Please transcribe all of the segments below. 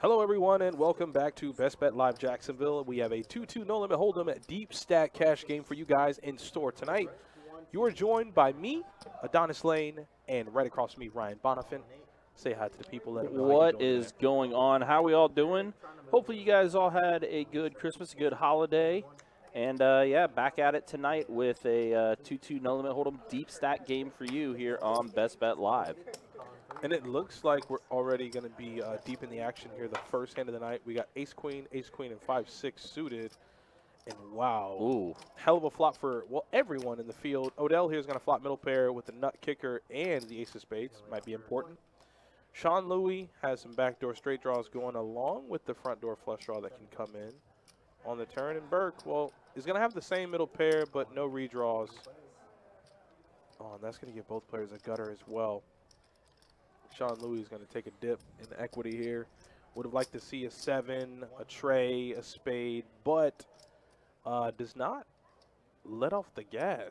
Hello, everyone, and welcome back to Best Bet Live Jacksonville. We have a 2-2 no-limit hold'em deep stack cash game for you guys in store tonight. You are joined by me, Adonis Lane, and right across from me, Ryan Bonifant. Say hi to the people. Let them know What is going on? How are we all doing? Hopefully you guys all had a good Christmas, a good holiday. And, yeah, back at it tonight with a 2-2 no-limit hold'em deep stack game for you here on Best Bet Live. And it looks like we're already going to be deep in the action here. The first hand of the night, we got ace-queen, and 5-6 suited. And wow, Ooh. hell of a flop for, well, everyone in the field. Odell here is going to flop middle pair with the nut kicker and the ace of spades. Might be important. Sean Louis has some backdoor straight draws going along with the front door flush draw that can come in on the turn. And Burke, well, is going to have the same middle pair, but no redraws. Oh, and that's going to give both players a gutter as well. Sean Louis is going to take a dip in the equity here. Would have liked to see a 7, a tray, a spade, but does not let off the gas.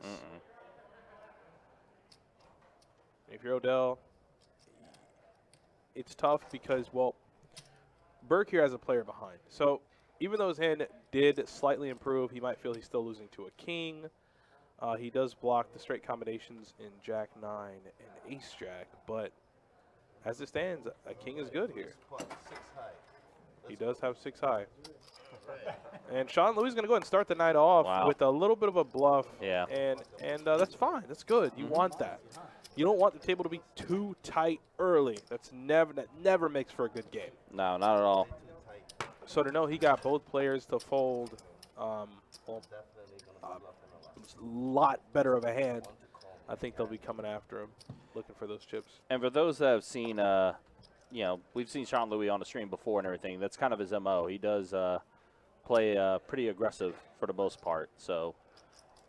If you're Odell, it's tough because, well, Burke here has a player behind. So even though his hand did slightly improve, he might feel he's still losing to a king. He does block the straight combinations in Jack 9 and Ace Jack, but as it stands, a king is good here. He does have 6 high. And Sean Louis is going to go ahead and start the night off with a little bit of a bluff. Yeah. And that's fine. That's good. You want that. You don't want the table to be too tight early. That never makes for a good game. No, not at all. So to know he got both players to fold, a lot better of a hand. I think they'll be coming after him, looking for those chips. And for those that have seen, you know, we've seen Sean Louis on the stream before and everything. That's kind of his MO. He does play pretty aggressive for the most part. So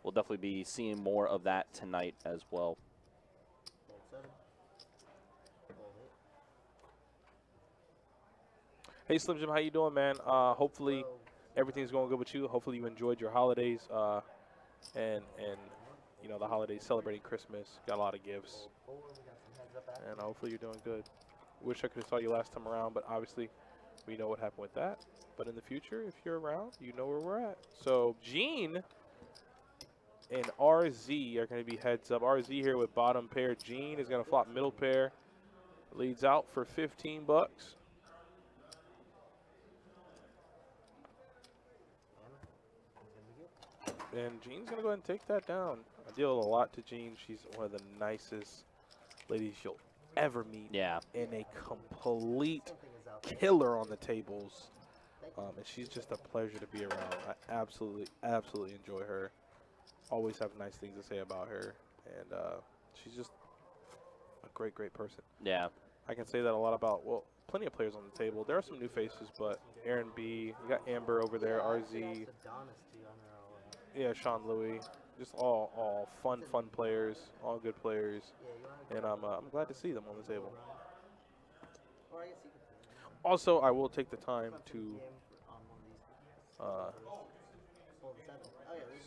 we'll definitely be seeing more of that tonight as well. Hey, Slim Jim, how you doing, man? Hopefully everything's going good with you. Hopefully you enjoyed your holidays and you know, the holidays, celebrating Christmas. Got a lot of gifts. And hopefully you're doing good. Wish I could have saw you last time around, but obviously we know what happened with that. But in the future, if you're around, you know where we're at. So Gene and RZ are going to be heads up. RZ here with bottom pair. Gene is going to flop middle pair. Leads out for 15 bucks. And Jean's going to go ahead and take that down. I deal a lot to Jean. She's one of the nicest ladies you'll ever meet. Yeah. And a complete killer on the tables. And she's just a pleasure to be around. I absolutely enjoy her. Always have nice things to say about her. And she's just a great person. Yeah. I can say that a lot about, well, plenty of players on the table. There are some new faces, but Aaron B., you got Amber over there, RZ. Yeah, Sean Louis, just all fun players, all good players, and I'm glad to see them on the table. Also, I will take the time to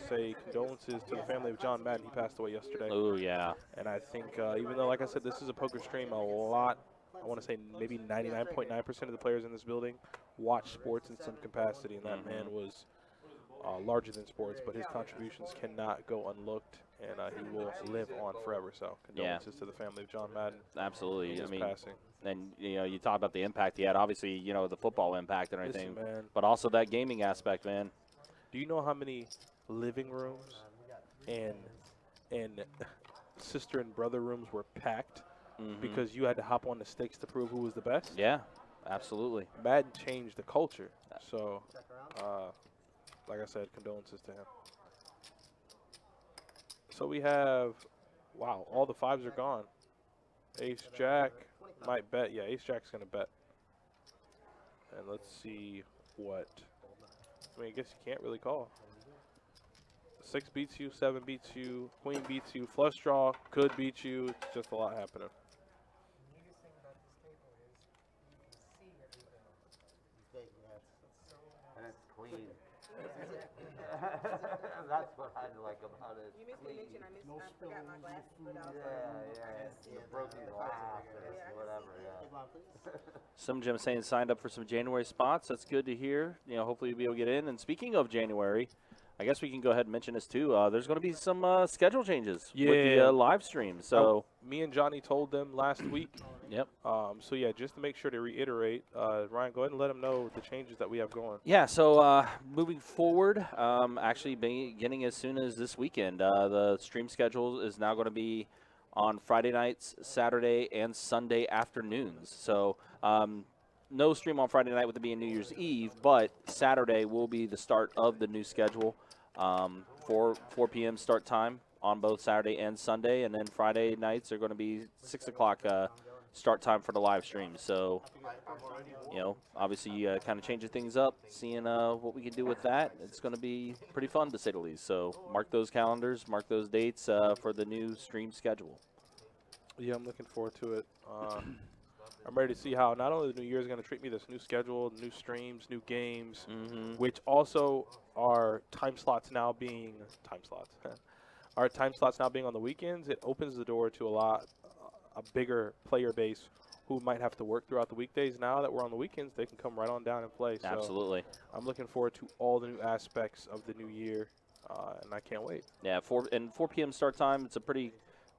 say condolences to the family of John Madden. He passed away yesterday. Oh, yeah. And I think even though, like I said, this is a poker stream, a lot, I want to say maybe 99.9% of the players in this building watch sports in some capacity, and that man was larger than sports, but his contributions cannot go unlooked, and he will live on forever. So condolences to the family of John Madden. Absolutely. I mean, passing. And, you know, you talk about the impact he had. Obviously, you know, the football impact and everything. Listen, man, but also that gaming aspect, man. Do you know how many living rooms and sister and brother rooms were packed because you had to hop on the sticks to prove who was the best? Yeah, absolutely. Madden changed the culture. So, like I said, condolences to him. So we have, wow, all the 5s are gone. Ace Jack might bet. Yeah, Ace Jack's going to bet. And let's see what. I mean, I guess you can't really call. 6 beats you, 7 beats you, queen beats you, flush draw could beat you. It's just a lot happening. That's clean. That's what I like about it. You missed me mention I forgot my glasses. Yeah. You broke your glass or whatever, yeah. Some gyms saying signed up for some January spots. That's good to hear. You know, hopefully you'll be able to get in. And speaking of January, I guess we can go ahead and mention this too. There's going to be some schedule changes with the live stream. So me and Johnny told them last week. Yep. So yeah, just to make sure to reiterate, Ryan, go ahead and let them know the changes that we have going. Yeah. So moving forward, actually beginning as soon as this weekend, the stream schedule is now going to be on Friday nights, Saturday, and Sunday afternoons. So no stream on Friday night with it being New Year's Eve, but Saturday will be the start of the new schedule. 4 p.m. start time on both Saturday and Sunday, and then Friday nights are going to be 6 o'clock start time for the live stream. So, you know, obviously kind of changing things up, seeing what we can do with that. It's going to be pretty fun, to say the least. So mark those calendars, mark those dates for the new stream schedule. Yeah, I'm looking forward to it. I'm ready to see how not only the new year is going to treat me, this new schedule, new streams, new games, which also are time slots now being our time slots now being on the weekends. It opens the door to a bigger player base who might have to work throughout the weekdays. Now that we're on the weekends, they can come right on down and play. So Absolutely. I'm looking forward to all the new aspects of the new year, and I can't wait. Yeah, 4 p.m. start time. It's a pretty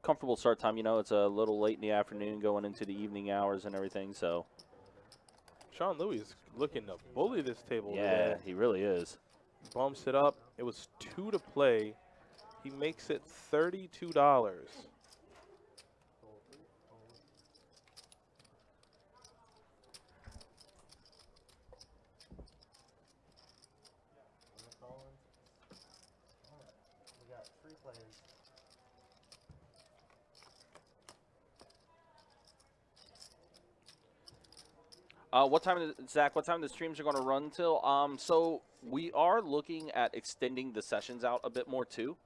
comfortable start time. You know, it's a little late in the afternoon going into the evening hours and everything. So Sean Louis is looking to bully this table yeah, today. he really is. Bumps it up. It was 2 to play. He makes it $32. What time, Zach? What time the streams are going to run till? So we are looking at extending the sessions out a bit more too.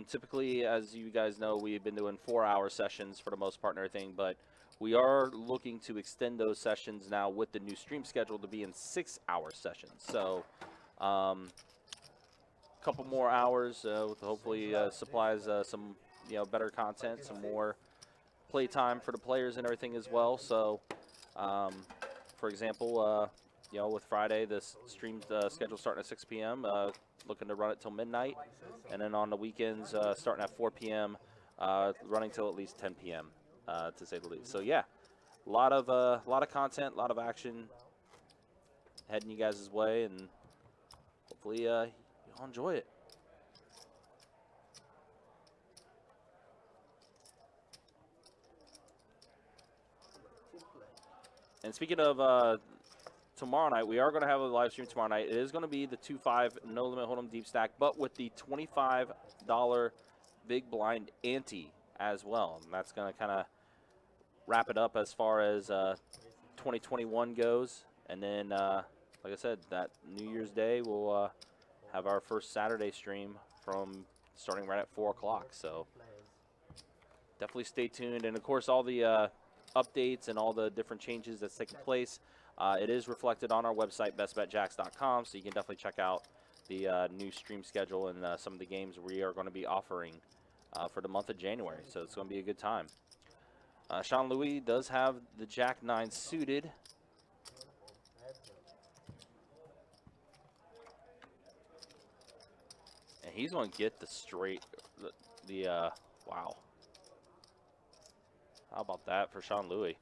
Typically, as you guys know, we've been doing 4-hour sessions for the most part and everything, but we are looking to extend those sessions now with the new stream schedule to be in 6-hour sessions. So, a couple more hours, with hopefully supplies some better content, some more play time for the players and everything as well. So. For example, with Friday, this stream schedule starting at 6 p.m., looking to run it till midnight. And then on the weekends, starting at 4 p.m., running till at least 10 p.m., to say the least. So, yeah, a lot of content, a lot of action heading you guys' way, and hopefully you'll enjoy it. And speaking of tomorrow night, we are going to have a live stream tomorrow night. It is going to be the 2-5 No Limit Hold'em Deep Stack, but with the $25 Big Blind ante as well. And that's going to kind of wrap it up as far as 2021 goes. And then, like I said, that New Year's Day, we'll have our first Saturday stream from starting right at 4 o'clock. So definitely stay tuned. And, of course, all the updates and all the different changes that's taking place. It is reflected on our website, bestbetjacks.com, so you can definitely check out the new stream schedule and some of the games we are going to be offering for the month of January. So it's going to be a good time. Sean Louis does have the Jack 9 suited. And he's going to get the straight, wow. How about that for Sean Louis?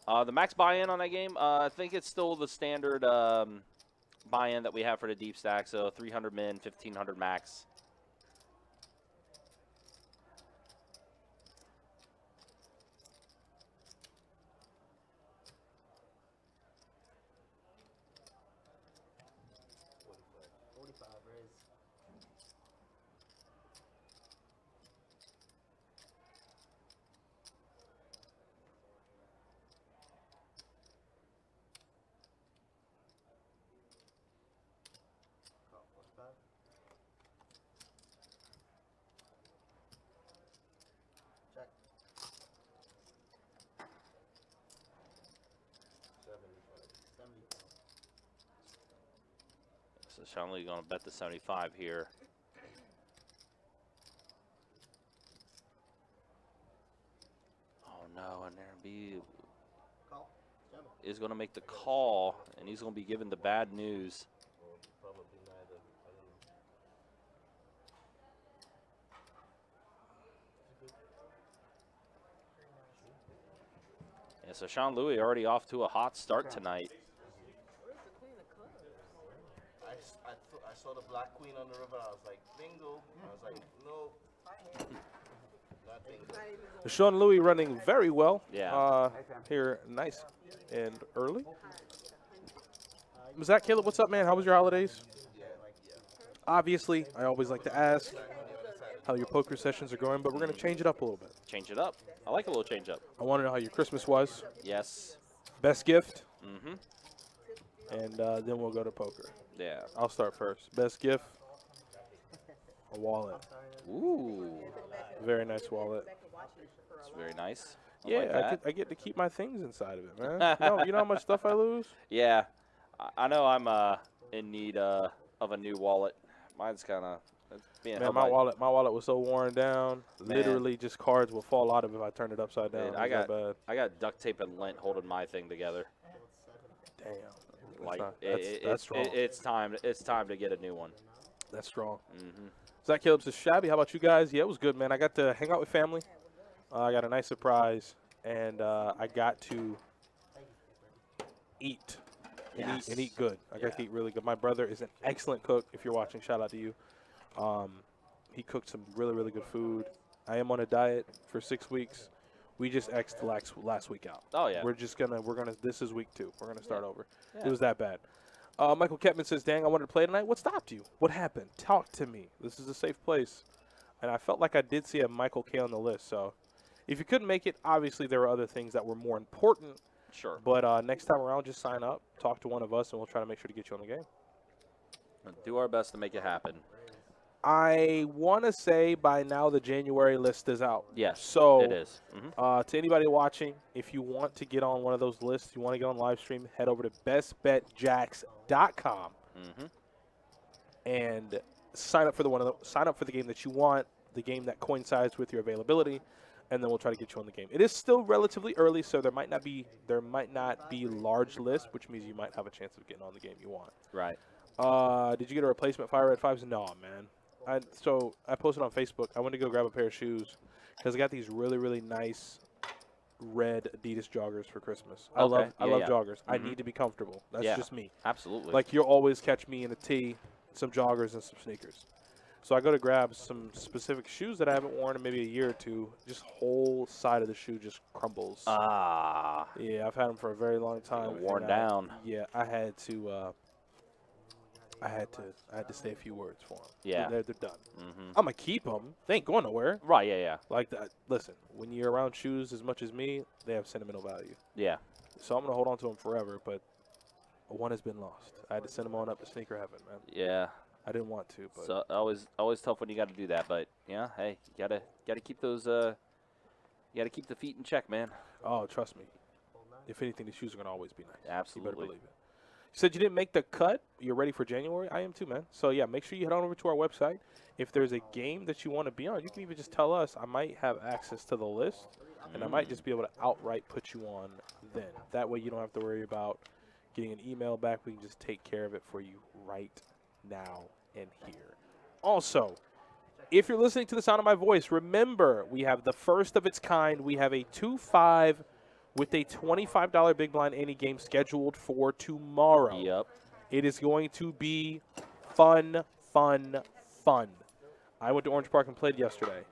The max buy-in on that game, I think it's still the standard buy-in that we have for the deep stack. So 300 min, 1,500 max. So Sean Lee going to bet the 75 here. Oh no, and there be is going to make the call, and he's going to be given the bad news. Yeah, so Sean Louis already off to a hot start tonight. I saw the black queen on the river. I was like, bingo. I was like, no. Not bingo. Sean Louis running very well. Yeah. Here, nice and early. Zach, Caleb, what's up, man? How was your holidays? Obviously, I always like to ask how your poker sessions are going, but we're going to change it up a little bit. Change it up. I like a little change up. I want to know how your Christmas was. Yes. Best gift. Mm-hmm. And then we'll go to poker. Yeah. I'll start first. Best gift, a wallet. Ooh. Very nice wallet. It's very nice. Yeah, like I get to keep my things inside of it, man. You know how much stuff I lose? Yeah. I know I'm in need of a new wallet. Mine's kind of being Man, held my by- wallet was so worn down. Man. Literally, just cards will fall out of it if I turn it upside down. Man, It was that bad. I got duct tape and lint holding my thing together. Damn. Like That's wrong. it's time to get a new one. That's strong. Mm-hmm. Zach Caleb says, Shabby, how about you guys? Yeah, it was good, man. I got to hang out with family. I got a nice surprise, and I got to eat. Yes. And eat good. I got to eat really good. My brother is an excellent cook. If you're watching, shout out to you. He cooked some really, really good food. I am on a diet for 6 weeks. We just X'd last week out. Oh yeah. We're gonna. This is week 2. We're gonna start over. Yeah. It was that bad. Michael Ketman says, "Dang, I wanted to play tonight. What stopped you? What happened? Talk to me. This is a safe place." And I felt like I did see a Michael K on the list. So, if you couldn't make it, obviously there were other things that were more important. Sure. But next time around, just sign up, talk to one of us, and we'll try to make sure to get you on the game. Do our best to make it happen. I want to say by now the January list is out. Yes. So it is. Mm-hmm. To anybody watching, if you want to get on one of those lists, you want to get on live stream, head over to bestbetjacks.com Mm-hmm. and sign up for the game that you want, the game that coincides with your availability, and then we'll try to get you on the game. It is still relatively early, so there might not be large lists, which means you might have a chance of getting on the game you want. Right. Did you get a replacement Fire Red 5s? No, man. So I posted on Facebook. I went to go grab a pair of shoes because I got these really, really nice red Adidas joggers for Christmas. I love joggers. I need to be comfortable. That's just me. Absolutely. Like, you'll always catch me in a tee, some joggers, and some sneakers. So I go to grab some specific shoes that I haven't worn in maybe a year or two. Just whole side of the shoe just crumbles. Yeah, I've had them for a very long time. Worn and down. Yeah, I had to say a few words for them. Yeah. They're done. Mm-hmm. I'm gonna keep them. They ain't going nowhere. Right. Yeah. Yeah. Like that. Listen, when you're around shoes as much as me, they have sentimental value. Yeah. So I'm gonna hold on to them forever. But one has been lost. I had to send them on up to sneaker heaven, man. Yeah. I didn't want to, but So always tough when you got to do that, but yeah, hey, you gotta keep those you gotta keep the feet in check, man. oh, trust me. If anything, the shoes are gonna always be nice. You Absolutely. better believe it. You said you didn't make the cut. You're ready for January. I am too, man. So yeah, make sure you head on over to our website. If there's a game that you want to be on, you can even just tell us. I might have access to the list, and I might just be able to outright put you on then. That way you don't have to worry about getting an email back. We can just take care of it for you right now and here. Also, if you're listening to the sound of my voice, remember we have the first of its kind. We have a 2-5 with a $25 big blind any game scheduled for tomorrow. Yep. It is going to be fun, fun, fun. I went to Orange Park and played yesterday.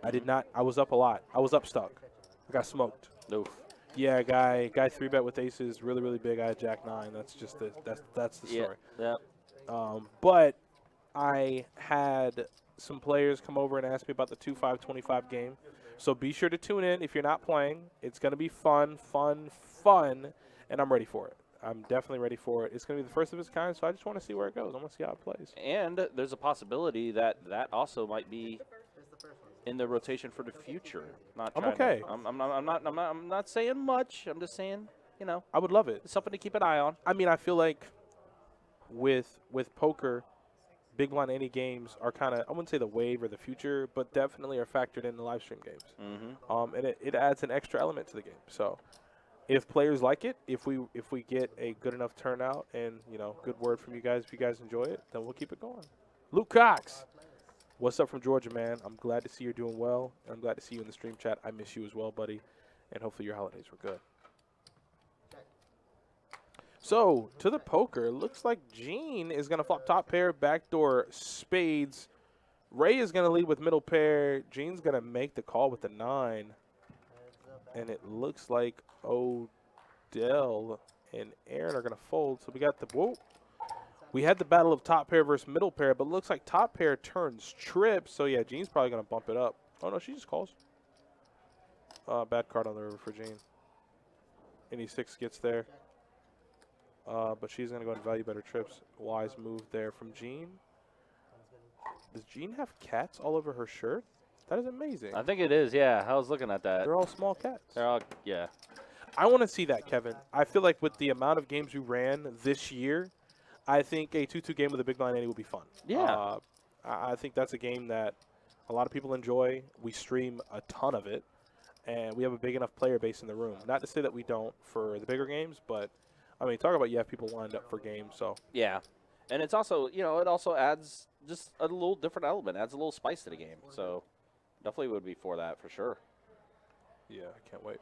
I did not. I was up a lot. I was up stuck. I got smoked. Oof. Yeah, guy 3-bet with aces, really, really big. I had Jack 9. That's just that's the story. Yep. But I had some players come over and ask me about the 2-5-25 game. So be sure to tune in if you're not playing. It's going to be fun, and I'm ready for it. I'm definitely ready for it. It's going to be the first of its kind, so I just want to see where it goes. I want to see how it plays. And there's a possibility that also might be in the rotation for the future. I'm trying okay. I'm not saying much. I'm just saying, I would love it. it's something to keep an eye on. I mean, I feel like with poker, big blind any games are kind of, I wouldn't say the wave or the future, but definitely are factored in the live stream games. Mm-hmm. And it adds an extra element to the game. So if players like it, if we get a good enough turnout and, you know, good word from you guys, if you guys enjoy it, then we'll keep it going. Luke Cox, what's up from Georgia, man? I'm glad to see you're doing well. And I'm glad to see you in the stream chat. I miss you as well, buddy. And hopefully your holidays were good. So, to the poker, looks like Gene is going to flop top pair, backdoor spades. Ray is going to lead with middle pair. Gene's going to make the call with the 9. And it looks like Odell and Aaron are going to fold. So we got the, whoa. We had the battle of top pair versus middle pair, but looks like top pair turns trip. So, yeah, Gene's probably going to bump it up. Oh, no, she just calls. Bad card on the river for Gene. Any 6 gets there. But she's going to go and value better trips. Wise move there from Gene. Does Gene have cats all over her shirt? That is amazing. I think it is, yeah. I was looking at that. They're all small cats. They're all, yeah. I want to see that, Kevin. I feel like with the amount of games we ran this year, I think a 2-2 game with a big blind ante would be fun. Yeah. I think that's a game that a lot of people enjoy. We stream a ton of it, and we have a big enough player base in the room. Not to say that we don't for the bigger games, but, I mean, talk about you have people lined up for games. So Yeah. And it's also, you know, it also adds just a little different element, adds a little spice to the game. So definitely would be for that for sure. yeah, I can't wait.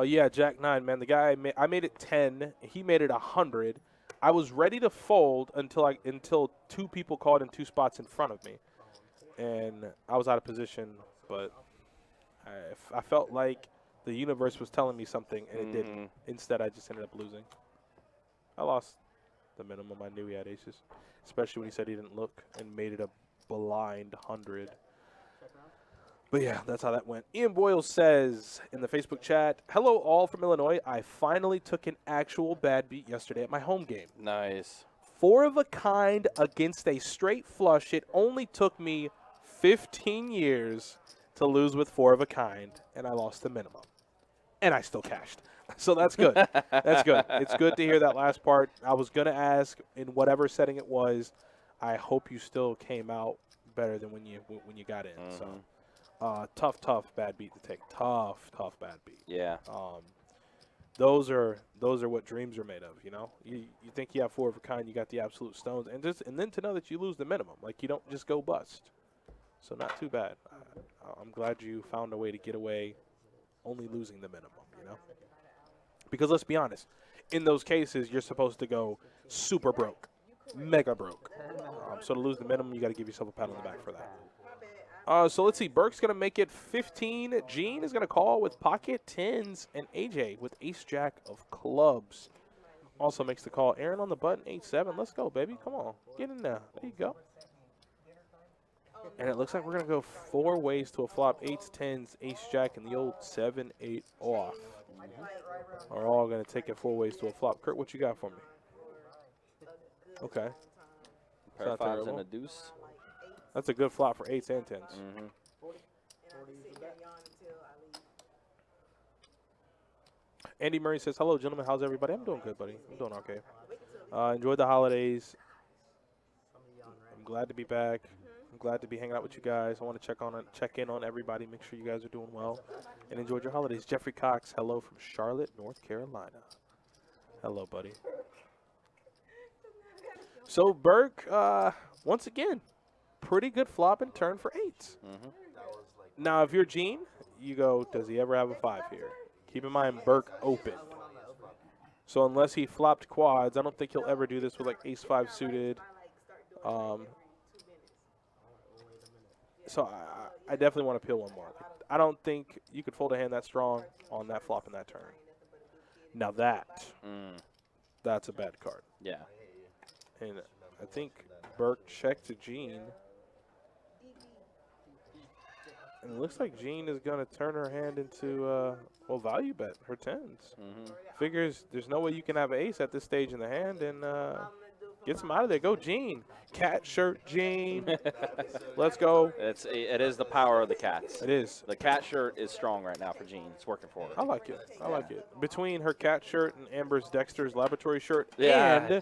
Yeah, Jack 9, man. The guy, I made it 10. He made it 100. I was ready to fold until 2 people called in 2 spots in front of me, and I was out of position. But I felt like the universe was telling me something, and it didn't. Instead, I just ended up losing. I lost the minimum. I knew he had aces, especially when he said he didn't look and made it a blind 100. But yeah, that's how that went. Ian Boyle says in the Facebook chat, hello all from Illinois. I finally took an actual bad beat yesterday at my home game. Nice. 4 of a kind against a straight flush. It only took me 15 years to lose with 4 of a kind, and I lost the minimum. And I still cashed. So that's good. That's good. It's good to hear that last part. I was going to ask, in whatever setting it was, I hope you still came out better than when you got in. So. Tough bad beat to take. Tough bad beat. Yeah. Those are what dreams are made of. You know, you think you have 4 of a kind, you got the absolute stones, and then to know that you lose the minimum, like you don't just go bust. So not too bad. I'm glad you found a way to get away, only losing the minimum. You know, because let's be honest, in those cases you're supposed to go super broke, mega broke. So to lose the minimum, you got to give yourself a pat on the back for that. So let's see. Burke's going to make it 15. Gene is going to call with pocket 10s. And AJ with ace-jack of clubs also makes the call. Aaron on the button, 8-7. Let's go, baby. Come on. Get in there. There you go. And it looks like we're going to go 4 ways to a flop. 8s, 10s, ace-jack, and the old 7-8 off. Are all going to take it 4 ways to a flop. Kurt, what you got for me? Okay. Pair of 5s and a deuce. That's a good flop for 8s and 10s. Andy Murray says, hello, gentlemen. How's everybody? I'm doing good, buddy. I'm doing okay. Enjoyed the holidays. I'm glad to be back. I'm glad to be hanging out with you guys. I want to check in on everybody, make sure you guys are doing well, and enjoyed your holidays. Jeffrey Cox, hello from Charlotte, North Carolina. Hello, buddy. So, Burke, once again, pretty good flop and turn for 8s. Now, if you're Gene, you go, does he ever have a 5 here? Keep in mind, Burke opened. So unless he flopped quads, I don't think he'll ever do this with, like, ace-5 suited. So I definitely want to peel one more. I don't think you could fold a hand that strong on that flop and that turn. Now that's a bad card. Yeah. And I think Burke checked to Gene. And it looks like Gene is going to turn her hand into, value bet, her 10s. Figures there's no way you can have an ace at this stage in the hand and gets him out of there. Go, Gene. Cat shirt, Gene. Let's go. It is the power of the cats. It is. The cat shirt is strong right now for Gene. It's working for her. I like it. I like it. Between her cat shirt and Amber's Dexter's laboratory shirt Yeah.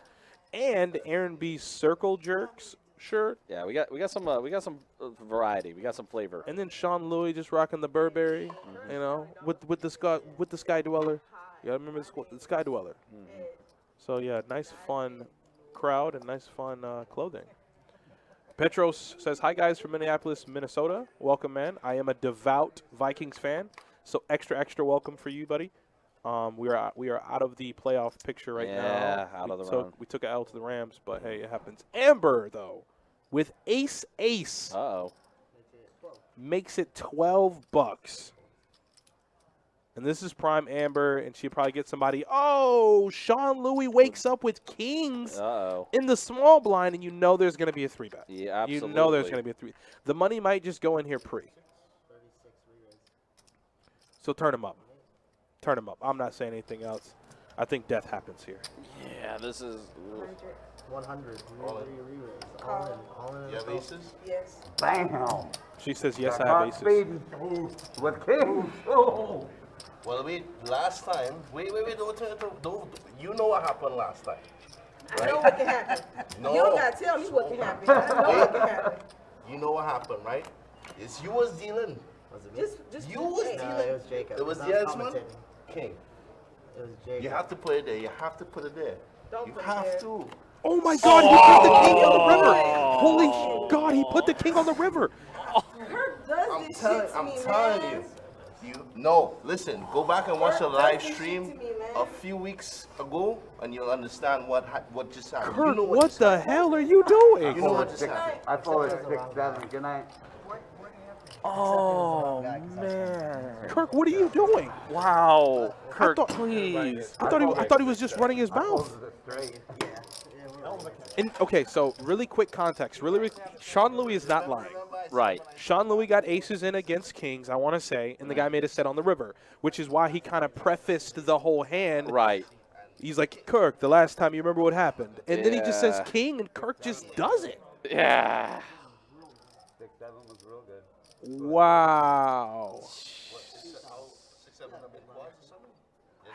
and Aaron B's circle jerks, shirt. Yeah, we got some variety. We got some flavor. And then Sean Louis just rocking the Burberry, you know, with the Sky Dweller. You gotta remember the Sky Dweller. So yeah, nice fun crowd and nice fun clothing. Petros says, "Hi guys from Minneapolis, Minnesota. Welcome, man. I am a devout Vikings fan, so extra welcome for you, buddy. We are out of the playoff picture right now. Yeah, out of the run. We took an L to the Rams, but hey, it happens. Amber though, with ace, Uh-oh. makes it $12. And this is prime Amber, and she'll probably get somebody. Oh, Sean Louis wakes up with kings Uh-oh. in the small blind, and you know there's going to be a 3-bet. Yeah, absolutely. You know there's going to be a 3. The money might just go in here pre. So turn him up. Turn him up. I'm not saying anything else. I think death happens here. Yeah, this is... 100. All in. All in. You have aces? Yes. Bam! She says, yes, I have aces. Baby. With kings. Oh. Well, last time, wait, don't, you know what happened last time. I know what can happen. No. You don't gotta tell me what can happen. I know what can happen. You know what happened, right? It's you was dealing. Was it me? Just You was hey, dealing. No, it was Jacob. It was I the other one? commentating. King. It was Jacob. You have to put it there. You have to put it there. Don't You put it have there. to. Oh, my God. He put the king on the river. Holy God, he put the king on the river. Kirk does I'm this telling, shit to I'm me, telling man. you. No, listen. Go back and watch the Kirk live does this stream shit to me, man. a few weeks ago, and you'll understand what just happened. Kurt, you know what just the happened. hell are you doing? You know what just happened. I thought it was 6-7. Good night. Oh, man. Kirk, what are you doing? Wow. Kirk, thought- please. I thought he was just running his mouth. And okay, so really quick context. Really, Sean Louis is not lying. Right. Sean Louis got aces in against kings, I want to say, and the guy made a set on the river, which is why he kind of prefaced the whole hand. Right. He's like, Kirk, the last time you remember what happened. And then he just says Yeah. king, and Kirk just does it. Yeah. 6-7 was real good. Wow. 6-7 have been quads or something?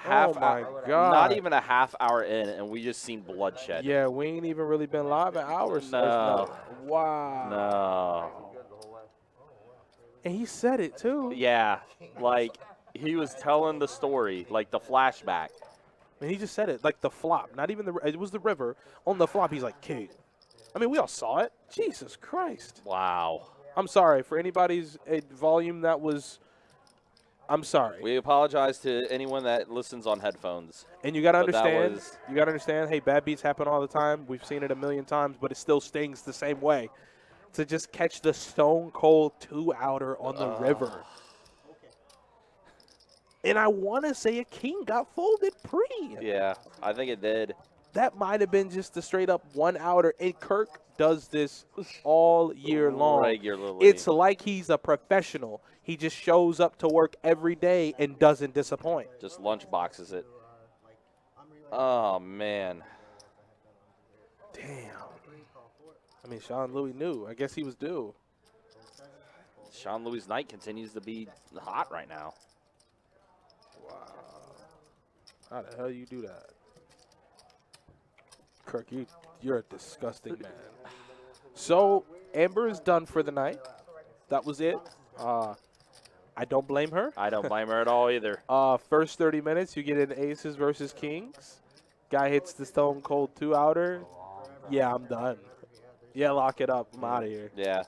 Oh, my God. Not even a half hour in, and we just seen bloodshed. Yeah, we ain't even really been live an hour. So No. Wow. No. And he said it, too. Yeah. Like, he was telling the story, like the flashback. And he just said it, like the flop. Not even it was the river. On the flop, he's like, king. I mean, we all saw it. Jesus Christ. Wow. I'm sorry. For anybody's volume that was, I'm sorry. We apologize to anyone that listens on headphones. And you got to But that understand, was- hey, bad beats happen all the time. We've seen it a million times, but it still stings the same way. To just catch the stone cold 2-outer on the river. And I want to say a king got folded pre. Yeah, I think it did. That might have been just a straight up 1-outer. And Kirk does this all year long. Regularly. It's like he's a professional. He just shows up to work every day and doesn't disappoint. Just lunch boxes it. Oh, man. Damn. I mean, Sean Louis knew. I guess he was due. Sean Louis' night continues to be hot right now. Wow. How the hell you do that? Kirk, you're a disgusting man. So, Amber is done for the night. That was it. I don't blame her. I don't blame her at all either. First 30 minutes, you get an aces versus kings. Guy hits the stone cold 2-outer. Yeah, I'm done. Yeah, lock it up. I'm out of here. Yeah.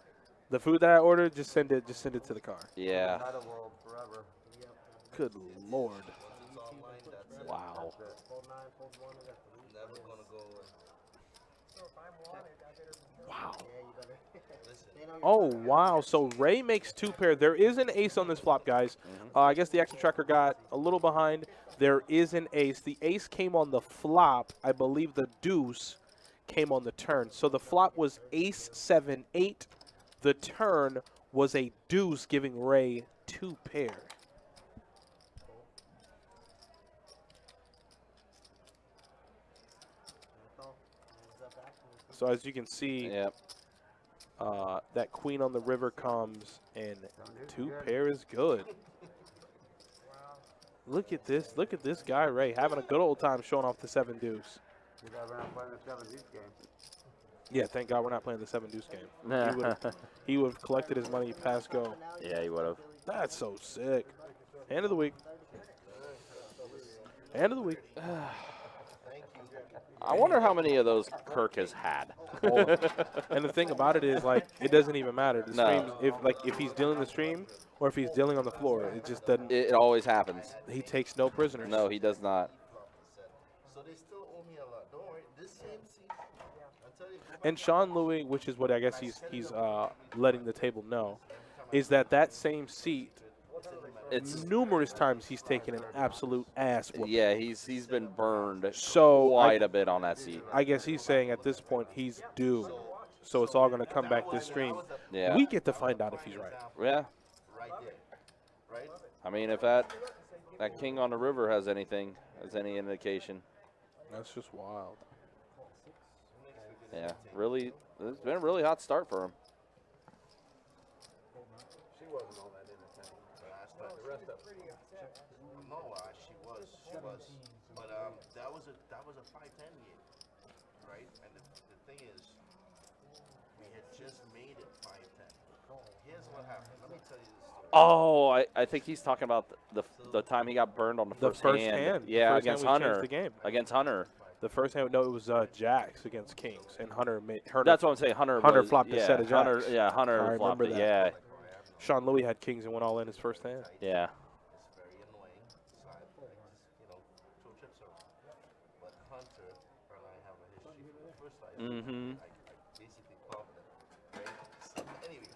The food that I ordered, just send it to the car. Yeah. Title world forever. Good Lord. Wow. Never gonna go away. Wow. Oh, wow. So Ray makes 2 pair. There is an ace on this flop, guys. I guess the action tracker got a little behind. There is an ace. The ace came on the flop. I believe the deuce came on the turn. So the flop was ace 7-8. The turn was a deuce, giving Ray 2 pair. So as you can see, Yep. that queen on the river comes, and 2 pair is good. Look at this. Look at this guy, Ray, having a good old time showing off the 7 deuce. He's ever not playing the 7 Deuce game. Yeah, thank God we're not playing the 7 deuce game. He would have collected his money past go. Yeah, he would have. That's so sick. Hand of the week. Hand of the week. I wonder how many of those Kirk has had. And the thing about it is, like, it doesn't even matter. The No. streams, if he's dealing the stream or if he's dealing on the floor, it just doesn't. It always happens. He takes no prisoners. No, he does not. So they still owe me a lot. Don't worry. This same season, I'll tell you. And Sean Louis, which is what I guess he's letting the table know, is that same seat. It's Numerous times he's taken an absolute ass whooping. yeah, he's been burned So quite a bit on that seat. I guess he's saying at this point he's due. So it's all going to come back this stream. Yeah. We get to find out if he's right. Yeah. Right there. Right? I mean, if that king on the river has any indication. That's just wild. Yeah, really, it's been a really hot start for him. She wasn't all that entertaining. The rest of them. No, she was. But that was a 5-10 game, right? And the thing is, we had just made it 5-10. Here's what happened. Let me tell you this story. Oh, I think he's talking about the time he got burned on the first hand. The Yeah, first against hand we changed Hunter. the game. Against Hunter. The first hand, no, it was Jacks against Kings, and Hunter That's what I'm saying. Hunter flopped a set of Hunter, jacks. yeah, I Hunter flopped remember it. that. Yeah, Sean Louis had Kings and went all in his first hand. yeah. It's very annoying. So I just, 2 trips around. But Hunter and I have a history from the first fight. Mm-hmm. I basically covered it. Right? So anyway,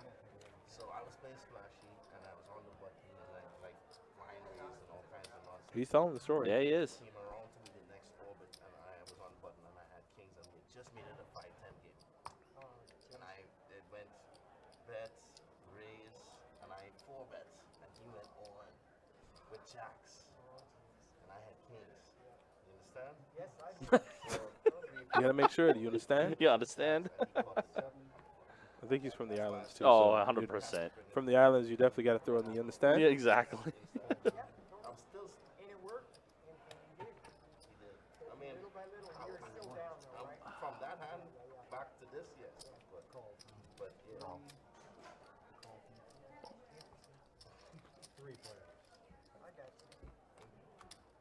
so I was playing Splashy and I was on the button and like line raised and all kinds of nonsense. He's telling the story. Yeah, he is. Came around to me the next orbit and I was on the button and I had Kings and we just made it a 5-10 game. And it went bets, raise, and I had 4 bets and he went on with Jacks and I had Kings. You understand? Yes, I You got to make sure. Do you understand? You understand? I think he's from the islands, too. Oh, so 100%. From the islands, you definitely got to throw in the understand. Yeah, exactly. I'm still. And it worked. He did. I mean, from that hand back to this, yes. But yeah.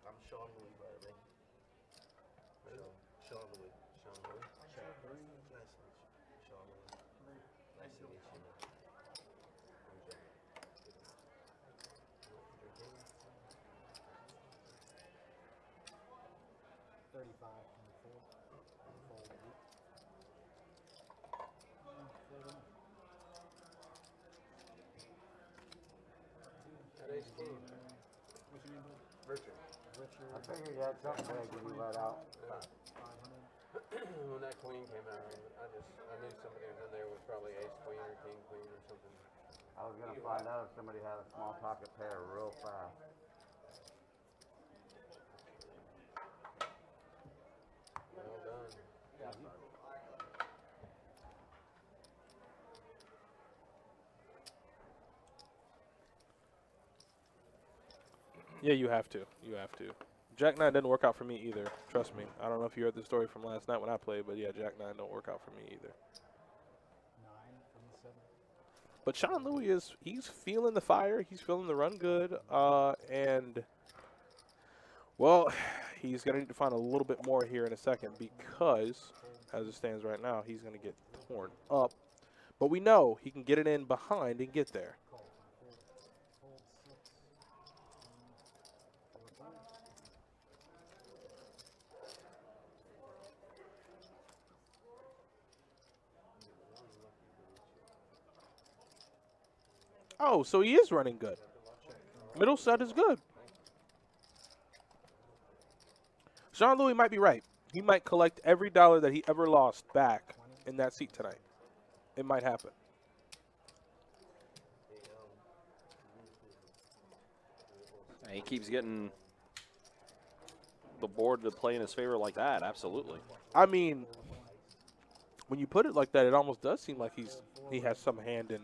I'm Sean Louis, by the way. Sean Louis. Nice to meet you. Sean Louis. Nice to meet you, man. That ace king. Richard. I figured you had something big when you let out. When that queen came out, I knew somebody was in there with probably ace queen or king queen or something. I was gonna find out if somebody had a small pocket pair real fast. Well done. Yeah, you have to. You have to. Jack 9 didn't work out for me either. Trust me. I don't know if you heard the story from last night when I played, but yeah, Jack 9 don't work out for me either. But Sean Louis he's feeling the fire. He's feeling the run good. And, well, he's going to need to find a little bit more here in a second because, as it stands right now, he's going to get torn up. But we know he can get it in behind and get there. Oh, so he is running good. Middle set is good. Sean Louis might be right. He might collect every dollar that he ever lost back in that seat tonight. It might happen. And he keeps getting the board to play in his favor like that. Absolutely. I mean, when you put it like that, it almost does seem like he has some hand in,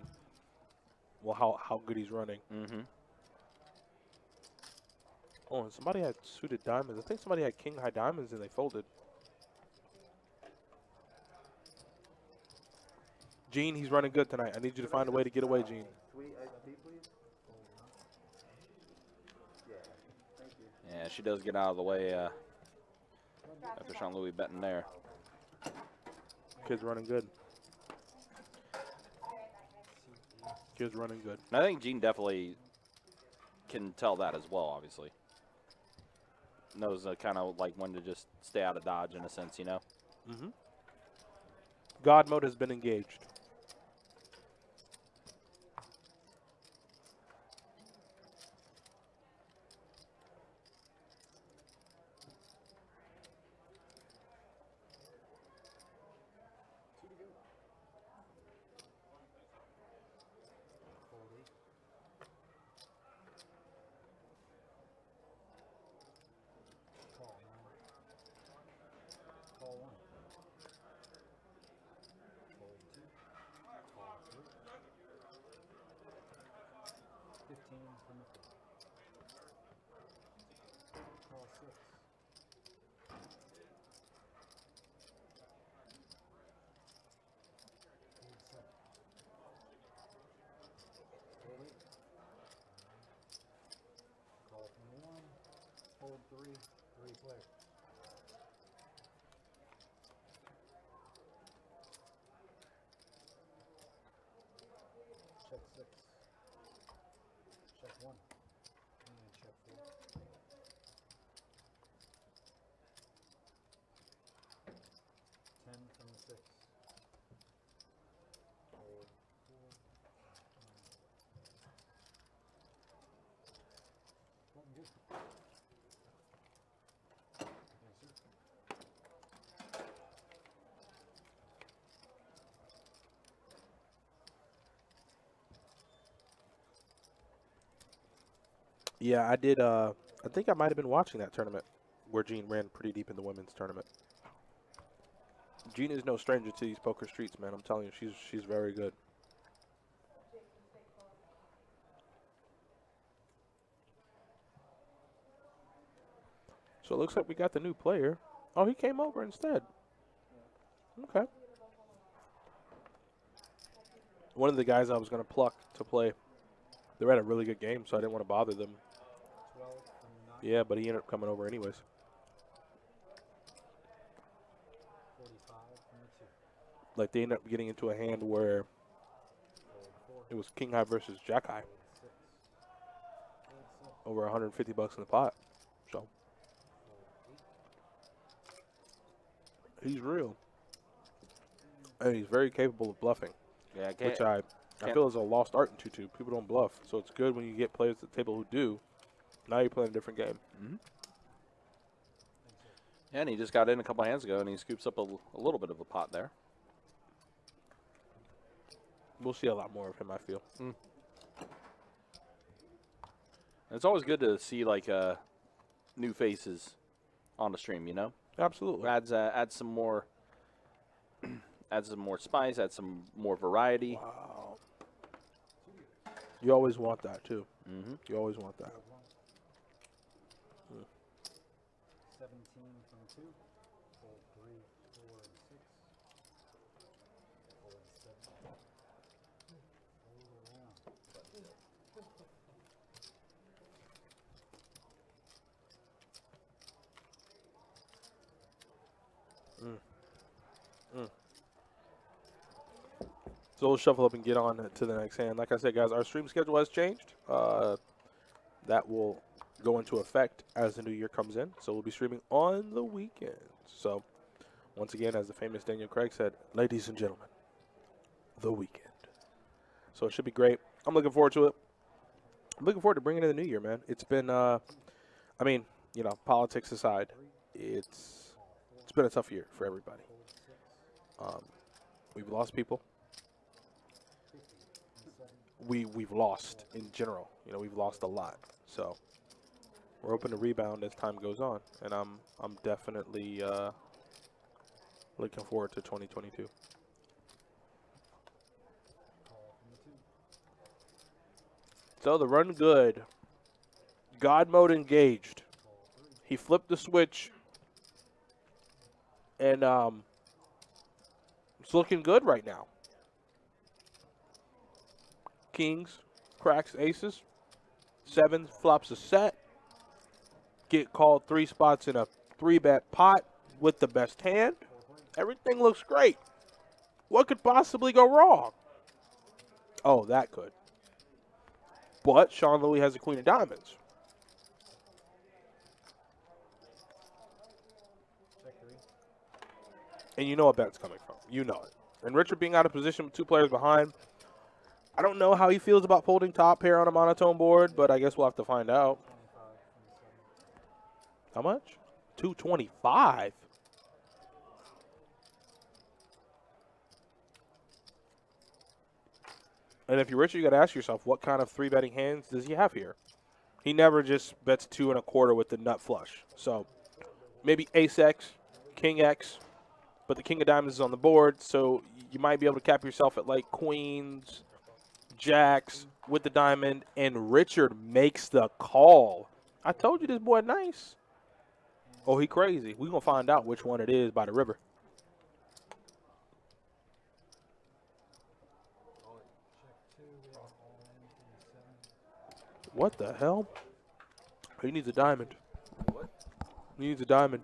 well, how good he's running. Mm-hmm. Oh, and somebody had suited diamonds. I think somebody had king high diamonds and they folded. Gene, he's running good tonight. I need you to find a way to get away, Gene. Sweet iced tea, please? Yeah, she does get out of the way after Sean Louis betting there. Kid's running good. Kid's running good. And I think Gene definitely can tell that as well, obviously. Knows kind of like when to just stay out of dodge in a sense, you know? Mm-hmm. God mode has been engaged. Yeah, I did. I think I might have been watching that tournament where Gene ran pretty deep in the women's tournament. Gene is no stranger to these poker streets, man. I'm telling you, she's very good. So it looks like we got the new player. Oh, he came over instead. Okay. One of the guys I was going to pluck to play, they had a really good game, so I didn't want to bother them. Yeah, but he ended up coming over anyways. Like, they ended up getting into a hand where it was King High versus Jack High. Over 150 bucks in the pot. So he's real. And he's very capable of bluffing. Yeah, Which I feel is a lost art in 2-2. People don't bluff. So it's good when you get players at the table who do. Now you're playing a different game. Mm-hmm. Yeah, and he just got in a couple hands ago, and he scoops up a little bit of a pot there. We'll see a lot more of him, I feel. Mm. It's always good to see, like, new faces on the stream, you know? Absolutely. Adds some more adds some more spice, adds some more variety. Wow. You always want that, too. Mm-hmm. You always want that. 17 from 2. Fold 3, 4, and 6. Fold 7. Fold around. So we'll shuffle up and get on to the next hand. Like I said, guys, our stream schedule has changed. That will go into effect as the new year comes in. So we'll be streaming on the weekends. So once again, as the famous Daniel Craig said, ladies and gentlemen, the weekend. So it should be great. I'm looking forward to it. I'm looking forward to bringing in the new year, man. It's been, I mean, you know, politics aside, it's been a tough year for everybody. We've lost people. We've lost in general. You know, we've lost a lot. So we're hoping to rebound as time goes on, and I'm definitely looking forward to 2022. So the run good. God mode engaged. He flipped the switch, and it's looking good right now. kings, cracks, aces. Sevens, flops a set. Get called 3 spots in a 3-bet pot with the best hand. Everything looks great. What could possibly go wrong? Oh, that could. But Sean Louis has a queen of diamonds. And you know what bet's coming from. You know it. And Richard being out of position with 2 players behind, I don't know how he feels about folding top pair on a monotone board, but I guess we'll have to find out. How much? 225. And if you're Richard, you got to ask yourself, what kind of 3-betting hands does he have here? He never just bets 2 1/4 with the nut flush. So maybe ace X, king X, but the king of diamonds is on the board, so you might be able to cap yourself at like queens, jacks with the diamond, and Richard makes the call. I told you this boy nice. Oh, he crazy. We're going to find out which one it is by the river. What the hell? He needs a diamond. What? He needs a diamond.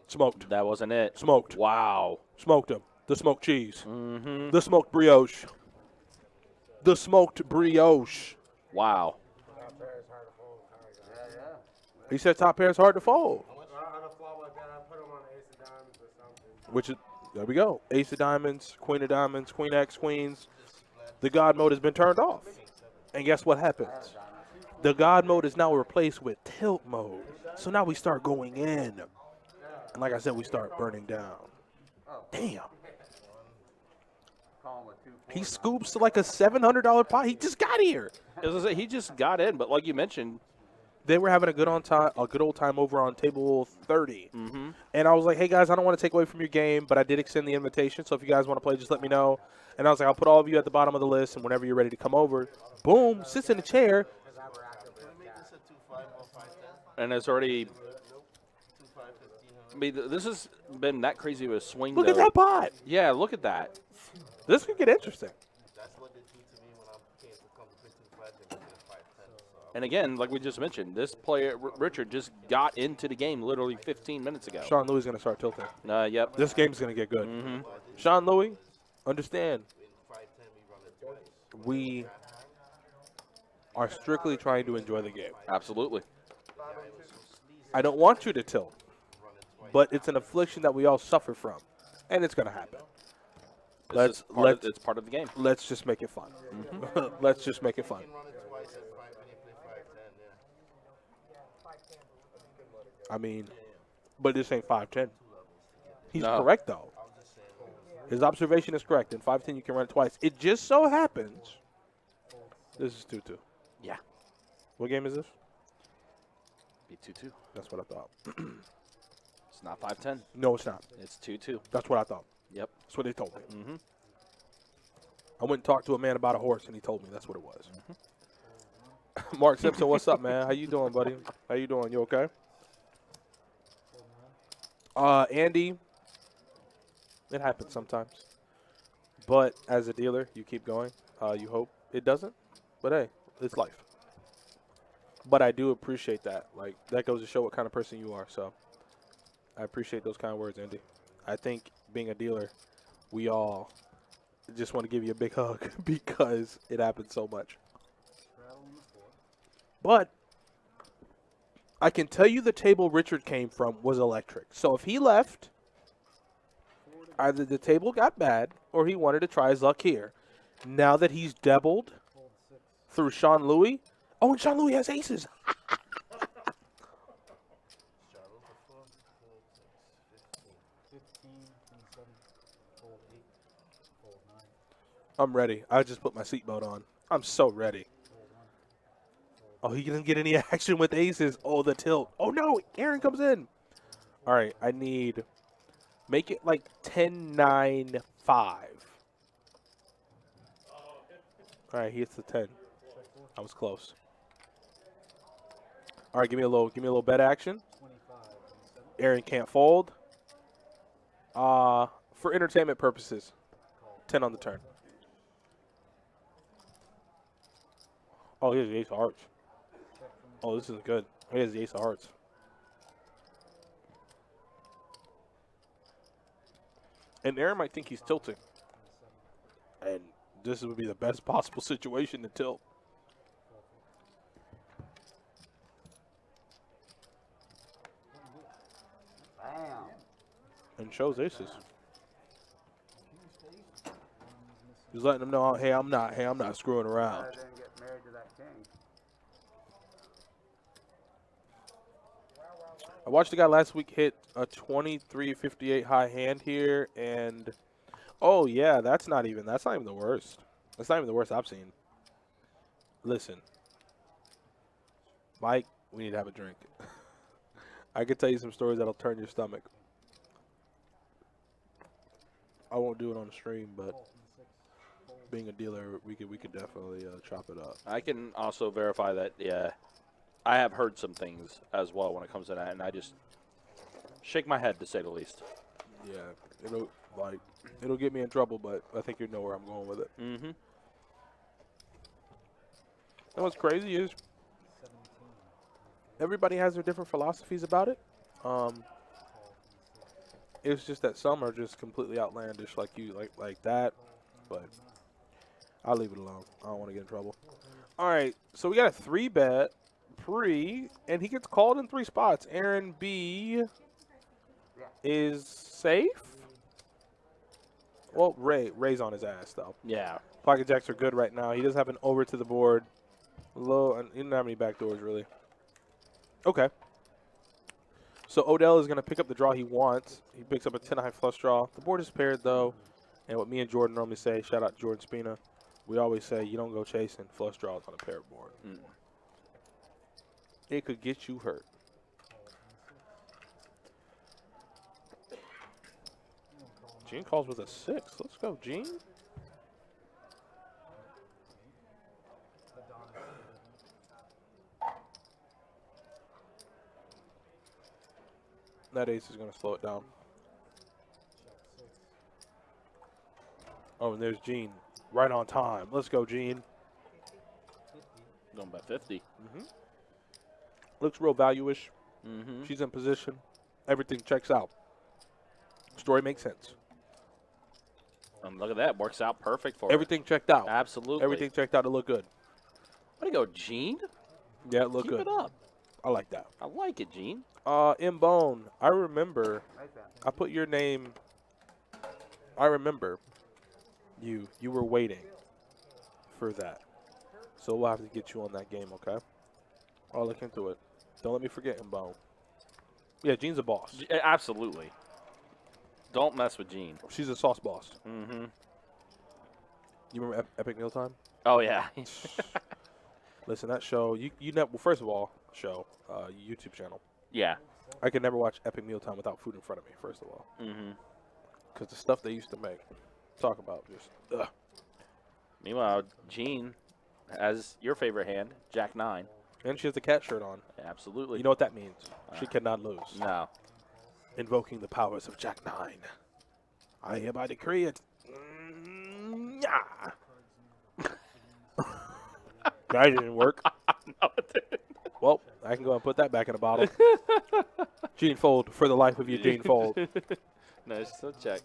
Smoked. That wasn't it. Smoked. Wow. Smoked him. The smoked cheese. Mm-hmm. The smoked brioche. The smoked brioche. Wow. Top pair is hard to fold. Yeah. He said top pair is hard to fold. On a flop like that, I put him on ace of diamonds or something. Which is, there we go. Ace of diamonds, queen of diamonds, queen X, queens. The God mode has been turned off. And guess what happens? The God mode is now replaced with tilt mode. So now we start going in. And like I said, we start burning down. Damn. Call him with 2 He scoops to like a $700 pot. He just got here. As I say, he just got in, but like you mentioned, They were having a good old time over on table 30. mm-hmm. And I was like, hey, guys, I don't want to take away from your game, but I did extend the invitation. So if you guys want to play, just let me know. And I was like, I'll put all of you at the bottom of the list, and whenever you're ready to come over, boom, sits in a chair. Can we make this a 2-5 or 5-10? and it's already. 2-5, 1500. I mean, this has been that crazy of a swing. Look though. at that pot. Yeah, look at that. This could get interesting. That's what they do to me when I'm came to come to 2-5. They make it a 5-10. So And again, like we just mentioned, this player Richard just got into the game literally 15 minutes ago. Sean Louis is going to start tilting. Yep. This game's going to get good. Mm-hmm. Sean Louis, understand, in 5-10, we run it twice. we are strictly trying to enjoy the game. Absolutely. I don't want you to tilt, but it's an affliction that we all suffer from, and it's going to happen. It's part of the game. Let's just make it fun. Let's just make it fun. You can run it twice at 5 when you play 5-10, yeah. I mean, but this ain't 5-10. He's No. correct, though. His observation is correct. In 5-10, you can run it twice. It just so happens this is 2-2. Yeah. What game is this? Be 2-2. That's what I thought. It's not 5-10. No, it's not. It's 2-2. That's what I thought. Yep. That's what they told me. Mm-hmm. I went and talked to a man about a horse, and he told me that's what it was. Mark Simpson, what's up, man? How you doing, buddy? How you doing? You okay? Andy, it happens sometimes. But as a dealer, you keep going. You hope it doesn't. But, hey, it's life. But I do appreciate that. Like, that goes to show what kind of person you are. So I appreciate those kind of words, Andy. I think being a dealer, we all just want to give you a big hug because it happens so much. But I can tell you the table Richard came from was electric. So if he left, either the table got bad or he wanted to try his luck here. Now that he's doubled through Sean Louis, oh, and Sean Louis has aces. I'm ready. I just put my seatbelt on. I'm so ready. Oh, he didn't get any action with aces. Oh, the tilt. Oh, no. Aaron comes in. All right. I need. Make it like 10-9-5. All right. He hits the 10. I was close. All right. Give me a little bet action. Aaron can't fold. For for entertainment purposes. 10 on the turn. Oh, here's the ace of hearts. Oh, this is good. Here's the ace of hearts. And Aaron might think he's tilting. And this would be the best possible situation to tilt. Bam. And shows aces. He's letting them know, hey, I'm not screwing I around. didn't get married to that king. I watched the guy last week hit a 23-58 high hand here, and oh yeah, that's not even the worst. That's not even the worst I've seen. Listen, Mike, we need to have a drink. I could tell you some stories that'll turn your stomach. I won't do it on the stream, but being a dealer, we could definitely chop it up. I can also verify that, yeah, I have heard some things as well when it comes to that, and I just shake my head, to say the least. Yeah, it'll get me in trouble, but I think you know where I'm going with it. Mm-hmm. And what's crazy is everybody has their different philosophies about it. It's just that some are just completely outlandish, like you, like that. But I'll leave it alone. I don't want to get in trouble. All right, so we got a 3-bet pre, and he gets called in 3 spots. Aaron B is safe. Well, Ray's on his ass though. Yeah. Pocket jacks are good right now. He does have an over to the board. Low, and he didn't have any back doors really. Okay. So Odell is going to pick up the draw he wants. He picks up a 10 high flush draw. The board is paired though, and what me and Jordan normally say, shout out to Jordan Spina, we always say you don't go chasing flush draws on a paired board. It could get you hurt. Gene calls with a 6. Let's go, Gene. That ace is going to slow it down. Oh, and there's Gene. Right on time. Let's go, Gene. Going by 50. Looks real value-ish. Mm-hmm. She's in position. Everything checks out. Story makes sense. And look at that. Works out perfect for Everything checked out. her. Absolutely. Everything checked out. It looked good. Way to go, Gene. Yeah, it looked Keep good. it up. I like that. I like it, Gene. M-Bone, I remember, Right then. I put your name, I remember you were waiting for that. So we'll have to get you on that game, okay? I'll look into it. Don't let me forget M-Bone. Yeah, Jean's a boss. Absolutely. Don't mess with Gene. She's a sauce boss. Mm-hmm. You remember Epic Mealtime? Oh, yeah. Listen, that show, you never, well, first of all, YouTube channel. Yeah. I could never watch Epic Mealtime without food in front of me, first of all. Mm-hmm. Because the stuff they used to make, talk about just, ugh. Meanwhile, Gene has your favorite hand, Jack 9. And she has the cat shirt on. Absolutely. You know what that means? She cannot lose. No. Invoking the powers of Jack 9. I hereby decree it. Yeah. That didn't work. No, it didn't. Well, I can go and put that back in a bottle. Gene Fold, for the life of you, Gene Fold. Nice. So check.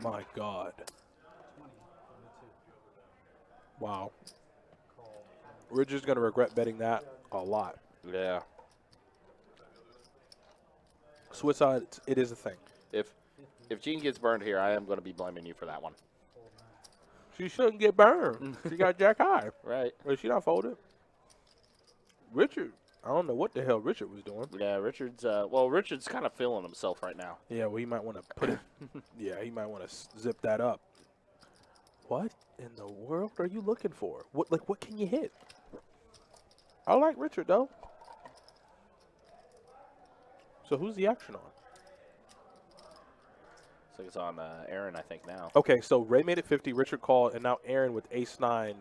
My God. Wow. Richard's going to regret betting that a lot. Yeah. Swiss odds, it is a thing. If Gene gets burned here, I am going to be blaming you for that one. She shouldn't get burned. She got Jack high. Right. Well, she not folded. Richard, I don't know what the hell Richard was doing. Yeah, Richard's kind of feeling himself right now. Yeah, well, he might want to put it. Yeah, he might want to zip that up. What in the world are you looking for? What can you hit? I like Richard though. So who's the action on? So it's on Aaron, I think, now. Okay, so Ray made it 50, Richard called, and now Aaron with ace-9.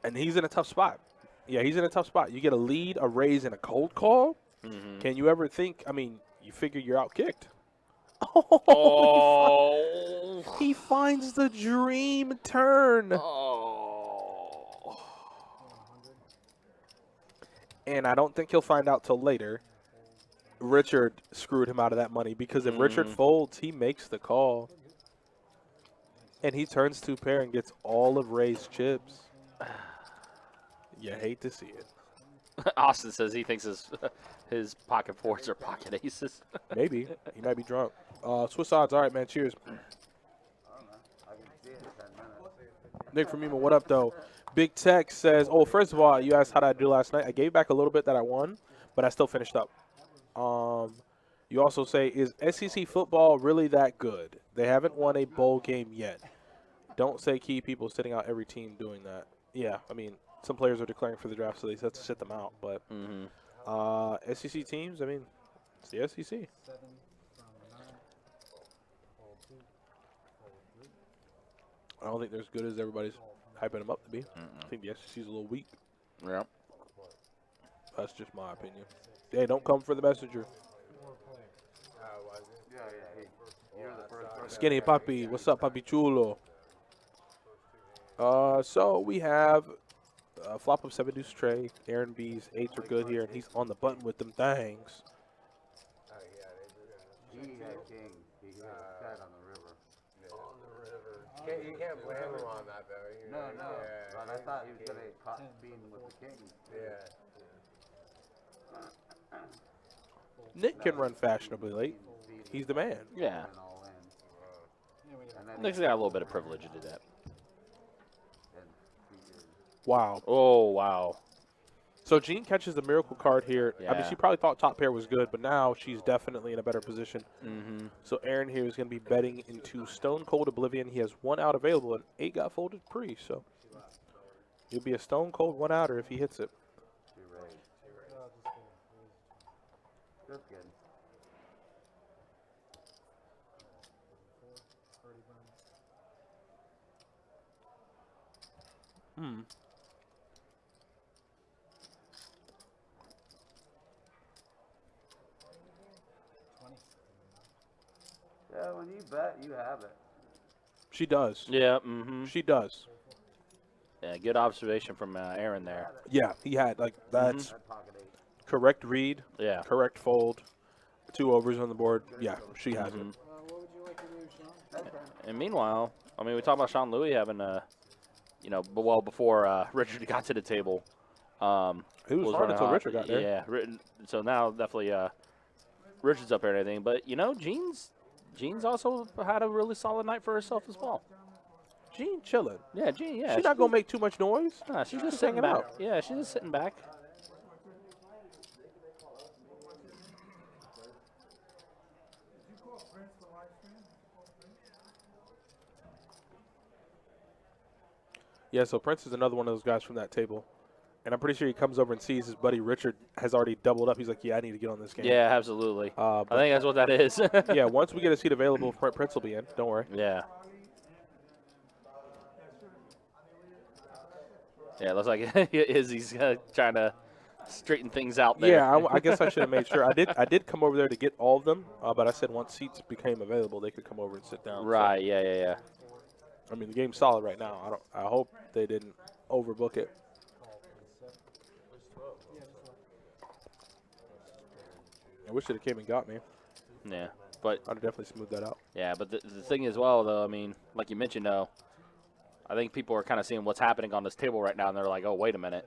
And he's in a tough spot. Yeah, he's in a tough spot. You get a lead, a raise, and a cold call. Mm-hmm. Can you ever think, I mean, you figure you're out kicked. Oh. He finds the dream turn. Oh. And I don't think he'll find out till later. Richard screwed him out of that money because if Richard folds, he makes the call. And he turns 2 pair and gets all of Ray's chips. You hate to see it. Austin says he thinks his pocket fours are pocket aces. Maybe. He might be drunk. Swiss odds. All right, man. Cheers. I can see it in 10 minutes. Nick from Emo, what up, though? Big Tech says, oh, first of all, you asked how did I do last night. I gave back a little bit that I won, but I still finished up. You also say, is SEC football really that good? They haven't won a bowl game yet. Don't say key people sitting out every team doing that. Yeah, I mean, some players are declaring for the draft, so they have to sit them out. But SEC teams, I mean, it's the SEC. 7 from 9. Fold 2. Fold 3. I don't think they're as good as everybody's hyping them up to be. I think the SEC is a little weak. Yep. That's just my opinion. Hey, don't come for the messenger. Yeah, you're the first person. Skinny Papi, what's up, Papi Chulo? So we have a flop of 7 deuce tray. Aaron B's 8s are good here, and he's on the button with them things. He had king. He had set on the river. On the river. You can't blame him on that, though. You No, know, no. yeah, But I thought he was going to get caught being with the king. Yeah. Nick can run fashionably late. He's the man. Yeah. And all in. And then Nick's got a little bit of privilege to do that. Wow. Oh, wow. So Jean catches the miracle card here. I mean, Yeah. she probably thought top pair was good, but now she's definitely in a better position. Mm-hmm. So Aaron here is going to be betting into Stone Cold Oblivion. He has 1 out available, and 8 got folded pre. So he'll be a Stone Cold 1 outer if he hits it. That's good. Yeah, when you bet, you have it. She does. Yeah, mm-hmm. She does. Yeah, good observation from Aaron there. Yeah, he had, like, that's That pocket 8. correct read, Yeah. correct fold, 2 overs on the board. Yeah, she has it. What would you like to do, Sean? And meanwhile, I mean, we talked about Sean Louis having well before Richard got to the table. He was hard running until hot. Richard got there. Yeah, so now definitely Richard's up there and everything. But, Jean's also had a really solid night for herself as well. Jean chilling. Yeah, Jean, yeah. She's not going to make too much noise. Nah, she's just just sitting hanging back. out. Yeah, she's just sitting back. Yeah, so Prince is another one of those guys from that table. And I'm pretty sure he comes over and sees his buddy Richard has already doubled up. He's like, yeah, I need to get on this game. Yeah, absolutely. I But think that's what that is. yeah, once we get a seat available, Prince will be in. Don't worry. Yeah. Yeah, it looks like Izzy's trying to straighten things out there. Yeah, I guess I should have made sure. I did come over there to get all of them, but I said once seats became available, they could come over and sit down. So, Right, yeah. I mean, the game's solid right now. I hope they didn't overbook it. I wish it came and got me. Yeah, but I'd have definitely smoothed that out. yeah, but the thing as well, though, I mean, like you mentioned, though, I think people are kind of seeing what's happening on this table right now, and they're like, oh, wait a minute.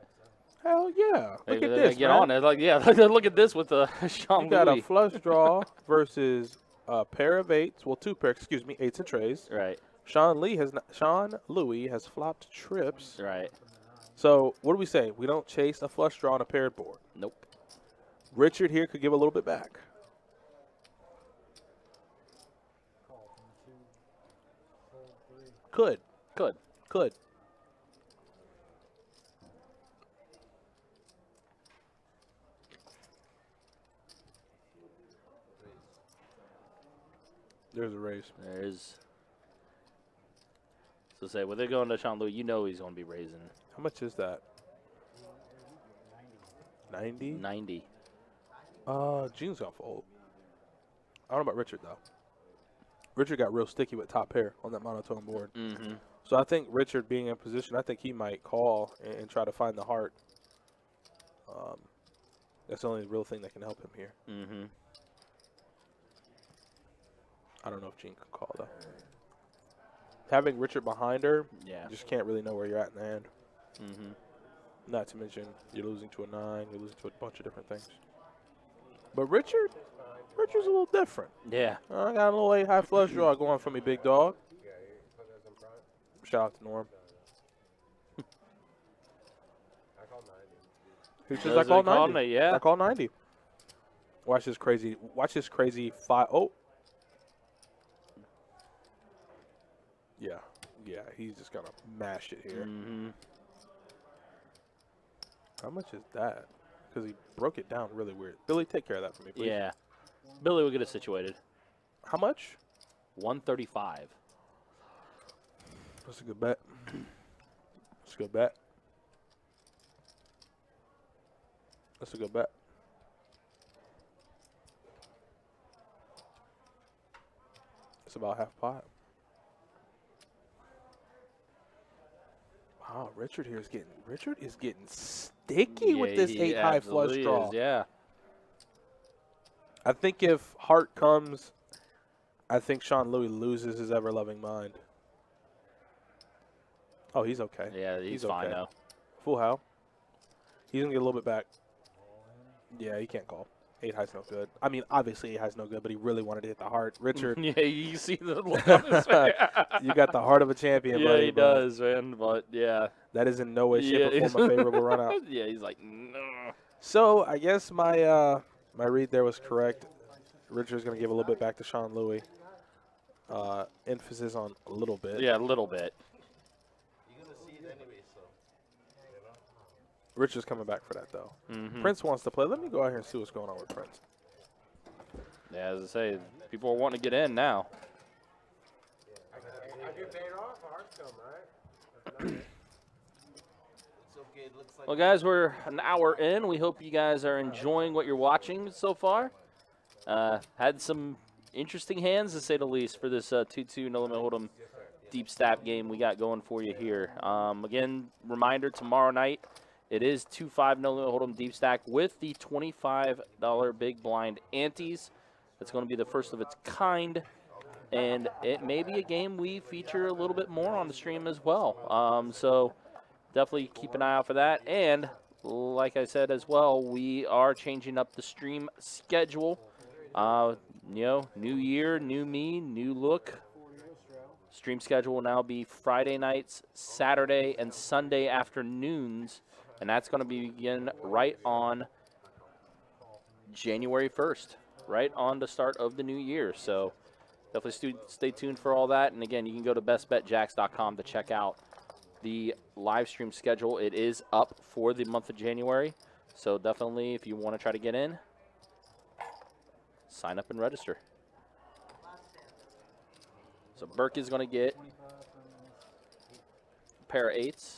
Hell yeah! Look at They this, get man. on it. Like, yeah, look at this with Sean You got Louis. a flush draw versus a pair of 8s. Well, 2 pair, 8s and trays. Right, Sean Louis has flopped trips. right. So what do we say? We don't chase a flush draw on a paired board. Nope. Richard here could give a little bit back. Call from 2. Fold 3. Could. There's a raise. There's. So say, when they're going to Sean Louis, you know he's going to be raising How much is that? 90? 90. Gene's gonna fold. I don't know about Richard though. Richard got real sticky with top pair on that monotone board. Mm-hmm. So I think Richard being in position, I think he might call and try to find the heart. That's the only real thing that can help him here. Mm-hmm. I don't know if Jean can call, though. Having Richard behind her, Yeah. you just can't really know where you're at in the hand. Mm-hmm. Not to mention, you're losing to a 9, you're losing to a bunch of different things. But Richard's a little different. Yeah. I got a little 8 high flush draw going for me, big dog. Yeah, you put those in front. Shout out to Norm. I called 90. Who says Those I call are calling 90? it, yeah. I call 90. Watch this crazy 5. Oh. Yeah, he's just gonna mash it here. Mm-hmm. How much is that? Because he broke it down really weird. Billy, take care of that for me, please. Yeah. Billy will get it situated. How much? 135. That's a good bet. That's a good bet. That's a good bet. It's about half pot. Wow, Richard is getting sticky with this he 8 high flush absolutely draw. is, yeah. I think if heart comes, I think Sean Louis loses his ever-loving mind. Oh, he's okay. Yeah, he's fine okay. though. Full how? He's going to get a little bit back. Yeah, he can't call. 8 high's no good. I mean, obviously 8 high's no good, but he really wanted to hit the heart. Richard, Yeah, you see the look on his face. you got the heart of a champion, Yeah, buddy. he but does, man. But yeah. That is in no way, shape, Yeah, or form a favorable run out. Yeah, he's like, no. So I guess my my read there was correct. Richard's going to give a little bit back to Sean Louis. Emphasis on a little bit. Yeah, a little bit. You're gonna see it anyway, so you know. Richard's coming back for that, though. Mm-hmm. Prince wants to play. Let me go out here and see what's going on with Prince. Yeah, as I say, people are wanting to get in now. I get paid off, hearts come, right? That's nice. It's okay. It looks like Well, guys, we're an hour in. We hope you guys are enjoying what you're watching so far. Had some interesting hands, to say the least, for this 2-2 No Limit Hold'em deep stab game we got going for you here. Again, reminder, tomorrow night, it is 2-5 No Limit Hold'em deep stack with the $25 big blind antes. It's going to be the first of its kind, and it may be a game we feature a little bit more on the stream as well. So definitely keep an eye out for that. And like I said as well, we are changing up the stream schedule. You know, new year, new me, new look. Stream schedule will now be Friday nights, Saturday, and Sunday afternoons, and that's going to begin right on January 1st, right on the start of the new year. So definitely stay tuned for all that. And again, you can go to bestbetjacks.com to check out the live stream schedule. It is up for the month of January, so definitely if you want to try to get in, sign up and register. So Burke is going to get a pair of 8s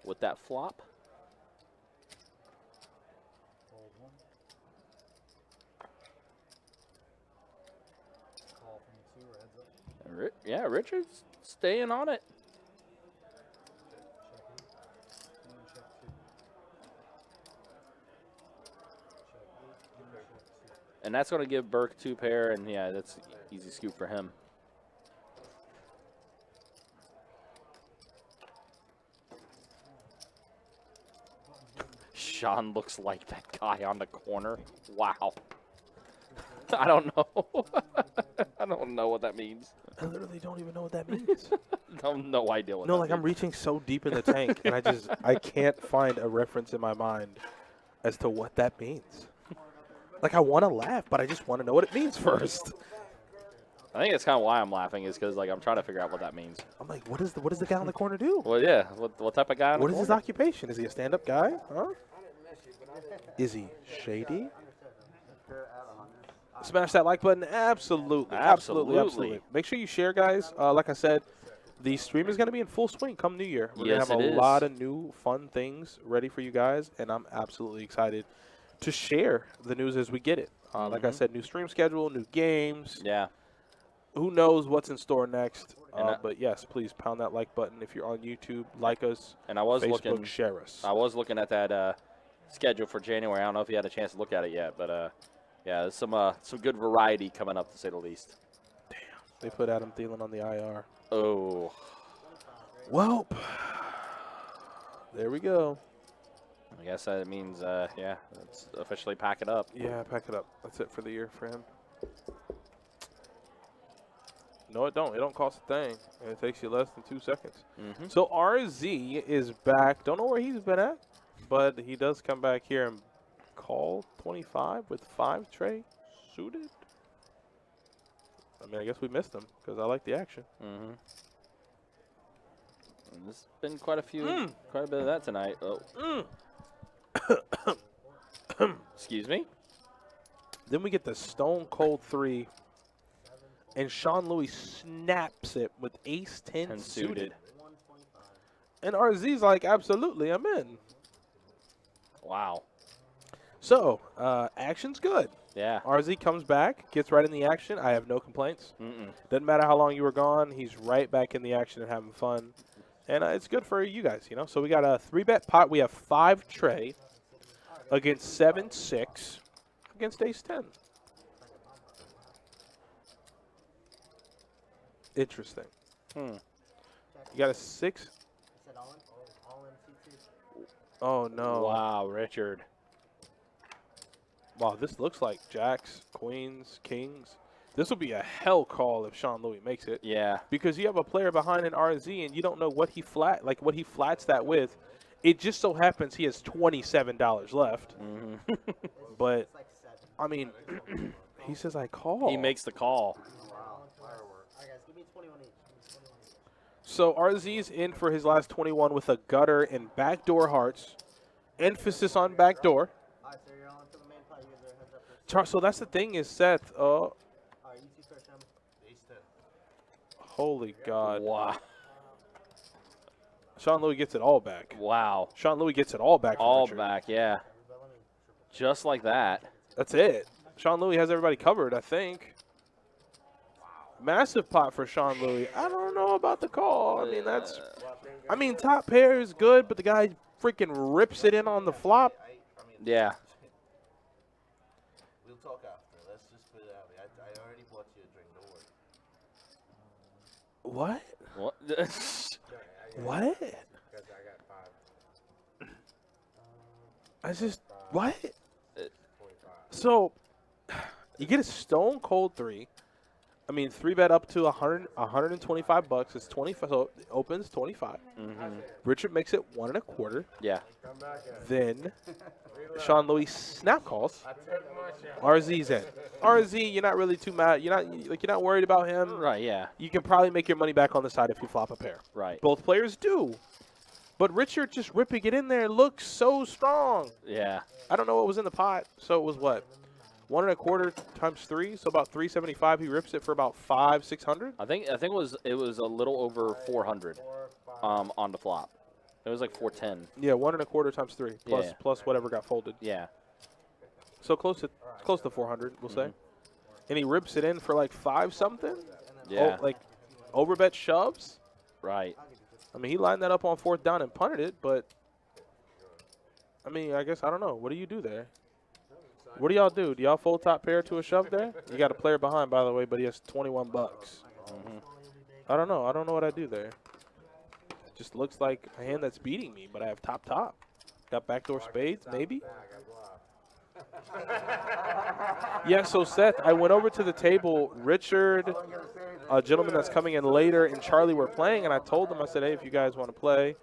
with that flop. Fold one. Call from the 2 or heads up. Yeah, Richard's staying on it. Check in. And check 2. Check 8. And check 2. And that's going to give Burke 2 pair, and yeah, that's easy scoop for him. Sean looks like that guy on the corner. Wow. I don't know. I don't know what that means. I literally don't even know what that means. No idea what No, that like I'm means. reaching so deep in the tank, and I can't find a reference in my mind as to what that means. Like I want to laugh, but I just want to know what it means first. I think that's kind of why I'm laughing, is because like I'm trying to figure out what that means. I'm like, what does the guy on the corner do? Well, yeah. What type of guy? On What the is his corner? occupation? Is he a stand-up guy? Huh? Is he shady? Smash that like button. Absolutely. Absolutely. Make sure you share, guys. Like I said, the stream is going to be in full swing come New Year. We're going Yes, to have it a is. lot of new fun things ready for you guys, and I'm absolutely excited to share the news as we get it. Like I said, new stream schedule, new games. Yeah. who knows what's in store next? And But yes, please pound that like button if you're on YouTube. Like us. And I was Facebook, looking. share us. I was looking at that schedule for January. I don't know if you had a chance to look at it yet, but yeah, there's some good variety coming up, to say the least. They put Adam Thielen on the IR. Oh, Well, there we go. I guess that means yeah, let's officially pack it up. Yeah, pack it up. That's it for the year for him. No, it don't. It don't cost a thing. And it takes you less than 2 seconds. Mm-hmm. So RZ is back. Don't know where he's been at, but he does come back here and call 25 with 5 tray suited. I mean, I guess we missed him because I like the action. Mm-hmm. And there's been quite a bit of that tonight. Oh. Excuse me. Then we get the stone cold 3, and Sean Louis snaps it with ace 10 10 suited. suited. And RZ's like, absolutely, I'm in. Wow. So, action's good. Yeah. RZ comes back, gets right in the action. I have no complaints. Doesn't matter how long you were gone. He's right back in the action and having fun. And it's good for you guys, you know. So we got a 3-bet pot. We have 5 tray against 7-6 against ace 10. Interesting. You got a 6. I said all in C2. Oh, no. Wow, Richard. Wow, this looks like jacks, queens, kings. This will be a hell call if Sean Louis makes it. Yeah. Because you have a player behind an RZ and you don't know what he flats that with. It just so happens he has $27 left. But It's like 7. I mean, he says I call. He makes the call. Wow. Alright guys, give me 21 each. So RZ's in for his last 21 with a gutter and backdoor hearts. Emphasis on backdoor. Alright, so you're on to the main pot. You guys are heads up first. So that's the thing is Seth. Alright, you two first, Shem. Ace 10. Holy God. Wow. Sean Louis gets it all back. Wow. Sean Louis gets it all back. from All Richard. back, yeah. Just like that. That's it. Sean Louis has everybody covered, I think. Massive pot for Sean Louis. I don't know about the call. I mean, top pair is good, but the guy freaking rips it in on the flop. Yeah. We'll talk after. Let's just put it out there. I already bought you a drink. Don't worry. What? What? What? Because I got 5. I just, what? 25. So, you get a stone cold 3. I mean, 3-bet up to 125 bucks. It's 25, so it opens 25. Richard makes it 1 1/4. Yeah. Come back at Then Sean Louis snap calls. I took my shot. RZ's in. RZ, you're not really too mad. You're not worried about him. Right, yeah. You can probably make your money back on the side if you flop a pair. Right. Both players do. But Richard just ripping it in there looks so strong. Yeah. I don't know what was in the pot. So it was what? 1 1/4 times 3, so about 375. He rips it for about 500-600. I think it was a little over 400 on the flop. It was like 410. Yeah, 1 1/4 times 3 plus Yeah. plus whatever got folded. Yeah. So close to 400, we'll say. And he rips it in for like 5 something. Yeah. Like overbet shoves. Right. I mean, he lined that up on 4th down and punted it, but I mean, I guess I don't know. What do you do there? What do y'all do? Do y'all fold top pair to a shove there? You got a player behind, by the way, but he has 21 bucks. I don't know. I don't know what I do there. Just looks like a hand that's beating me, but I have top. Got backdoor spades, maybe? Yeah, so Seth, I went over to the table. Richard, a gentleman that's coming in later, and Charlie were playing, and I told them, I said, hey, if you guys want to play.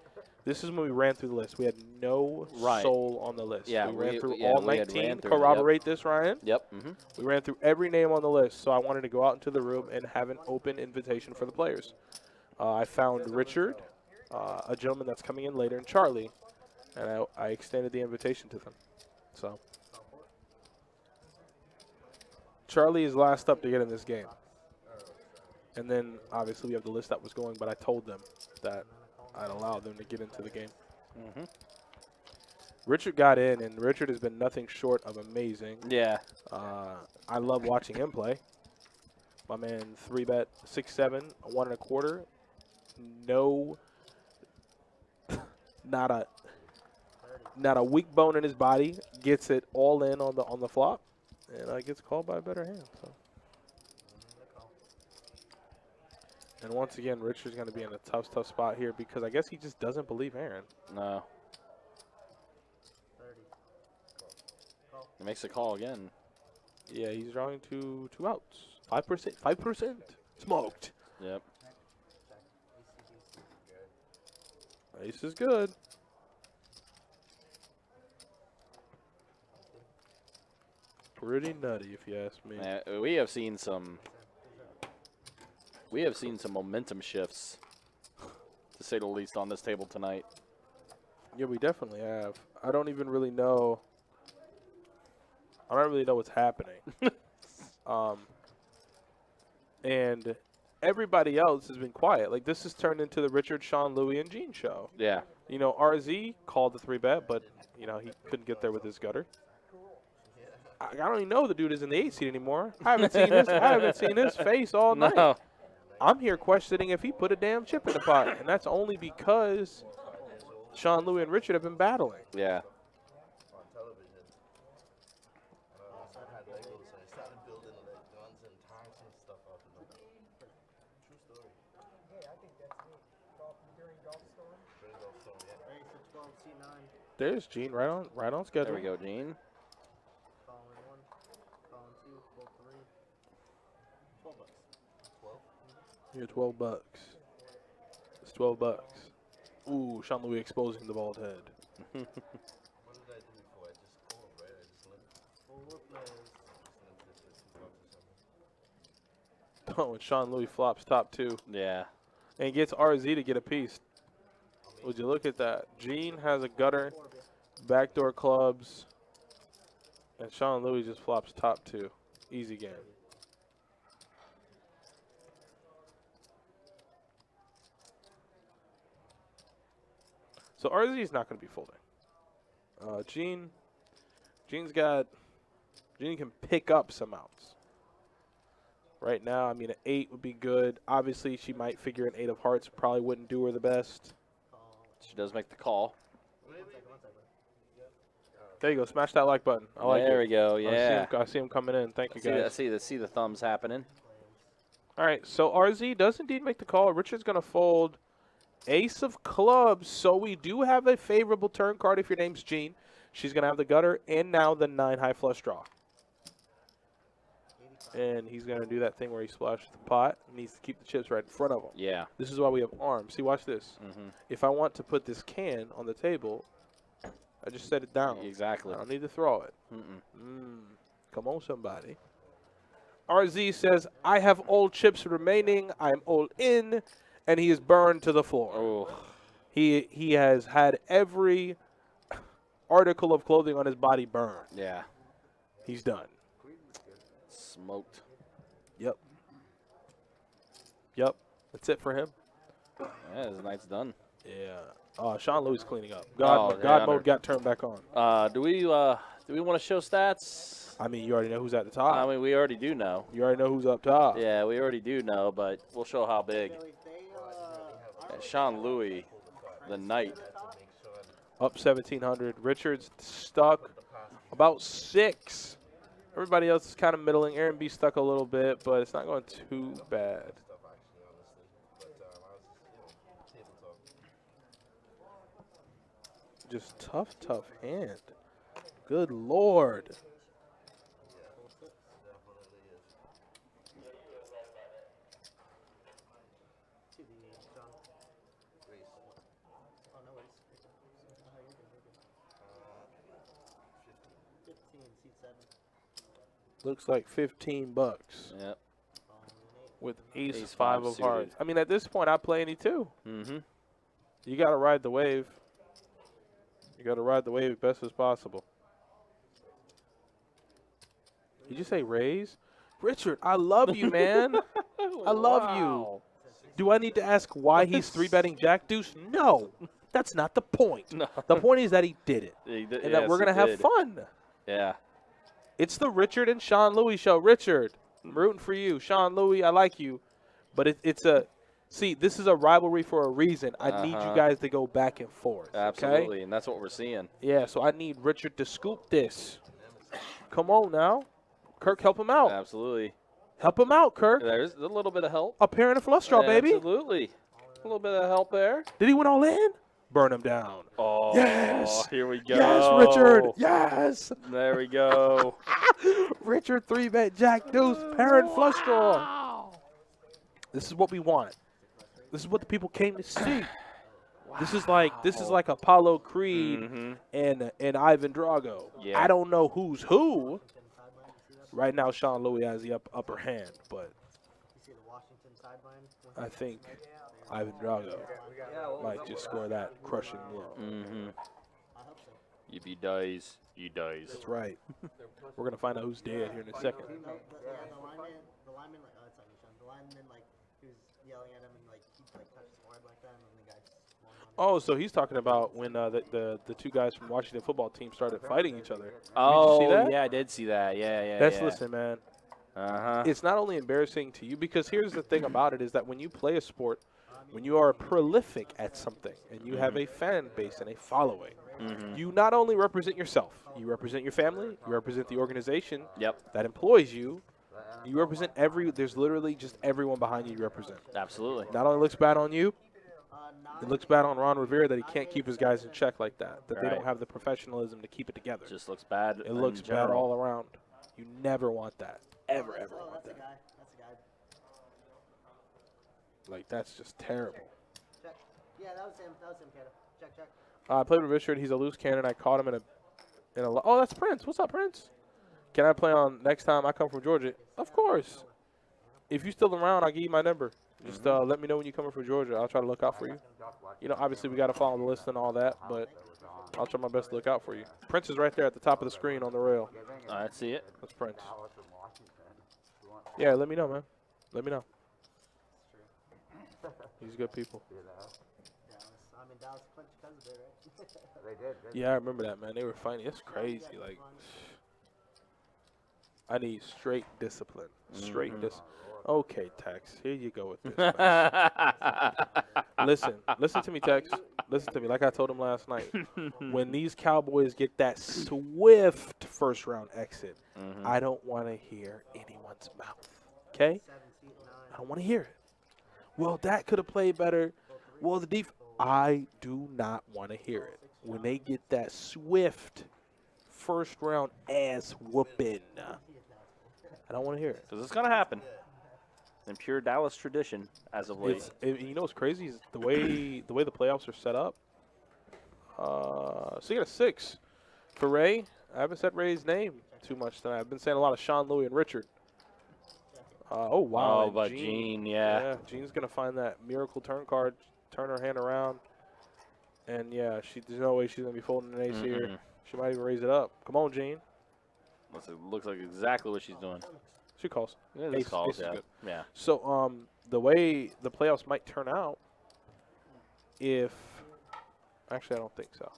This is when we ran through the list. We had no soul on the list. Yeah, we ran through yeah, all we had 19. ran through, Corroborate this, Ryan. Yep. We ran through every name on the list, so I wanted to go out into the room and have an open invitation for the players. I found Richard, a gentleman that's coming in later, and Charlie, and I extended the invitation to them. So Charlie is last up to get in this game. And then, obviously, we have the list that was going, but I told them that I'd allow them to get into the game. Richard got in, and Richard has been nothing short of amazing. Yeah. I love watching him play. My man 3-bet 6-7, 1.25. No, not a weak bone in his body. Gets it all in on the flop, and gets called by a better hand. So. And once again, Richard's going to be in a tough spot here because I guess he just doesn't believe Aaron. No. 30. He makes a call again. Yeah, he's drawing two outs. 5%. 5%. Smoked. Yep. Ace is good. Pretty nutty, if you ask me. We have seen some momentum shifts, to say the least, on this table tonight. Yeah, we definitely have. I don't really know what's happening. And everybody else has been quiet. Like, this has turned into the Richard, Sean, Louie, and Gene show. Yeah. You know, RZ called the 3-bet, but, he couldn't get there with his gutter. I don't even know the dude is in the 8 seat anymore. I haven't seen his face all night. No. I'm here questioning if he put a damn chip in the pot, and that's only because Sean, Louie, and Richard have been battling. Yeah. On television. I had Legos, and I started building like guns and tanks and stuff up. True story. Hey, I think that's me. During Golf Storm. During Golf Storm, yeah. Race at 12, C9. There's Gene, right on schedule. There we go, Gene. Calling 1. Calling 2. Roll 3. 12 bucks. 12? You're $12. It's $12. Ooh, Sean Louis exposing the bald head. What did I do before? I just called, right? I just limped. 4 players. Oh, and Sean Louis flops top 2 Yeah. and gets RZ to get a piece. Would you look at that? Gene has a gutter, backdoor clubs, and Sean Louis just flops top 2. Easy game. So RZ is not going to be folding. Gene can pick up some outs. Right now, I mean, an 8 would be good. Obviously, she might figure an 8 of hearts probably wouldn't do her the best. She does make the call. There you go. Smash that like button. I like it. There we go. Yeah. I see him coming in. Thank you, guys. I see the thumbs happening. All right, so RZ does indeed make the call. Richard's going to fold ace of clubs, so we do have a favorable turn card if your name's Gene. She's going to have the gutter and now the 9 high flush draw. And he's going to do that thing where he splashes the pot. Needs to keep the chips right in front of him. Yeah. This is why we have arms. See, watch this. Mm-hmm. If I want to put this can on the table, I just set it down. Exactly. I don't need to throw it. Mm-mm. Come on, somebody. RZ says, I have all chips remaining. I'm all in. And he is burned to the floor. Oh. He has had every article of clothing on his body burned. Yeah. He's done. Smoked. Yep. That's it for him. Yeah, his night's done. Yeah. Sean Louis cleaning up. Oh, God mode got turned back on. Do we want to show stats? I mean, you already know who's at the top. I mean, we already do know. You already know who's up top. Yeah, we already do know, but we'll show how big. Sean Louis, the Knight. Up 1,700. Richard's stuck about 6. Everybody else is kind of middling. Aaron B stuck a little bit, but it's not going too bad. Just tough hand. Good Lord. Looks like $15. Yep. With ace 5 5 of suited. hearts. I mean, at this point, I play any 2. Mm-hmm. You got to ride the wave. You got to ride the wave best as possible. Did you say raise? Richard, I love you, man. I love you. Do I need to ask why he's 3-betting Jack Deuce? No. That's not the point. No. The point is that he did it. And that we're going to have fun. Yeah. It's the Richard and Sean Louis show. Richard, I'm rooting for you. Sean Louis, I like you. But it's a – see, this is a rivalry for a reason. I need you guys to go back and forth. Absolutely, Okay? and that's what we're seeing. Yeah, so I need Richard to scoop this. Come on now. Kirk, help him out. Absolutely. Help him out, Kirk. There's a little bit of help. A pair and a flush draw, baby. Absolutely. A little bit of help there. Did he win all in? Burn him down. Oh, Yes. Here we go. Yes, Richard. Yes. There we go. Richard 3-bet Jack Deuce pair and flush draw. This is what we want. This is what the people came to see. Wow. This is like Apollo Creed and Ivan Drago. Yeah. I don't know who's who. Right now, Sean Louis has the upper hand, but I think Ivan Drago might just score that crushing blow. If he dies, he dies. That's right. We're gonna find out who's dead here in a second. The lineman, the lineman, like, he was yelling at him and, like, he, like, touched his forehead like that, and then the guy just swung on him. Oh, so he's talking about when the two guys from Washington football team started fighting each other. Oh, Did you see that? yeah, I did see that. Yeah. That's listen, man. Uh-huh. It's not only embarrassing to you because here's the thing about it is that when you play a sport, when you are prolific at something and you have a fan base and a following, you not only represent yourself, you represent your family, you represent the organization that employs you, you represent there's literally just everyone behind you represent. Absolutely. Not only looks bad on you, it looks bad on Ron Rivera that he can't keep his guys in check like that, that they don't have the professionalism to keep it together. Just looks bad. It looks bad all around. You never want that. Ever want that. That's the guy. Like, that's just terrible. Check. Yeah, that was him. Canada. Check. I played with Richard. He's a loose cannon. I caught him in a. Oh, that's Prince. What's up, Prince? Can I play on next time I come from Georgia? Of course. If you're still around, I'll give you my number. Just let me know when you're coming from Georgia. I'll try to look out for you. You know, obviously we got to follow the list and all that, but I'll try my best to look out for you. Prince is right there at the top of the screen on the rail. All right, see it. That's Prince. Yeah, let me know, man. Let me know. These good people. Dallas clinched because of it, right? They did. Yeah, I remember that, man. They were fighting. It's crazy. Like, I need straight discipline. Straight discipline. Okay, Tex. Here you go with this. Listen to me, Tex. Listen to me. Like I told him last night, when these Cowboys get that swift first-round exit, I don't want to hear anyone's mouth. Okay? I don't want to hear it. Well, that could have played better. Well, the defense. I do not want to hear it. When they get that swift first-round ass whooping, I don't want to hear it. Because it's going to happen. In pure Dallas tradition as of late. You know what's crazy is the way the playoffs are set up. So you got a 6 for Ray. I haven't said Ray's name too much tonight. I've been saying a lot of Sean Louis and Richard. Oh, wow. Oh, but Jean, yeah. Jean's going to find that miracle turn card, turn her hand around. And, yeah, there's no way she's going to be folding an ace here. She might even raise it up. Come on, Jean. Looks like exactly what she's doing. She calls. Yeah, Ace calls, is good. Yeah. So, the way the playoffs might turn out, actually, I don't think so.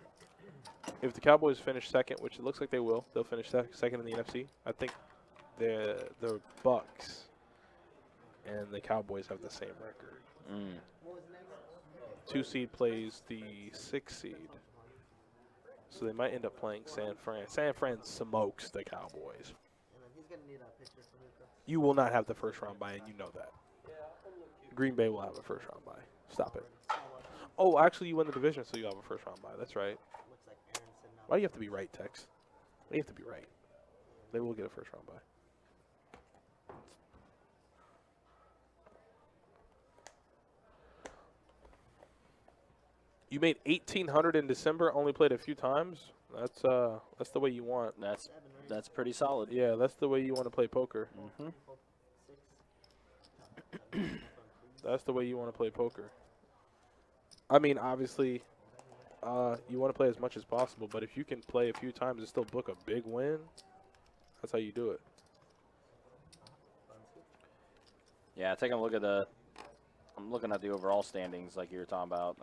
If the Cowboys finish second, which it looks like they will, they'll finish second in the NFC. I think the Bucks and the Cowboys have the same record. 2 seed plays the 6 seed. So they might end up playing San Fran. San Fran smokes the Cowboys. He's going to need a pitcher for Luka. You will not have the first round bye, and you know that. Green Bay will have a first round bye. Stop it. Oh, actually, you win the division, so you have a first round bye. That's right. Looks like Aronson now. Why do you have to be right, Tex? Why do you have to be right? They will get a first round bye. You made 1,800 in December, only played a few times. That's the way you want. That's pretty solid. Yeah, that's the way you want to play poker. That's the way you want to play poker. I mean, obviously, you want to play as much as possible, but if you can play a few times and still book a big win, that's how you do it. Yeah, taking a look at I'm looking at the overall standings like you were talking about.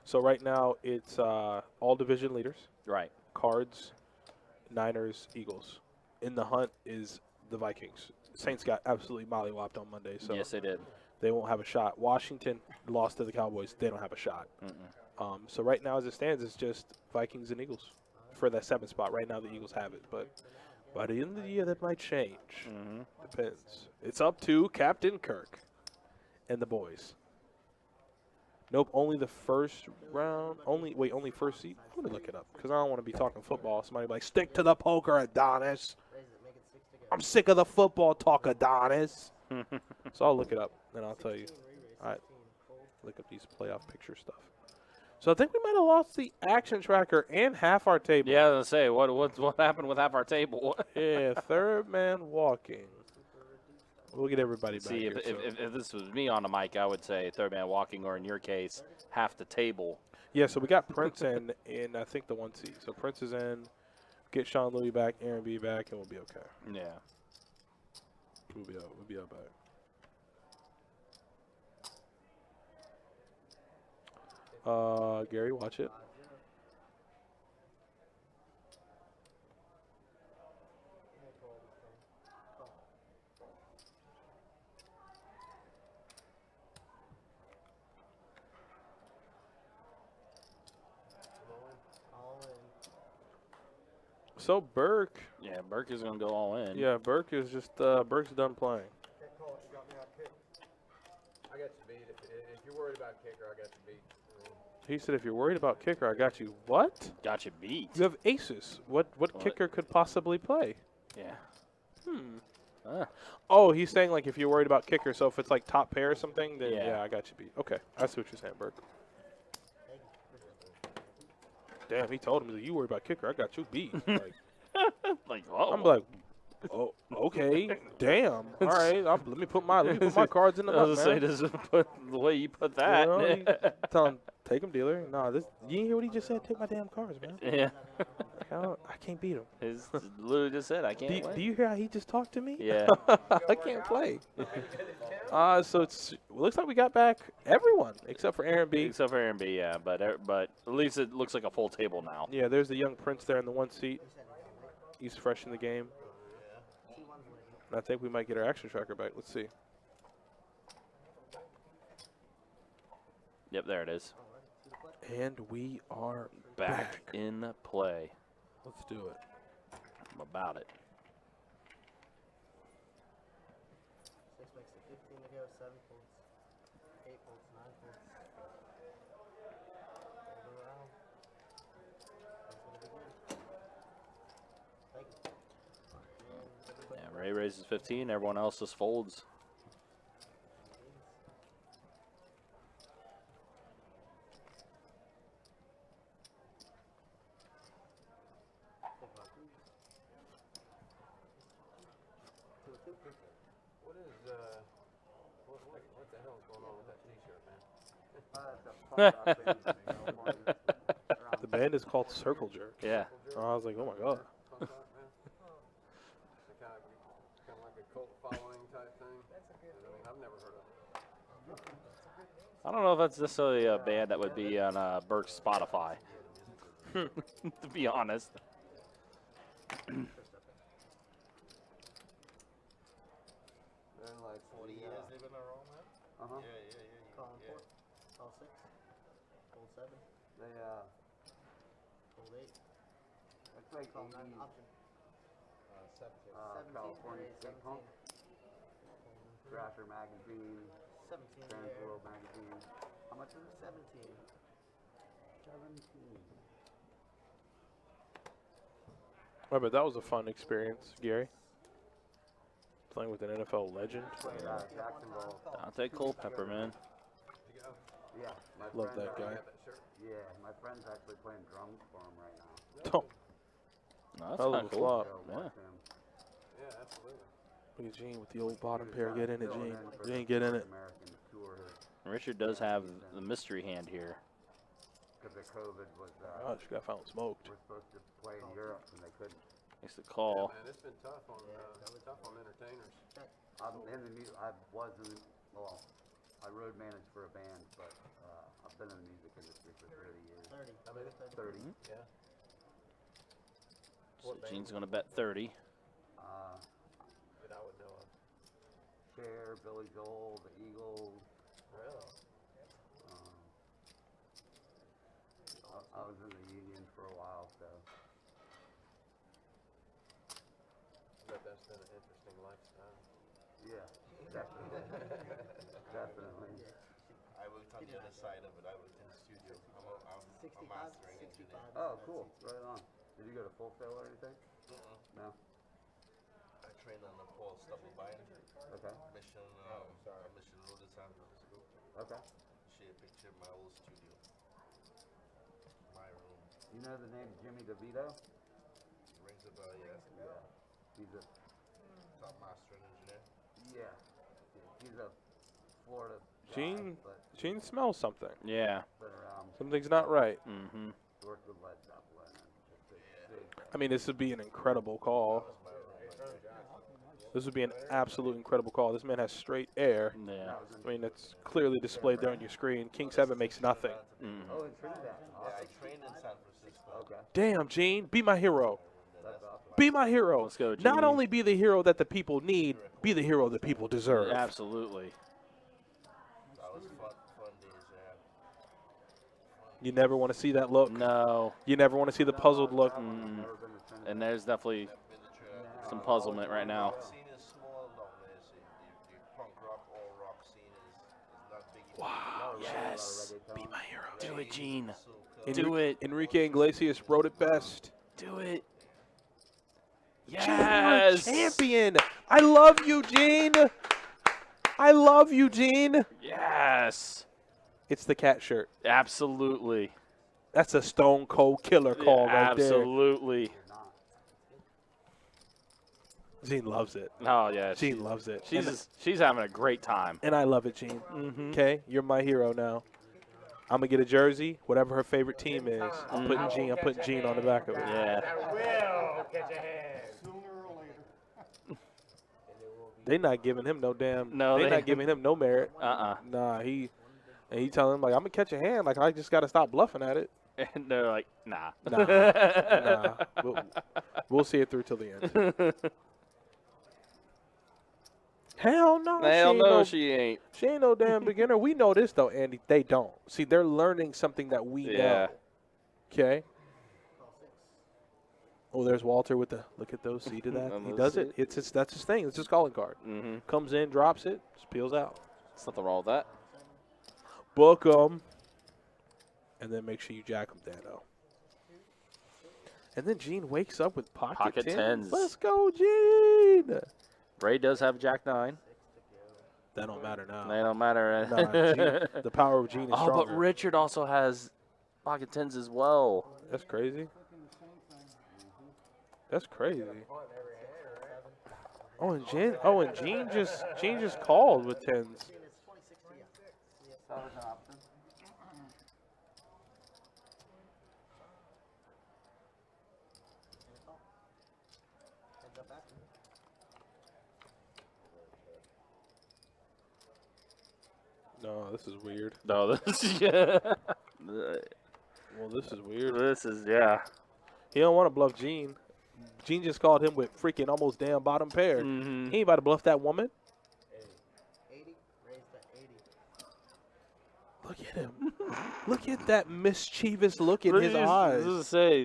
So right now it's all division leaders. Right. Cards, Niners, Eagles. In the hunt is the Vikings. Saints got absolutely mollywopped on Monday, so Yes, they did. they won't have a shot. Washington lost to the Cowboys. They don't have a shot. So right now, as it stands, it's just Vikings and Eagles for that 7th spot. Right now, the Eagles have it, but by the end of the year, that might change. Depends. It's up to Captain Kirk and the boys. Nope, only the first round. Only first seed. I'm gonna look it up because I don't want to be talking football. Somebody be like, stick to the poker, Adonis. I'm sick of the football talk, Adonis. So I'll look it up and I'll tell you. All right, look up these playoff picture stuff. So I think we might have lost the action tracker and half our table. Yeah, I was gonna say what happened with half our table? Yeah, third man walking. We'll get everybody back See, here. if this was me on the mic, I would say third man walking, or in your case, half the table. Yeah, so we got Prince in I think the 1 seed. So Prince is in. Get Sean Louis back, Aaron B back, and we'll be okay. Yeah. We'll be all back. Gary, watch it. So Burke. Yeah, Burke is gonna go all in. Yeah, Burke is just Burke's done playing. I got you beat. If you're worried about kicker, I got you beat. He said, "If you're worried about kicker, I got you." What? Got you beat. You have aces. What kicker could possibly play? Yeah. Oh, he's saying like if you're worried about kicker, so if it's like top pair or something, then Yeah. yeah, I got you beat. Okay, I see what you're saying, Burke. Damn, he told him that you worried about kicker, I got you beat. Like, Like, oh. I'm like, oh, okay, damn. All right, let me put my cards in the I mug, was gonna say, man. just put the way you put that. You know, you tell him, take him, dealer. Nah, you didn't hear what he just said? Take my damn cards, man. Yeah. I can't beat him. His literally just said, I can't win. Do you hear how he just talked to me? Yeah. I can't play. So it looks like we got back everyone except for Aaron B. Except for Aaron B, yeah. But at least it looks like a full table now. Yeah, there's the young Prince there in the 1 seat. He's fresh in the game. And I think we might get our action tracker back. Let's see. Yep, there it is. And we are Back in play. Let's do it. I'm about it. 6 makes it 15 to go, 7 folds, 8 folds, 9 folds. Fold around. That's gonna be good. Thank you. Yeah, Ray raises 15. Everyone else just folds. What the hell is going on with that T-shirt, man? The band is called Circle Jerk. Yeah. I was like, oh my god. Kind of like a cult following type thing. I've never heard of it. I don't know if that's necessarily a band that would be on Burke's Spotify. To be honest. They're like 40 years they've been around, man. Uh-huh. Yeah. Call 4, call 6, fold 7, They fold 8, it's like call 9, 80s, option. 17, California raise skate 17. punk, Thrasher magazine, 17 Trans there. World magazine. How much is it? 17. 17. Oh, but that was a fun experience, Gary. Playing with an NFL legend. Played Jacksonville. Dante Culpepper, man. Yeah, my Love friend's that guy. Yeah, my friend's actually playing drums for him right now. Oh, No, that's Hell of kind a of cool. flop. So Yeah. watch him. Yeah, absolutely. look at Gene with the old bottom pair. Get in it, Filling Gene. for Gene, the get in North it. American tour Richard does have the mystery hand here. because the COVID was, Oh, she got found smoked. we're supposed to play in Europe and they couldn't. Makes the call. Man, it's been tough on entertainers. I'm in the music. I wasn't. Well, I road managed for a band, but I've been in the music industry for 30 years. 30. 30. Yeah. So Gene's going to bet 30. Uh, That I would know of. Bear, Billy Joel, the Eagles. Really? I was in the Union for a while, so. But that's been an interesting lifestyle. Yeah, definitely. Definitely. I worked on the other side of it. I worked in the studio. I'm 65, mastering 65. engineer. Oh, cool. Right on. Did you go to Full Sail or anything? No? I trained on the Paul Stubblebine Okay. mission. Mission Road in San Francisco. Okay. Share a picture of my old studio. My room. You know the name Jimmy DeVito? Rings a bell, yes. Yeah. He's a, Top mastering engineer. yeah. He's a Florida guy, Gene, but Gene smells something. Yeah. been around, Something's not right. Mm-hmm. worked with Led Zeppelin and just big. I mean, this would be an incredible call. My room right there. This would be an absolute incredible call. This man has straight air. Yeah. I mean, it's clearly displayed there on your screen. King 7 makes nothing. Mm-hmm. Oh, in Trinidad. Yeah, I Awesome. trained in San Francisco. Okay. Damn, Gene, be my hero. That's awesome. Be my hero. Let's go, Not Gene. only be the hero that the people need, be the hero that people deserve. Absolutely. That was fun days, yeah. You never want to see that look. No. You never want to see the puzzled look. Never been to Trinidad. And there's definitely Been to Trinidad. some puzzlement right now. The scene is small down there. So the punk rock, all rock scene is not big. Wow. Yes. Be my hero. Do it, Gene. So Do it. Enrique Iglesias wrote it best. Do it. Gene, you're a Yes. champion. I love you, Gene. I love you, Gene. Yes. It's the cat shirt. Absolutely. That's a stone cold killer call right there. Absolutely. Gene loves it. Oh yeah. Gene loves it. She's having a great time. And I love it, Gene. Mm-hmm. Okay, you're my hero now. I'm gonna get a jersey, whatever her favorite team is. I'm putting Gene on the back of it. Yeah. Sooner or later. They not giving him no damn. No, they they- not giving him no merit. Nah, he telling him like I'm gonna catch a hand. Like I just gotta stop bluffing at it. And they're like, nah. Nah. We'll see it through till the end. Hell no. Hell ain't no, she ain't. She ain't no damn beginner. We know this though, Andy. They don't. See, they're learning something that we Yeah. know. Okay. Oh, there's Walter with the look at those. See to that? He does it. That's his thing. It's his calling card. Mm-hmm. Comes in, drops it, just peels out. There's nothing wrong with that. Book them, and then make sure you jack them, Dano. And then Gene wakes up with pocket tens. 10s. Let's go, Gene. Ray does have Jack 9. That don't matter now. They don't matter. Nah, Gene, the power of Gene is Oh, stronger. but Richard also has pocket 10s as well. That's crazy. That's crazy. Oh, and Gene just called with tens. It's 2060. That was an option. Heads up after. No, this is weird. No, this yeah. Well, this is weird. This is yeah. He don't want to bluff Gene. Gene just called him with freaking almost damn bottom pair. Mm-hmm. He ain't about to bluff that woman. 80. Raised to 80. Look at him. Look at that mischievous look in his eyes. To say,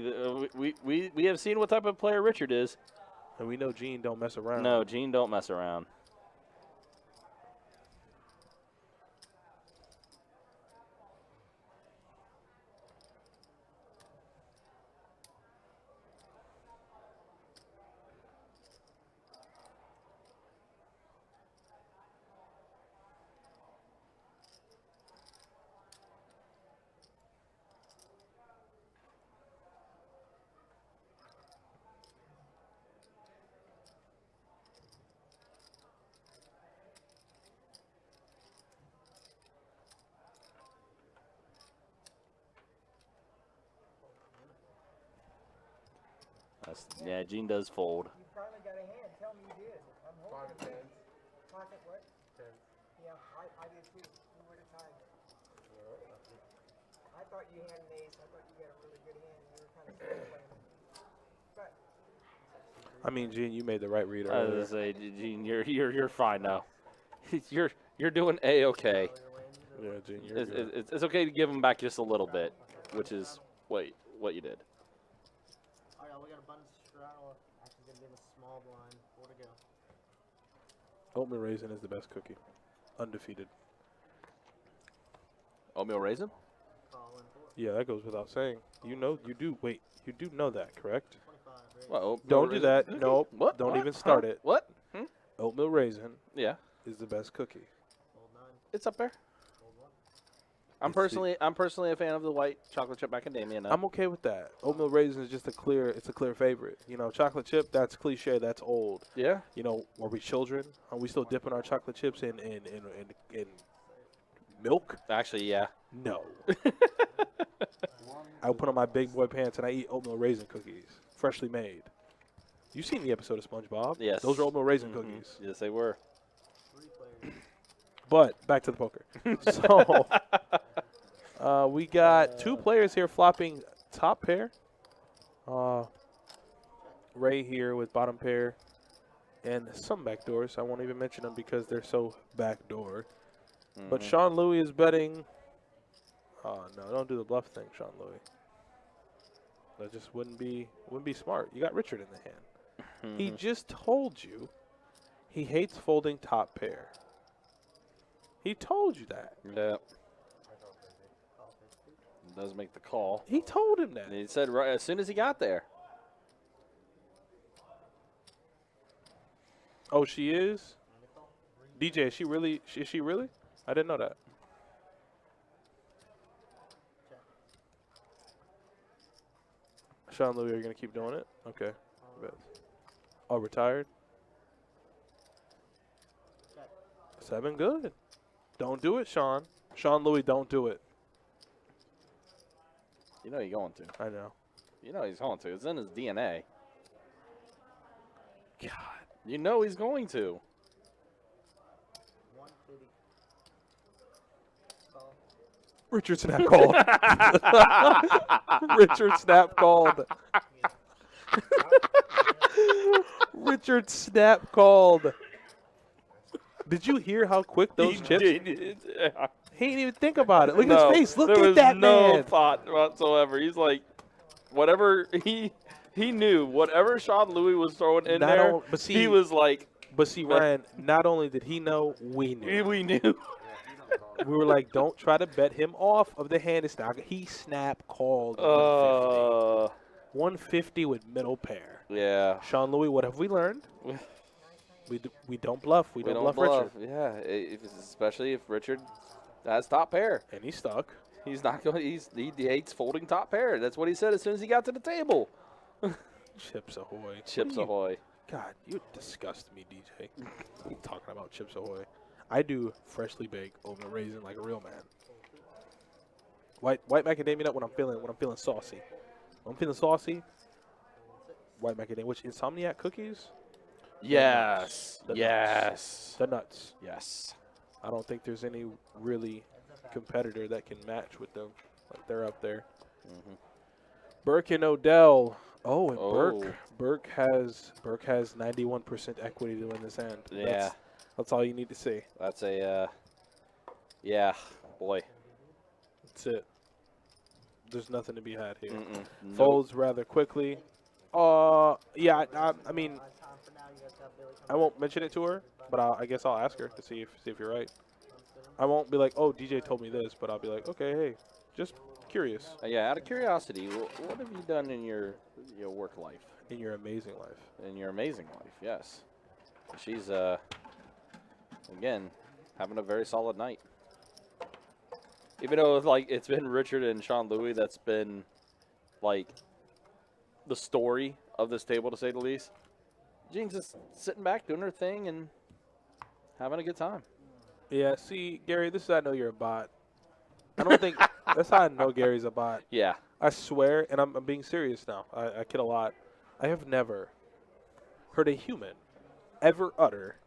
we have seen what type of player Richard is. And we know Gene don't mess around. No, Gene don't mess around. Yeah, Gene does fold. You finally got a hand. Tell me you did. I'm hoping. Pocket tens. Pocket what? Tens. Yeah, I did too. We were the time. I thought you had an ace. I thought you had a really good hand. You were kind of playing. But I mean, Gene, you made the right read I was earlier. gonna say, Gene, you're fine now. You're doing a-okay. Yeah, Junior. It's okay to give him back just a little bit, which is what you did. All right, we got a button straddle. Actually, gonna be in the small blind. 4 to go. Oatmeal raisin is the best cookie. Undefeated. Oatmeal raisin? Call in 4. Yeah, that goes without saying. You do know that, correct? 25. Raise. Well, oatmeal Don't do raisin that. cookie? Nope. What? Don't What? even start Huh? it. What? Oatmeal raisin Yeah, is the best cookie. Hold 9. it's up there. Hold 1. I'm personally a fan of the white chocolate chip macadamia nut. I'm okay with that. Oatmeal raisin is just a clear favorite. You know, chocolate chip, that's cliche, that's old. Yeah. You know, are we children? Are we still dipping our chocolate chips in milk? Actually, yeah. No. I put on my big boy pants and I eat oatmeal raisin cookies, freshly made. You seen the episode of SpongeBob? Yes. Those are oatmeal raisin Mhm. cookies. Yes, they were. 3 players. But back to the poker. So we got 2 players here flopping top pair. Ray here with bottom pair and some backdoors. I won't even mention them because they're so backdoor. But Mhm. Sean Louis is betting. Oh no! Don't do the bluff thing, Sean Louis. That just wouldn't be smart. You got Richard in the hand. He Mhm. just told you he hates folding top pair. He told you that. Yeah. Does make the call. He told him that. And he said right as soon as he got there. Oh, she is? DJ, is she really? Is she really? I didn't know that. Sean Louis, are you going to keep doing it? Okay. Bet. Oh, retired? 7, good. Don't do it, Sean. Sean Louis, don't do it. You know he's going to. I know. You know he's going to. It's in his DNA. God. You know he's going to. 150. Call. Richard Snap called. Richard Snap called. Richard Snap called. Did you hear how quick those chips? He didn't even think about it. Look at his face. Look there at was that no man. thought whatsoever. He's like, whatever he knew, whatever Sean Louis was throwing in Not there, on- but see- he was like, But see, Ryan, not only did he know, we knew. we knew. Yeah, he knows all We were like, don't try to bet him off of the hand. It's not. He snap called 150. 150 with middle pair. Yeah. Sean Louis, what have we learned? We don't bluff. We don't bluff Richard. Yeah, especially if Richard has top pair. And he's stuck. He's not going. He hates folding top pair. That's what he said as soon as he got to the table. Chips Ahoy. Chips What are you- ahoy. God, you disgust me, DJ. Talking about Chips Ahoy. I do freshly baked oatmeal raisin like a real man. White macadamia nut when I'm feeling saucy. When I'm feeling saucy, white macadamia, which Insomniac cookies, Yes. The nuts. Yes. the nuts. Yes. I don't think there's any really competitor that can match with them. Like they're up there. Mhm. Burke and Odell. Oh, and Oh. Burke has 91% equity to win this hand. Yeah. That's all you need to see. That's a. Yeah. Boy. That's it. There's nothing to be had here. Nope. Folds rather quickly. Yeah. I mean, Time for now. You guys got Billy I won't mention it to her, but I guess I'll ask her to see if you're right. I won't be like, oh, DJ told me this, but I'll be like, okay, hey, just curious Yeah. Out of curiosity, what have you done in your work life? in your amazing life. In your amazing life, yes. She's again having a very solid night. Even though like it's been Richard and Sean Louis that's been like the story of this table to say the least. Jean's just sitting back doing her thing and having a good time. Yeah, see, Gary, this is how I know you're a bot. I don't think that's how I know Gary's a bot. Yeah. I swear, and I'm being serious now. I kid a lot. I have never heard a human ever utter,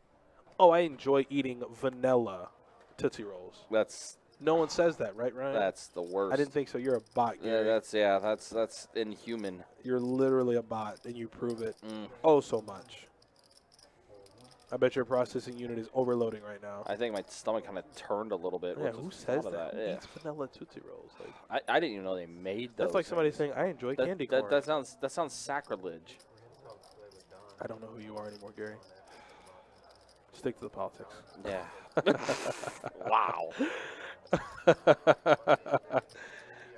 "Oh, I enjoy eating vanilla Tootsie Rolls." That's No one says that, right, Ryan? that's the worst. I didn't think so. You're a bot, Gary. That's inhuman. You're literally a bot, and you prove it Mm. oh so much. I bet your processing unit is overloading right now. I think my stomach kind of turned a little bit. Yeah, with who the says thought of that? Who Yeah. eats vanilla Tootsie Rolls? Like, I didn't even know they made those. that's like somebody things. saying, I enjoy that, candy that, corn. that sounds sacrilege. I don't know who you are anymore, Gary. Stick to the politics. Yeah. Wow.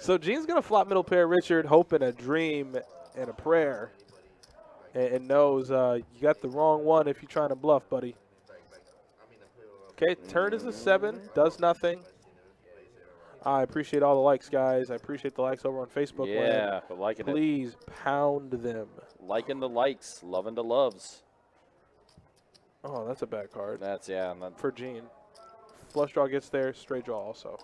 So Gene's going to flop middle pair Richard, hoping a dream and a prayer. And knows you got the wrong one if you're trying to bluff, buddy. Okay, turn is a 7, does nothing. I appreciate all the likes, guys. I appreciate the likes over on Facebook. Yeah, but liking it. Please pound them. Liking the likes, loving the loves. Oh, that's a bad card That's, yeah. And that, for Gene. Flush draw gets there, straight draw also.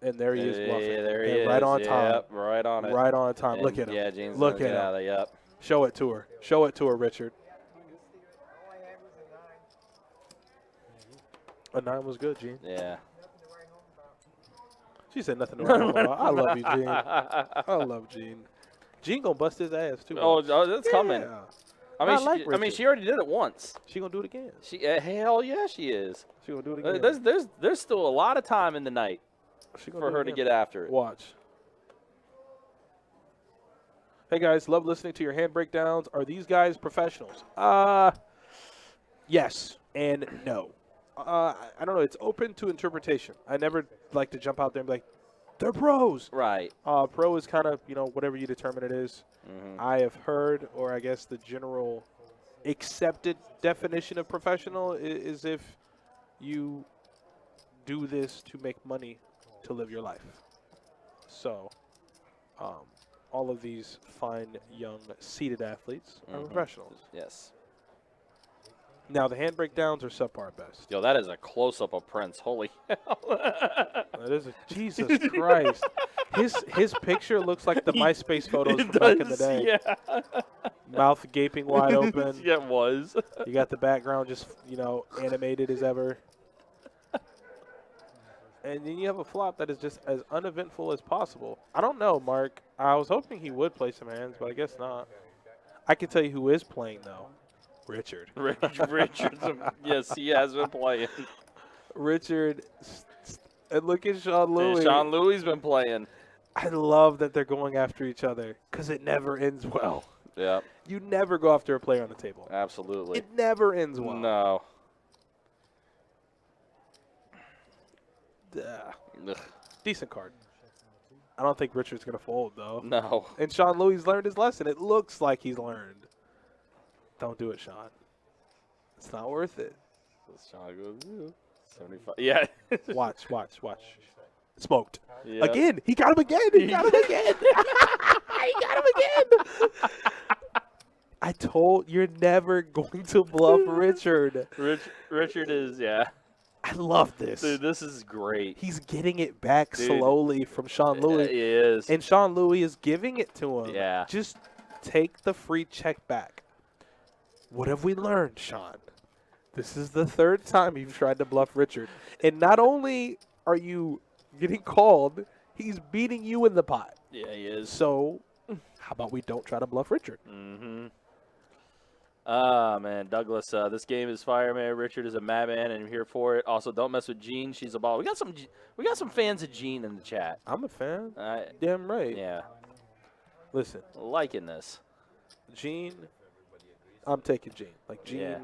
And there he is bluffing. Yeah, there he And is. right on time. Yep, right on it. Right on time. And Look at him. Yeah, Gene's Look gonna at get him. out of there, Yep. Show it to her. Show it to her, Richard. All I had was a 9. A 9 was good, Gene. Yeah. Nothing to write home about. She said nothing to write home about. I love you, Gene. I love Gene. Gene gonna bust his ass too. Oh, that's coming. Yeah. I mean, I like Richard. she already did it once. She gonna do it again. Hell yeah, she is. She gonna do it again. There's still a lot of time in the night She gonna for do her it to again. get after it. Watch. Hey guys, love listening to your hand breakdowns. Are these guys professionals? Yes and no. I don't know. It's open to interpretation. I never like to jump out there and be like, they're pros. Right. Pro is kind of, whatever you determine it is. Mm-hmm. I have heard, or I guess the general accepted definition of professional is if you do this to make money to live your life. So, all of these fine, young, seated athletes are professionals. Yes. Now, the hand breakdowns are subpar at best. Yo, that is a close-up of Prince. Holy hell. That is Jesus Christ. His picture looks like the MySpace photos from back in the day. Yeah. Mouth gaping wide open. Yeah, it was. You got the background just, animated as ever. And then you have a flop that is just as uneventful as possible. I don't know, Mark. I was hoping he would play some hands, but I guess not. I can tell you who is playing, though. Richard. Richard's, yes, he has been playing. Richard, and look at Sean Louis. And Sean Louis been playing. I love that they're going after each other because it never ends well. Yeah, You never go after a player on the table. absolutely. It never ends well. No. Ugh. Decent card. I don't think Richard's going to fold, though. No. And Sean Louis learned his lesson. It looks like he's learned. Don't do it, Sean. It's not worth it. Sean goes, 75. Yeah. Watch. Smoked. Yeah. Again. He got him again. He got him again. He got him again. I told you're never going to bluff Richard. Richard is, yeah. I love this. Dude, this is great. He's getting it back Dude. slowly from Sean Louis. He is. And Sean Louis is giving it to him. Yeah. Just take the free check back. What have we learned, Sean? This is the third time you've tried to bluff Richard. And not only are you getting called, he's beating you in the pot. Yeah, he is. So how about we don't try to bluff Richard? Mm-hmm. Ah, man, Douglas, this game is fire, man. Richard is a madman, and I'm here for it. Also, don't mess with Gene. She's a ball. We got some fans of Gene in the chat. I'm a fan. Uh, Damn right. yeah, Listen, liking this. Gene, I'm taking Gene. Like Gene, Yeah.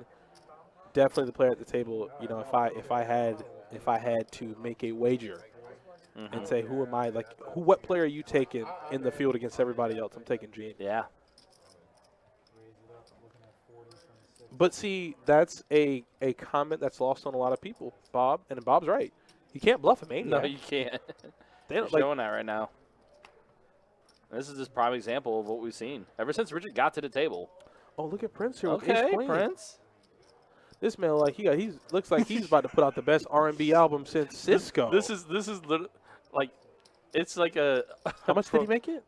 definitely the player at the table. If I had to make a wager and say who am I, what player are you taking in the field against everybody else? I'm taking Gene. Yeah. But see, that's a comment that's lost on a lot of people, Bob, and Bob's right. You can't bluff a maniac. No, you can't. They They're don't, like, showing that right now. This is just prime example of what we've seen ever since Richard got to the table. oh, look at Prince here with Okay, Ace Queen. Prince. This man, he's looks like he's about to put out the best R&B album since Cisco. This is like, it's like a. How much did he make it?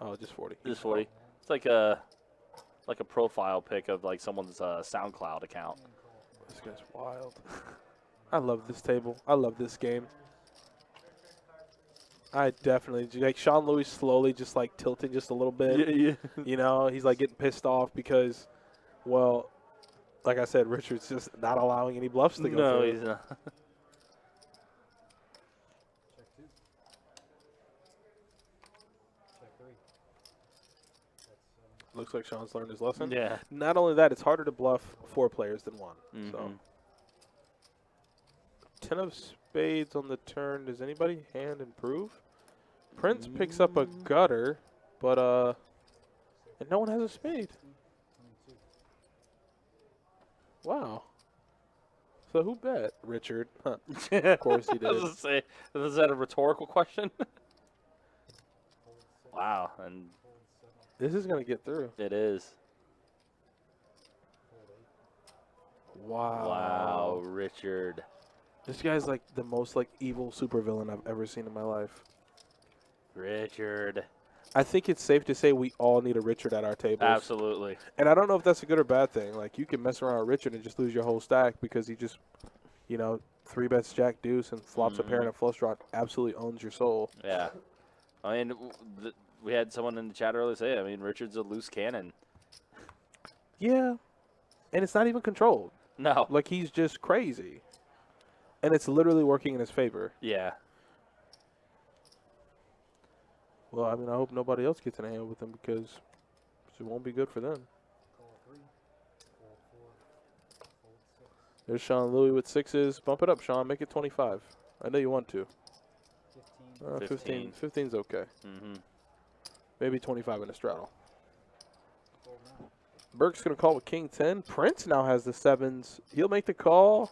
Oh, just 40. Just 40. It's like a profile pic of like someone's SoundCloud account. This guy's wild. I love this table. I love this game. I definitely like Sean Louis slowly just like tilting just a little bit. Yeah. He's like getting pissed off because, well, Like I said, Richard's just not allowing any bluffs to go No, through. he's not. Check 2. Check 3. That's Looks like Sean's learned his lesson. Yeah. Not only that, it's harder to bluff 4 players than 1. Mhm. So 10 of spades on the turn. Does anybody hand improve? Prince picks up a gutter, but and no one has a spade. 22. Wow. So who bet? Richard. Huh. Of course he I was did. gonna say, is that a rhetorical question? Hold 6. Wow, and Hold 7. This is gonna get through. it is. Hold 8. Wow, Richard. This guy's like the most like evil supervillain I've ever seen in my life. Richard. I think it's safe to say we all need a Richard at our tables. Absolutely. And I don't know if that's a good or bad thing. Like, you can mess around with Richard and just lose your whole stack because he just, 3 bets Jack Deuce and flops a pair and a flush draw and absolutely owns your soul. Yeah. I mean, we had someone in the chat earlier say, I mean, Richard's a loose cannon. Yeah. And it's not even controlled. No. Like, he's just crazy. And it's literally working in his favor. Yeah. Well, I mean, I hope nobody else gets in a hand with him because it won't be good for them. Call 3. Hold 4. Hold 6. There's Sean Louis with 6s. Bump it up, Sean. Make it 25. I know you want to. 15. 15's okay. Mm-hmm. Maybe 25 in a straddle. Hold 9. Burke's going to call with King 10. Prince now has the 7s. He'll make the call.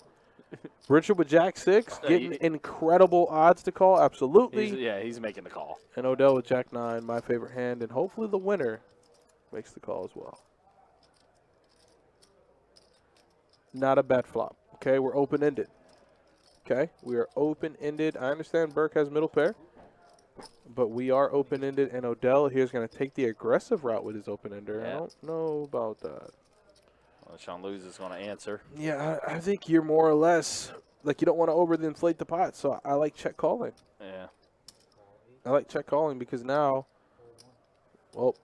Richard with Jack 6. Getting incredible odds to call. Absolutely. He's making the call. And Odell with Jack 9, my favorite hand. And hopefully the winner makes the call as well. Not a bad flop. Okay, we're open-ended. Okay, we are open-ended. I understand Burke has middle pair. But we are open-ended. And Odell here is going to take the aggressive route with his open-ender. Yeah. I don't know about that. Well, Sean Lewis is going to answer. Yeah, I think you're more or less, like, you don't want to over-inflate the pot, so I like check calling. Yeah. I like check calling because now, well,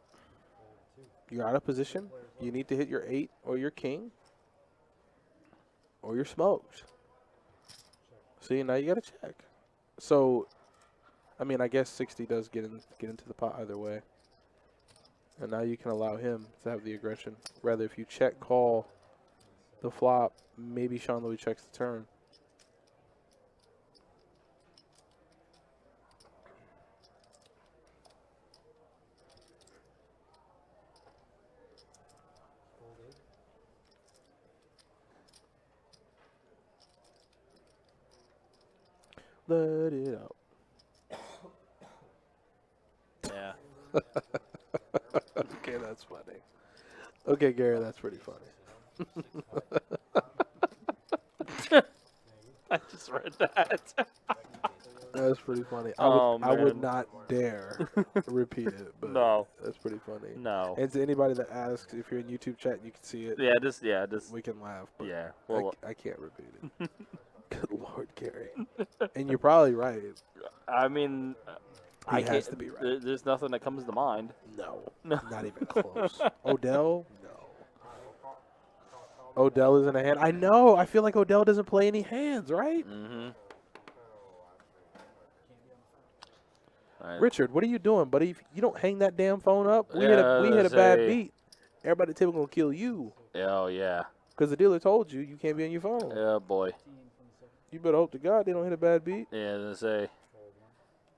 you're out of position. You need to hit your 8 or your king or your smokes. See, now you got to check. So, I mean, I guess 60 does get into the pot either way. And now you can allow him to have the aggression. Rather, if you check call the flop, maybe Sean Louis checks the turn. Let it out. Yeah. Okay, that's funny. Okay, Gary, that's pretty funny. I just read that. That's pretty funny. Oh, I would man. not dare repeat it, but No. that's pretty funny. No. And to anybody that asks, if you're in YouTube chat, you can see it. Just We can laugh, but yeah. Well, I can't repeat it. Good Lord, Gary. And you're probably right. I mean, He I has can't, to be right. There's nothing that comes to mind. No, No. not even close. Odell? No. Odell isn't a hand. I know. I feel like Odell doesn't play any hands, right? Mm-hmm. Richard, what are you doing, buddy? If you don't hang that damn phone up, we Yeah, hit a bad say- beat. Everybody at the table gonna kill you Oh yeah. because the dealer told you you can't be on your phone. Yeah, boy. You better hope to God they don't hit a bad beat. Yeah, I was gonna say.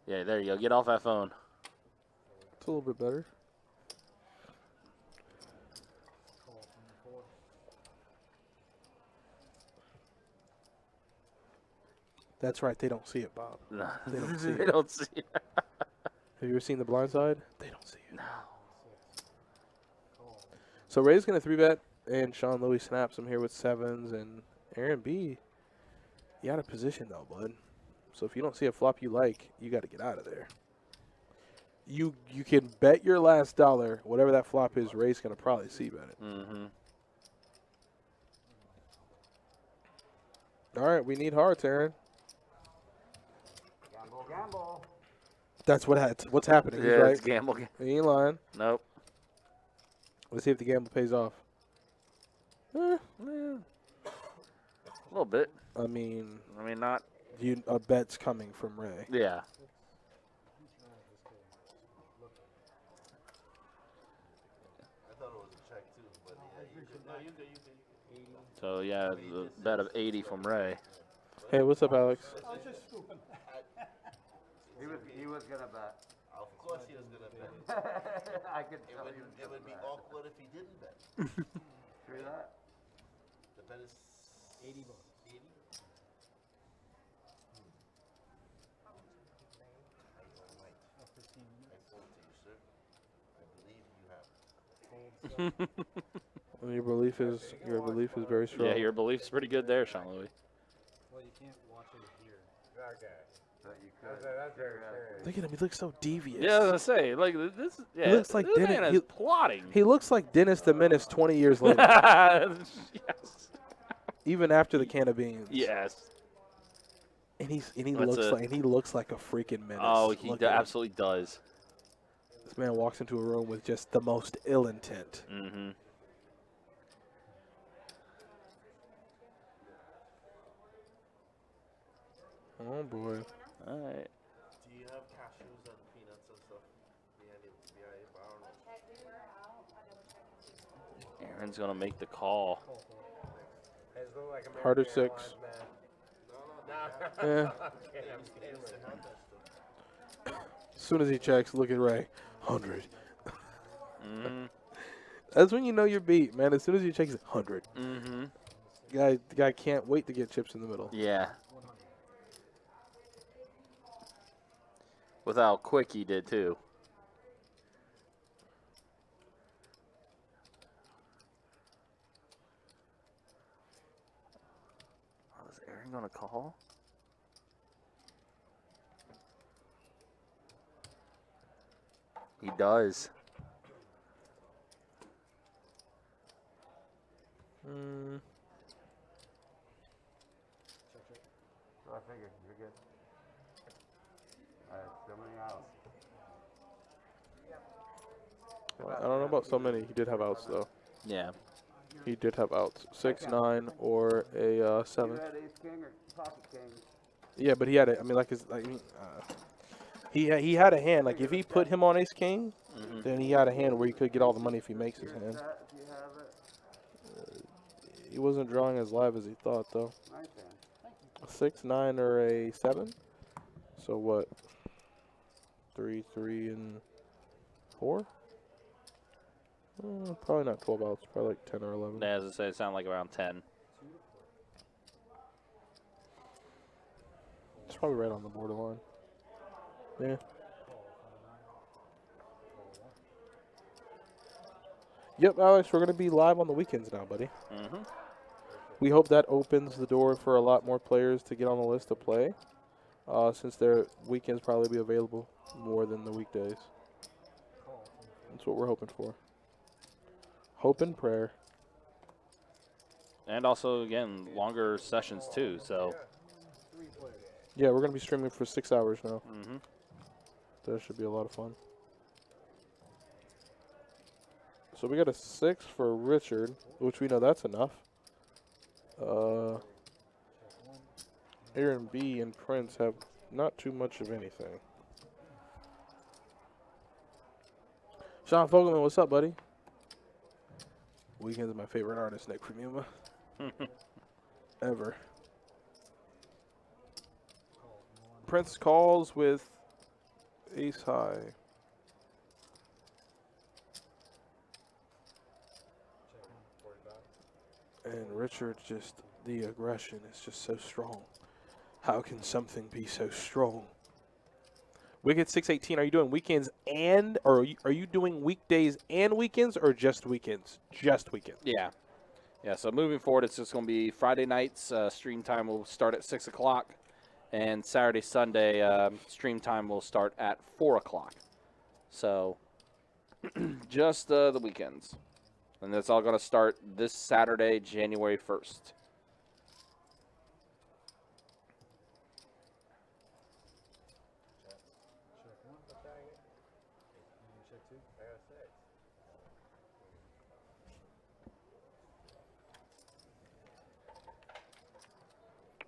Yeah, there you go. Get off that phone. It's a little bit better. That's right. They don't see it, Bob. No. They don't see They it. don't see it. Have you ever seen The Blind Side? They don't see it. No. So Ray's going to 3-bet, and Sean Louis snaps him here with 7s, and Aaron B., you out of position, though, bud. So if you don't see a flop you like, you got to get out of there. You can bet your last dollar, whatever that flop is, Ray's going to probably see-bet it. Mm-hmm. All right, we need hearts, Aaron. Gamble, gamble. That's what's happening. He's Yeah, right. it's gamble. He ain't lying. Nope. Let's see if the gamble pays off. A little bit. I mean, Not. a bet's coming from Ray. Yeah. I thought it was a check too, but yeah, you could. No, you could. So yeah, the bet of 80 from Ray. Hey, what's up, Alex? He was gonna bet. Of course he was gonna bet. I could It tell would, he was it gonna would be bet. awkward if he didn't bet. True that? The bet is 80 bucks. 80. I fold to you, sir. I believe you have. Well, your belief is very strong. Yeah, your belief's pretty good there, Sean Louis. Well, you can't watch it here. But you could. Look at him. He looks so devious. Yeah, I was gonna say, like this. Yeah, looks like this Dennis- man is plotting. He looks like Dennis the Menace 20 years later, Yes. even after the can of beans. Yes. And he That's looks like a freaking menace. Oh, he Look at him. absolutely does. This man walks into a room with just the most ill intent. Mm-hmm. Oh boy. All right. Do you have cashews and peanuts and stuff behind your bar? Aaron's gonna make the call. Harder six. Yeah. As soon as he checks, look at Ray. 100. Mm-hmm. That's when you know you're beat, man. As soon as he checks, 100. Mm-hmm. The guy can't wait to get chips in the middle. Yeah. With how quick he did too. Oh, is Aaron gonna call? He does. Mm. So I figured you're good. So many outs. Well, I don't know about so many. He did have outs, though. Yeah. He did have outs. 6, 9, or a 7. You had ace king or pocket king. Yeah, but he had it. I mean, he had a hand. Like, if he put him on ace king, then he had a hand where he could get all the money if he makes his hand. Set if you have it. He wasn't drawing as live as he thought, though. Nice hand. A 6, 9, or a 7. So what? 3, 3, and 4? Probably not 12 outs. Probably like 10 or 11. Yeah, as I say, it sounded like around 10. It's probably right on the borderline. Yeah. Yep, Alex, we're going to be live on the weekends now, buddy. Mm-hmm. We hope that opens the door for a lot more players to get on the list to play, since their weekends probably be available more than the weekdays. That's what we're hoping for. Hope and prayer. And also, again, longer sessions too. So. Yeah, we're going to be streaming for 6 hours now. Mm-hmm. That should be a lot of fun. So we got a 6 for Richard, which we know that's enough. Aaron B and Prince have not too much of anything. Sean Fogelman, what's up, buddy? Weekend's my favorite artist, Nick from Yuma. Ever. Prince calls with ace high. And Richard, just the aggression is just so strong. How can something be so strong? Wicked 618, are you doing weekends and, or are you doing weekdays and weekends, or just weekends? Just weekends. Yeah. Yeah, so moving forward, it's just going to be Friday nights. Stream time will start at 6 o'clock. And Saturday, Sunday, stream time will start at 4 o'clock. So just the weekends. And that's all going to start this Saturday, January 1st.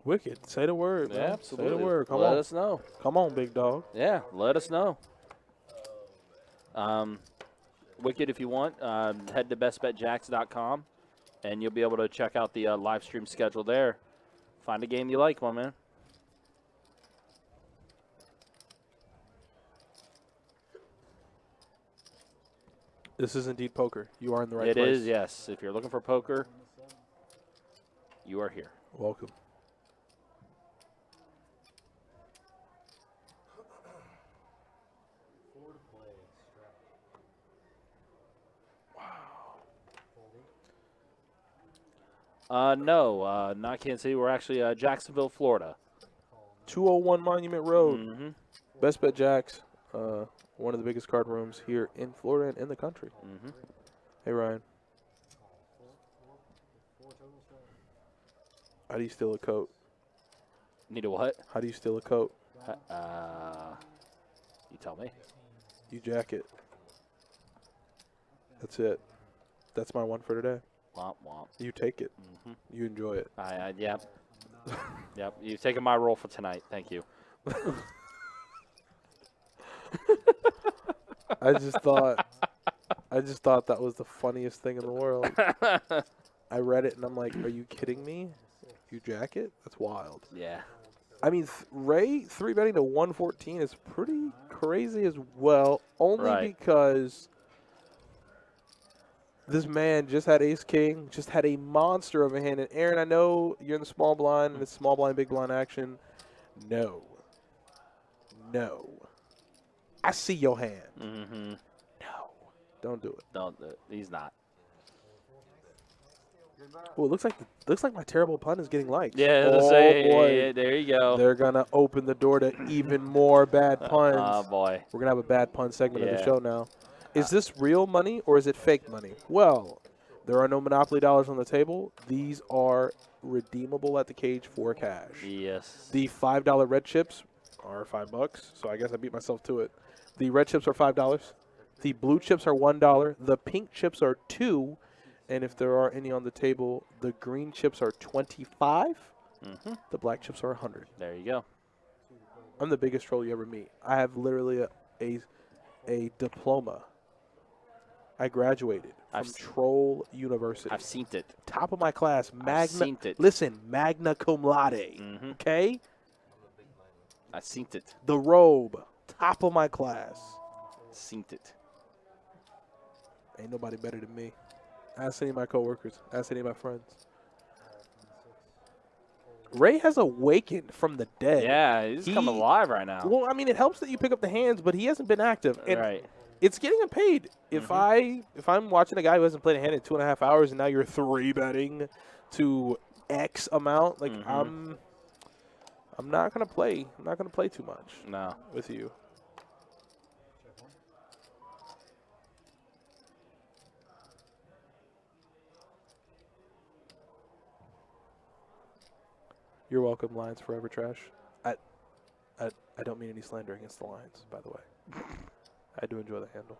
Wicked. Say the word, man. Yeah, absolutely. Say the word. Come let on. us know. Come on, big dog. Yeah, let us know. Wicked, if you want, head to bestbetjacks.com, and you'll be able to check out the live stream schedule there. Find a game you like, my man. This is indeed poker. You are in the right It place. is, yes. If you're looking for poker, you are here. Welcome. Four to play. Strap. No, not Kansas City. We're actually Jacksonville, Florida. 201 Monument Road. Mm-hmm. Best Bet Jacks. One of the biggest card rooms here in Florida and in the country. Mm-hmm. Hey, Ryan. Four total strap. How do you steal a coat? Need a what? How do you steal a coat? You tell me. You jack it. That's it. That's my one for today. Womp womp. You take it. Mm-hmm. You enjoy it. Yep. Yep. You've taken my role for tonight. Thank you. I just thought that was the funniest thing in the world. I read it and I'm like, are you kidding me? You jack it? That's wild. Yeah. I mean, Ray 3-betting to 114 is pretty crazy as well, only Right. because this man just had ace king, just had a monster of a hand. And Aaron, I know you're in the small blind and it's small blind, big blind action. No. I see your hand. Mm-hmm. No. Don't do it. Don't. He's not. Oh, it looks like my terrible pun is getting likes. Yeah. Oh, boy. There you go. They're going to open the door to even more bad puns. Oh boy. We're going to have a bad pun segment of the Yeah. show now. Is this real money or is it fake money? Well, there are no Monopoly dollars on the table. These are redeemable at the cage for cash. Yes. The $5 red chips are $5, so I guess I beat myself to it. The red chips are $5. The blue chips are $1. The pink chips are $2. And if there are any on the table, the green chips are $25. Mm-hmm. The black chips are $100. There you go. I'm the biggest troll you ever meet. I have literally a diploma. I graduated from I've s- Troll University. I've seen it. Top of my class, seen it. Listen, magna cum laude. Mm-hmm. Okay? I've seen it. The robe, top of my class. Seen it. Ain't nobody better than me. Ask any of my coworkers. Ask any of my friends. Ray has awakened from the dead. Yeah, he's come alive right now. Well, I mean, it helps that you pick up the hands, but he hasn't been active. And Right. it's getting him paid. If I'm watching a guy who hasn't played a hand in 2.5 hours and now you're 3-betting to X amount, like I'm not gonna play. I'm not gonna play too much No. with you. You're welcome, Lions Forever Trash. I don't mean any slander against the Lions, by the way. I do enjoy the handle.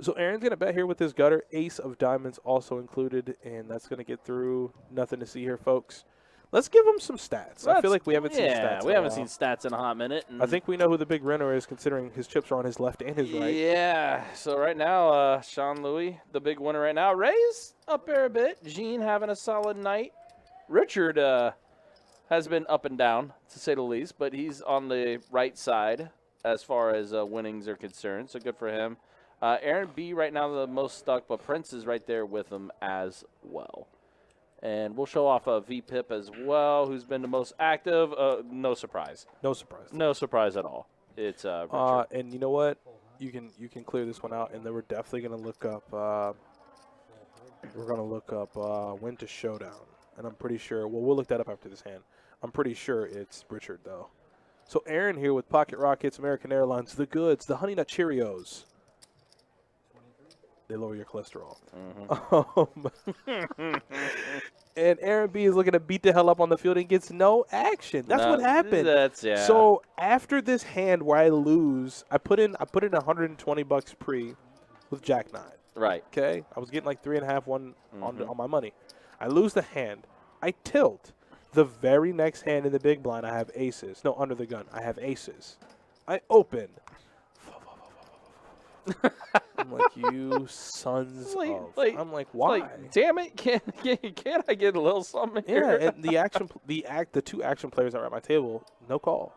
So Aaron's going to bet here with his gutter. Ace of diamonds also included, and that's going to get through. Nothing to see here, folks. Let's give him some stats. I feel like we haven't seen stats. Yeah, we haven't seen stats in a hot minute. I think we know who the big winner is, considering his chips are on his left and his right. Yeah. So right now, Sean Louis, the big winner right now. Ray's up there a bit. Gene having a solid night. Richard has been up and down, to say the least, but he's on the right side as far as winnings are concerned, so good for him. Aaron B right now the most stuck, but Prince is right there with him as well. And we'll show off V-Pip as well, who's been the most active. No surprise. No surprise. No surprise at all. It's Richard. And you know what? You can clear this one out, and then we're definitely going to look up. We're going to look up when to showdown, and I'm pretty sure. Well, we'll look that up after this hand. I'm pretty sure it's Richard though. So Aaron here with Pocket Rockets, American Airlines, the goods, the Honey Nut Cheerios. They lower your cholesterol. And Aaron B is looking to beat the hell up on the field and gets no action. That's what happened. Yeah. So after this hand where I lose, I put in $120 pre with Jack 9. Right. Okay, I was getting like 3.5 on my money. I lose the hand. I tilt. The very next hand in the big blind, I have aces. No, under the gun, I have aces. I open. I'm like, you sons of. I'm like, why? Damn it! Can't I get a little something here? Yeah, and the two action players that were at my table, no call.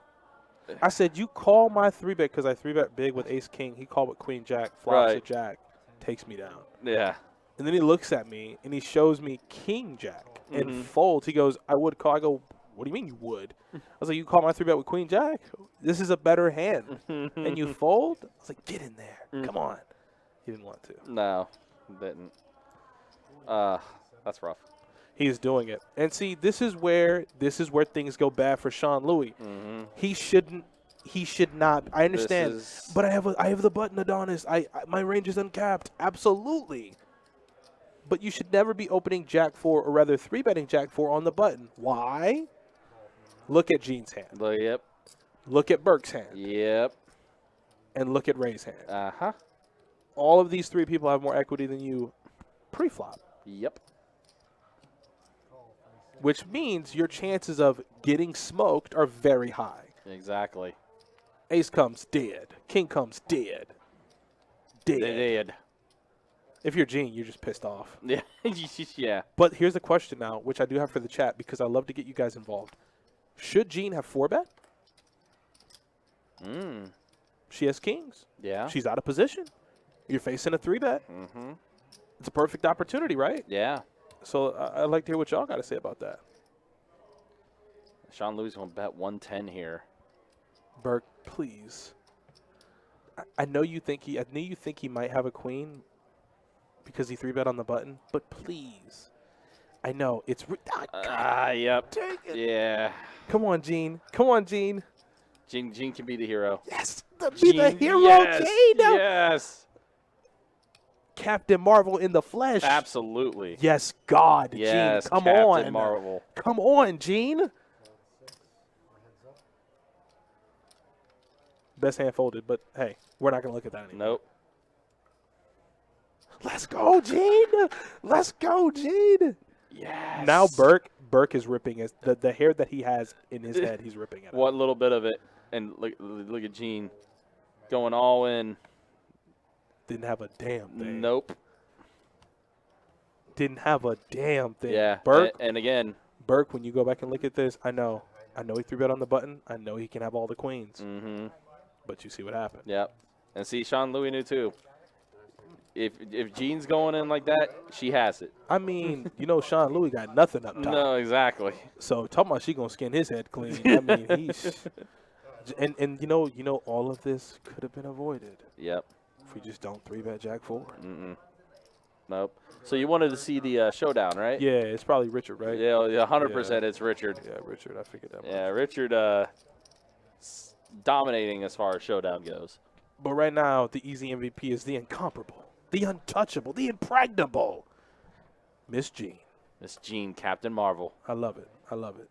I said, you call my 3-bet because I 3-bet big with ace king. He called with queen jack, flops Right. a jack, takes me down. Yeah. And then he looks at me and he shows me king jack and Mhm. folds. He goes, I would call. I go, what do you mean you would? I was like, you call my 3-bet with queen jack? This is a better hand. And you fold? I was like, get in there. Come on. He didn't want to. No, didn't. That's rough. He's doing it. And see, this is where things go bad for Sean Louis. Mhm. He should not. I understand. But I have the button Adonis. My range is uncapped. Absolutely. But you should never be opening Jack 4, or rather 3-betting Jack 4 on the button. Why? Look at Gene's hand. Yep. Look at Burke's hand. Yep. And look at Ray's hand. Uh-huh. All of these three people have more equity than you pre-flop. Yep. Which means your chances of getting smoked are very high. Exactly. Ace comes dead. King comes dead. Dead. They did. If you're Gene, you're just pissed off. Yeah. Yeah. But here's the question now, which I do have for the chat because I love to get you guys involved. Should Gene have 4-bet? She has kings. Yeah. She's out of position. You're facing a 3-bet. Mm-hmm. It's a perfect opportunity, right? Yeah. So I'd like to hear what y'all got to say about that. Sean Louis going to bet 110 here. Burke, please. I know you think he might have a queen because he 3-bet on the button, but please. I know it's Yep. dang it. Yeah. Come on, Gene. Come on, Gene. Gene can be the hero. Yes. Be the hero, yes, Gene. Yes. Captain Marvel in the flesh. Absolutely. Yes, God, Yes, Gene. Come Captain on. Marvel. Come on, Gene. Best hand folded, but hey, we're not going to look at that anymore. Nope. Let's go, Gene. Let's go, Gene. Yes. Now Burke is ripping his the hair that he has in his head. He's ripping it. One little bit of it, and look at Gene going all in. Didn't have a damn thing. Nope. Didn't have a damn thing. Yeah. Burke. And again. Burke, when you go back and look at this, I know he 3-bet on the button. I know he can have all the queens. Mm-hmm. But you see what happened. Yep. And see, Sean Louis knew too. If Gene's going in like that, she has it. I mean, Sean Louis got nothing up top. No, exactly. So talking about she gonna skin his head clean. I mean, he's and all of this could have been avoided. Yep. If we just don't 3-bet Jack 4. Mm-mm. Nope. So you wanted to see the showdown, right? Yeah, it's probably Richard, right? Yeah, 100%. It's Richard. Yeah, Richard. I figured that. Yeah, Richard dominating as far as showdown goes. But right now, the easy MVP is the incomparable, the untouchable, the impregnable Miss Jean. Miss Jean, Captain Marvel. I love it. I love it.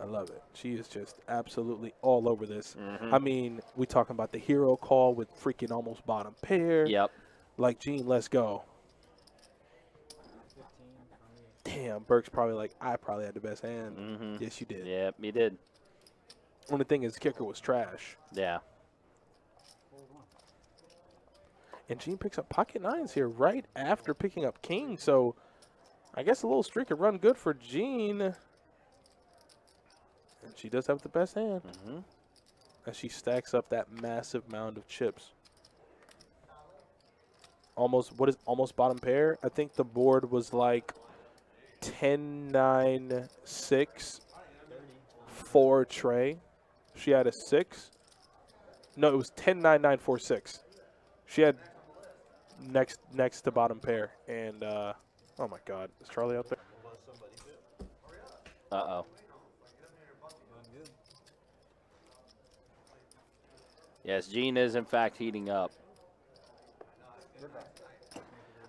I love it. She is just absolutely all over this. Mm-hmm. I mean, we talking about the hero call with freaking almost bottom pair. Yep. Like, Jean, let's go. Damn, Burke's probably like, I probably had the best hand. Mm-hmm. Yes, you did. Yep, he did. Only thing is, kicker was trash. Yeah. And Jean picks up pocket nines here right after picking up king. So I guess a little streak could run good for Jean. And she does have the best hand. Mm-hmm. As she stacks up that massive mound of chips. Almost bottom pair? I think the board was like 10-9-6 for Trey. She had a 6. No, it was 10-9-9-4-6. She had next to bottom pair. And, oh my God. Is Charlie out there? Uh-oh. Yes, Jean is, in fact, heating up.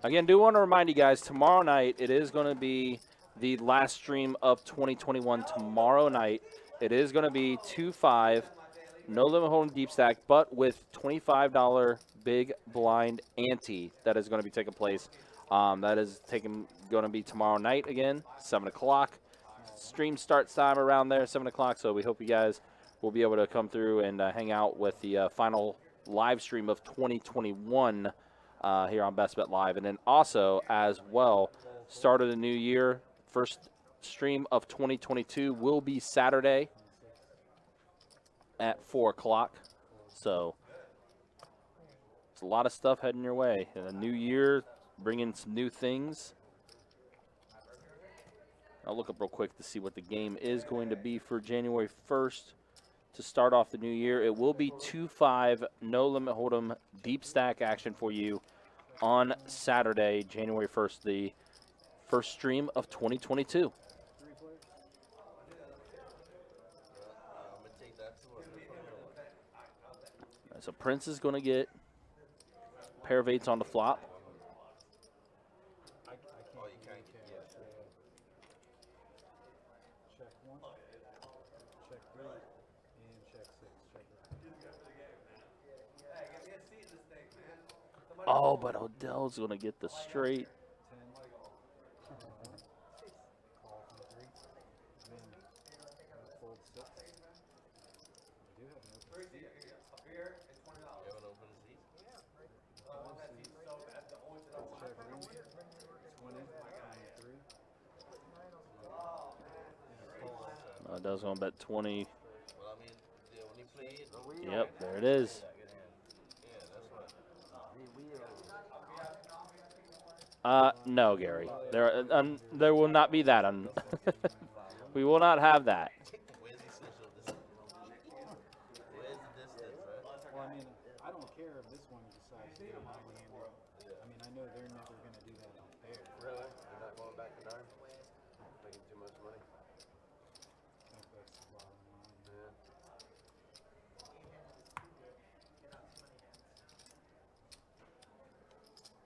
Again, do want to remind you guys, tomorrow night, it is going to be the last stream of 2021 tomorrow night. It is going to be 2-5, no limit holding deep stack, but with $25 big blind ante that is going to be taking place. That is going to be tomorrow night again, 7 o'clock. stream starts time around there, 7 o'clock. So we hope you guys will be able to come through and hang out with the final live stream of 2021 here on Best Bet Live. And then also, as well, start of the new year, first stream of 2022 will be Saturday at 4 o'clock. So it's a lot of stuff heading your way. A new year, bringing some new things. I'll look up real quick to see what the game is going to be for January 1st to start off the new year. It will be 2-5, no limit hold'em, deep stack action for you on Saturday, January 1st, the first stream of 2022. I'm gonna take that too. So Prince is going to get a pair of 8s on the flop. Oh, you can't get Check 1, check 3, and check 6. Check right. Oh, but Odell's going to get the straight. 10. Call from 3. Then fold 6. I do have an open seat. You have an open seat? Check range. 20 and 3. Odell's going to bet 20. Well, I mean, they only play it. Yep, there it is. Yeah, that's right. No, Gary. There will not be that. We will not have that. Where's the social distance? Where's the distance, right? Well, I mean, I don't care if this one decides to do nine-handed. I mean, I know they're never going to do that on fair. Really? You're not going back to darn? Making too much money? I think that's the bottom line. Yeah.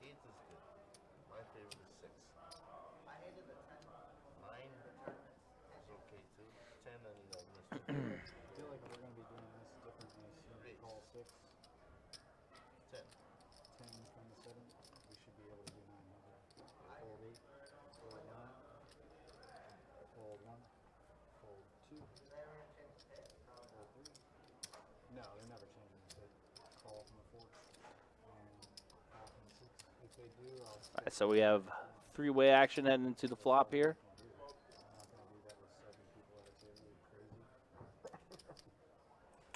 Eight is good. My favorite is 6. 9 is okay too. 10 and 11 is too. I feel like we're going to be doing this differently as soon as we call 6. 10. 10 from the 7. We should be able to do 900. Fold 8, fold 9, fold 1, fold 2, fold 3. No, they're never changing this. They call from the 4 and call from the 6. If they do, I'll All right, so we have three-way action heading into the flop here. I'm not going to do that with 7 people at a table. You're crazy.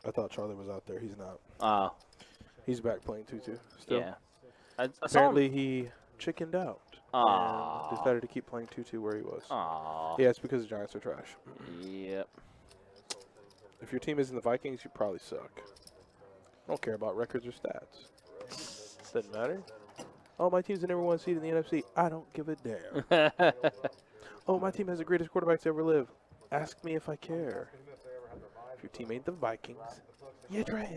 I thought Charlie was out there. He's not. He's back playing 2-2 still. Yeah. I saw him. Apparently he chickened out Aw. and decided to keep playing 2-2 where he was. Aw. Yeah, it's because the Giants are trash. Yep. If your team isn't the Vikings, you probably suck. I don't care about records or stats. Doesn't matter. Oh, my team's the number 1 seed in the NFC. I don't give a damn. Oh, my team has the greatest quarterbacks to ever live. Ask me if I care. If your team ain't the Vikings, you're trash.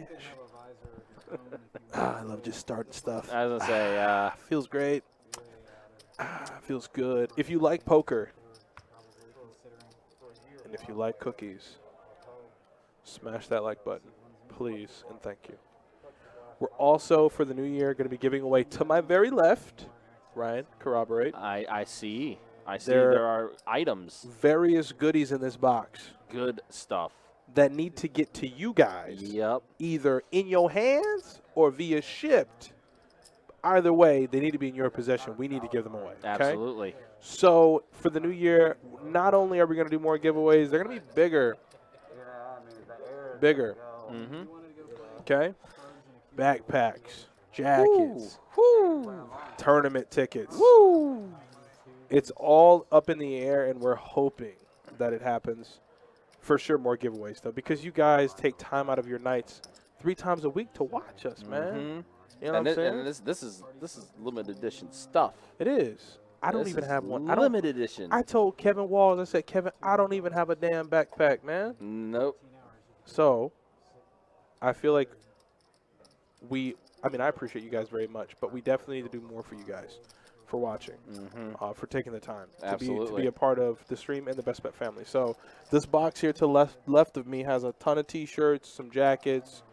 I love just starting stuff. I was going to say, Feels great. Feels good. If you like poker, and if you like cookies, smash that like button, please, and thank you. We're also, for the new year, going to be giving away to my very left, Ryan, corroborate, I see. I see There- there are items. various goodies in this box Good stuff. that need to get to you guys, Yep. either in your hands or via shipped. Either way, they need to be in your possession. We need to give them away. Okay? Absolutely. So for the new year, not only are we going to do more giveaways, they're going to be bigger. Yeah, I mean, the air is Bigger. gonna go. Mm-hmm. Okay? Backpacks, jackets, tournament tickets. Woo! It's all up in the air, and we're hoping that it happens. For sure, more giveaways, though, because you guys take time out of your nights 3 times a week to watch us, man. Mhm. You know what I'm saying? And this is limited edition stuff. It is. I don't This even is have one. I don't. Limited edition. I told Kevin Walls, I said, Kevin, I don't even have a damn backpack, man. Nope. So, I feel like I appreciate you guys very much, but we definitely need to do more for you guys, for watching, for taking the time to Absolutely. be a part of the stream and the Best Bet family. So, this box here to left of me has a ton of T-shirts, some jackets.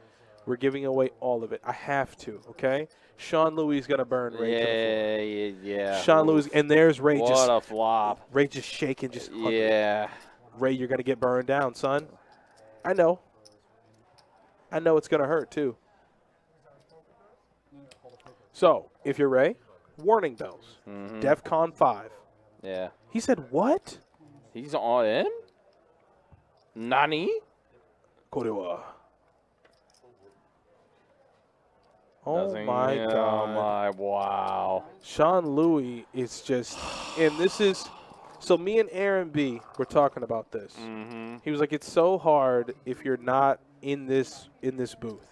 We're giving away all of it. I have to, okay? Sean Louis is going to burn Ray to the floor. Yeah. Sean Lewis, and there's Ray What just a flop. Ray just shaking, just hungry. Yeah. Ray, you're going to get burned down, son. I know. I know it's going to hurt, too. So, if you're Ray, warning bells. DEFCON 5. Yeah. He said, what? He's all in? Nani? Korewa. Oh, Doesn't- my Oh, God. my, wow. Sean Louis is just, and this is, so me and Aaron B were talking about this. Mm-hmm. He was like, it's so hard if you're not in this booth.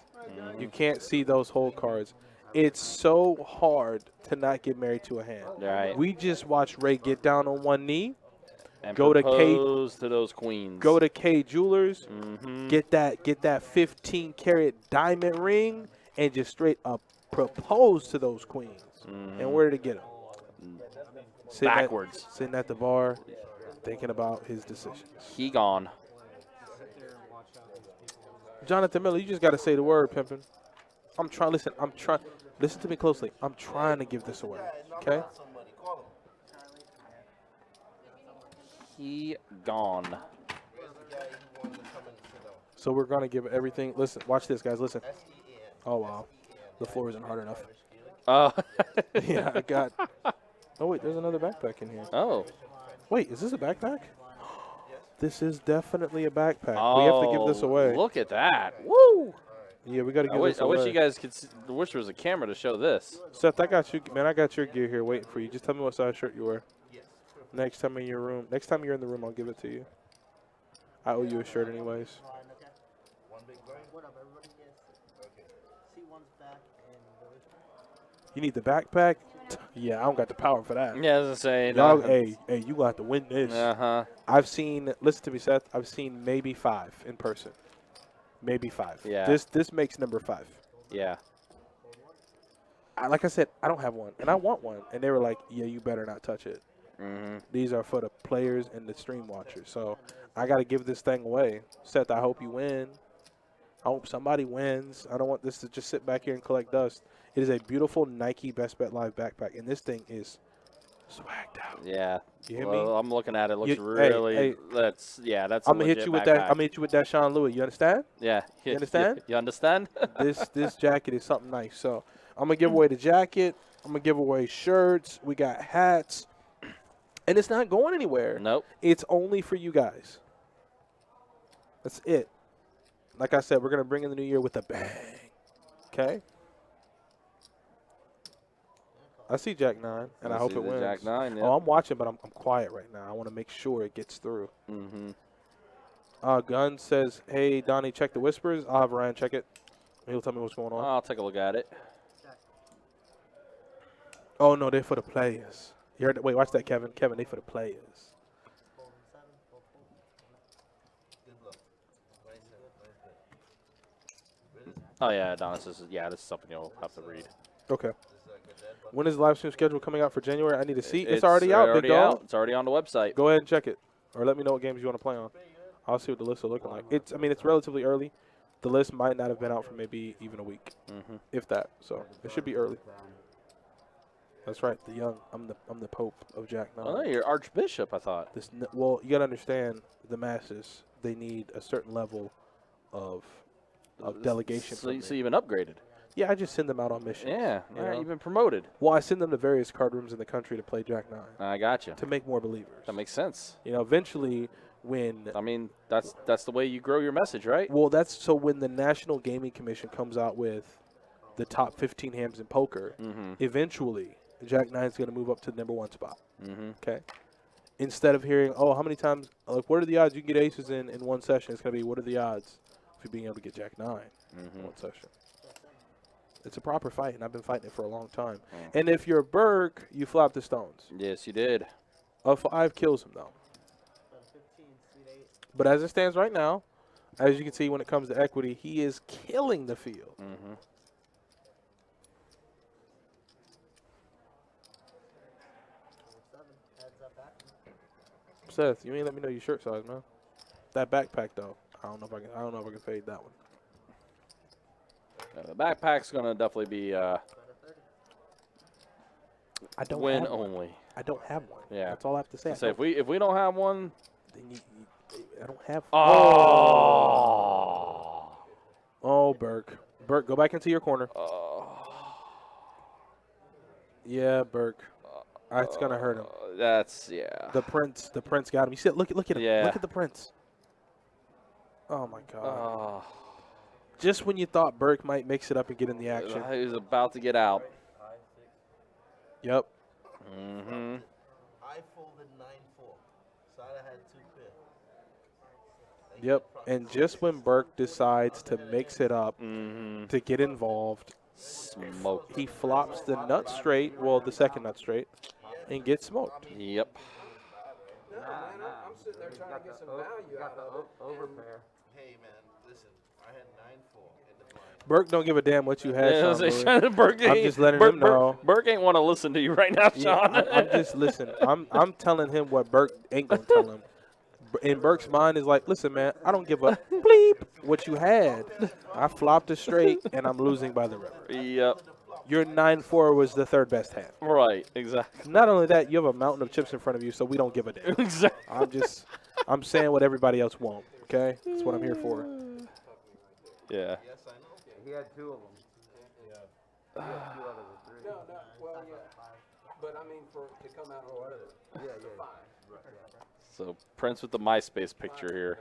You can't see those hole cards. It's so hard to not get married to a hand. Right. We just watched Ray get down on one knee, And go to K- propose to those queens. go to K Jewelers, Mm-hmm. get that 15-carat diamond ring, and just straight up propose to those queens. And where did it get him? Backwards. Sitting at the bar, thinking about his decisions. He gone. Jonathan Miller, you just got to say the word, pimpin'. I'm trying. Listen, I'm trying. Listen to me closely. I'm trying to give this away. Okay. Somebody call him. He gone. Where's the guy who wanted to come and sit down? So we're gonna give everything. Listen, watch this, guys. Listen. S-E-N. Oh wow, the floor isn't hard enough. Oh. Yeah, I got. Oh wait, there's another backpack in here. Oh. Wait, is this a backpack? This is definitely a backpack. Oh, We have to give this away. Look at that. Woo. Yeah, we got to give I wish, this away. you guys could see, I wish there was a camera to show this. Seth, I got you, man. I got your gear here waiting for you. Just tell me what size shirt you wear. Next time in your room. Next time you're in the room, I'll give it to you. I owe you a shirt anyways. One big blind. What up, everybody? Yes. See one's back and You need the backpack? Yeah, I don't got the power for that. Yeah, as I say. Y'all, hey, you gonna have to win this. Uh-huh. I've seen. Listen to me, Seth. I've seen maybe 5 in person. Maybe 5. Yeah. This makes number 5. Yeah. Like I said, I don't have one, and I want one. And they were like, "Yeah, you better not touch it. Mm-hmm. These are for the players and the stream watchers." So I got to give this thing away. Seth, I hope you win. I hope somebody wins. I don't want this to just sit back here and collect dust. It is a beautiful Nike Best Bet Live backpack, and this thing is swagged out. Yeah. You hear Well, me? I'm looking at it. Looks Hey, really. hey. That's a I'm gonna hit legit you with backpack. that. I'm gonna hit you with that Sean Louis. You understand? Yeah. You understand? You understand? this jacket is something nice. So I'm gonna give away the jacket. I'm gonna give away shirts. We got hats, and it's not going anywhere. Nope. It's only for you guys. That's it. Like I said, we're gonna bring in the new year with a bang. Okay. I see Jack 9, and I hope see it the wins. Jack 9, yeah. Oh, I'm watching, but I'm quiet right now. I want to make sure it gets through. Mm-hmm. Gunn says, "Hey, Donnie, check the whispers." I'll have Ryan check it. He'll tell me what's going on. I'll take a look at it. Oh no, they're for the players. You heard that? Wait, watch that, Kevin. Kevin, they for the players. Good luck. 27, 27. Oh, yeah, Adonis. This is something you'll have to read. Okay. This is like a dead button. When is the live stream schedule coming out for January? I need to see. It's already out, big dog. It's already on the website. Go ahead and check it, or let me know what games you want to play on. I'll see what the list is looking like. It's relatively early. The list might not have been out for maybe even a week, Mm-hmm. if that. So it should be early. That's right. The young. I'm the Pope of Jack 9. Oh, you're Archbishop, I thought. Well, you gotta understand the masses. They need a certain level of delegation. So, from so me. you've been upgraded. Yeah, I just send them out on missions. Yeah. you All right, know? you've been promoted. Well, I send them to various card rooms in the country to play Jack 9 I got you. to make more believers. That makes sense. You know, eventually, when I mean, that's the way you grow your message, right? well, that's so when the National Gaming Commission comes out with the top 15 hands in poker, Mm-hmm. eventually Jack 9 is going to move up to the #1 spot. Mm-hmm. Okay. Instead of hearing, oh, how many times? Like, what are the odds you can get aces in one session? It's going to be, what are the odds of you being able to get Jack 9 Mm-hmm. in one session? It's a proper fight, and I've been fighting it for a long time. Mm. And if you're Burke, you flop the stones. Yes, you did. A 5 kills him, though. 15, sweet 8. But as it stands right now, as you can see when it comes to equity, he is killing the field. Mm-hmm. 7. Heads up back. Seth, you ain't let me know your shirt size, man. That backpack, though, I don't know if I can fade that one. The backpack's gonna definitely be I don't win have one. only. I don't have one. Yeah. That's all I have to say. So if we don't have one, Then I don't have. Oh. Oh, Burke. Burke, go back into your corner. Yeah, Burke. It's gonna hurt him. That's The prince got him. You see, look at him. Yeah. Look at the prince. Oh my God. Oh. Just when you thought Burke might mix it up and get in the action. He was about to get out. Yep. Mm-hmm. I folded 9-4. Sada had 2 pair. Yep. And just when Burke decides to mix it up Mm-hmm. to get involved, Smoked. he flops the nut straight, well, the second nut straight, and gets smoked. Yep. No, man, I'm sitting there trying to get some value out of it. Overpair. Hey, man, listen. I had 9-4 in the blind. Burke don't give a damn what you had, Sean Louis. Burke I'm just letting him know. Burke ain't want to listen to you right now, Yeah, Sean. I'm just listen. I'm telling him what Burke ain't gonna tell him. In Burke's mind is like, listen, man, I don't give a bleep what you had. I flopped it straight, and I'm losing by the river. Yep. Your 9-4 was the third best hand. Right. Exactly. Not only that, you have a mountain of chips in front of you, so we don't give a damn. Exactly. I'm saying what everybody else won't. Okay, that's what I'm here for. Yeah. Yes, I know. He had 2 of them. He had 2 out of the 3. No, well, yeah. But I mean, for to come out of whatever. Yeah. So Prince with the MySpace picture here.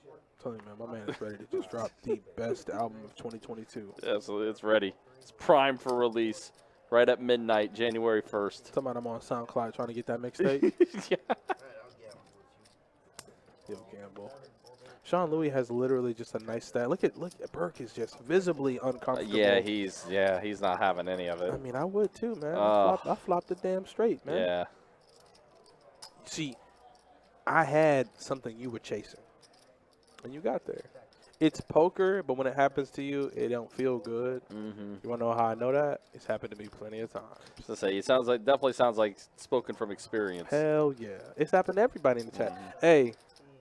I'm telling you, man, my man is ready to just drop the best album of 2022. Yeah, so it's ready. It's primed for release right at midnight, January 1st. Talking about I'm on SoundCloud trying to get that mixtape. Yeah. Yo, Gamble. Sean Louis has literally just a nice stat. Look at Burke is just visibly uncomfortable. Yeah, he's not having any of it. I mean, I would too, man. Oh. I flopped it damn straight, man. Yeah. See, I had something you were chasing, and you got there. It's poker, but when it happens to you, it don't feel good. Mm-hmm. You want to know how I know that? It's happened to me plenty of times. Just to say, it definitely sounds like spoken from experience. Hell yeah, it's happened to everybody in the chat. Hey,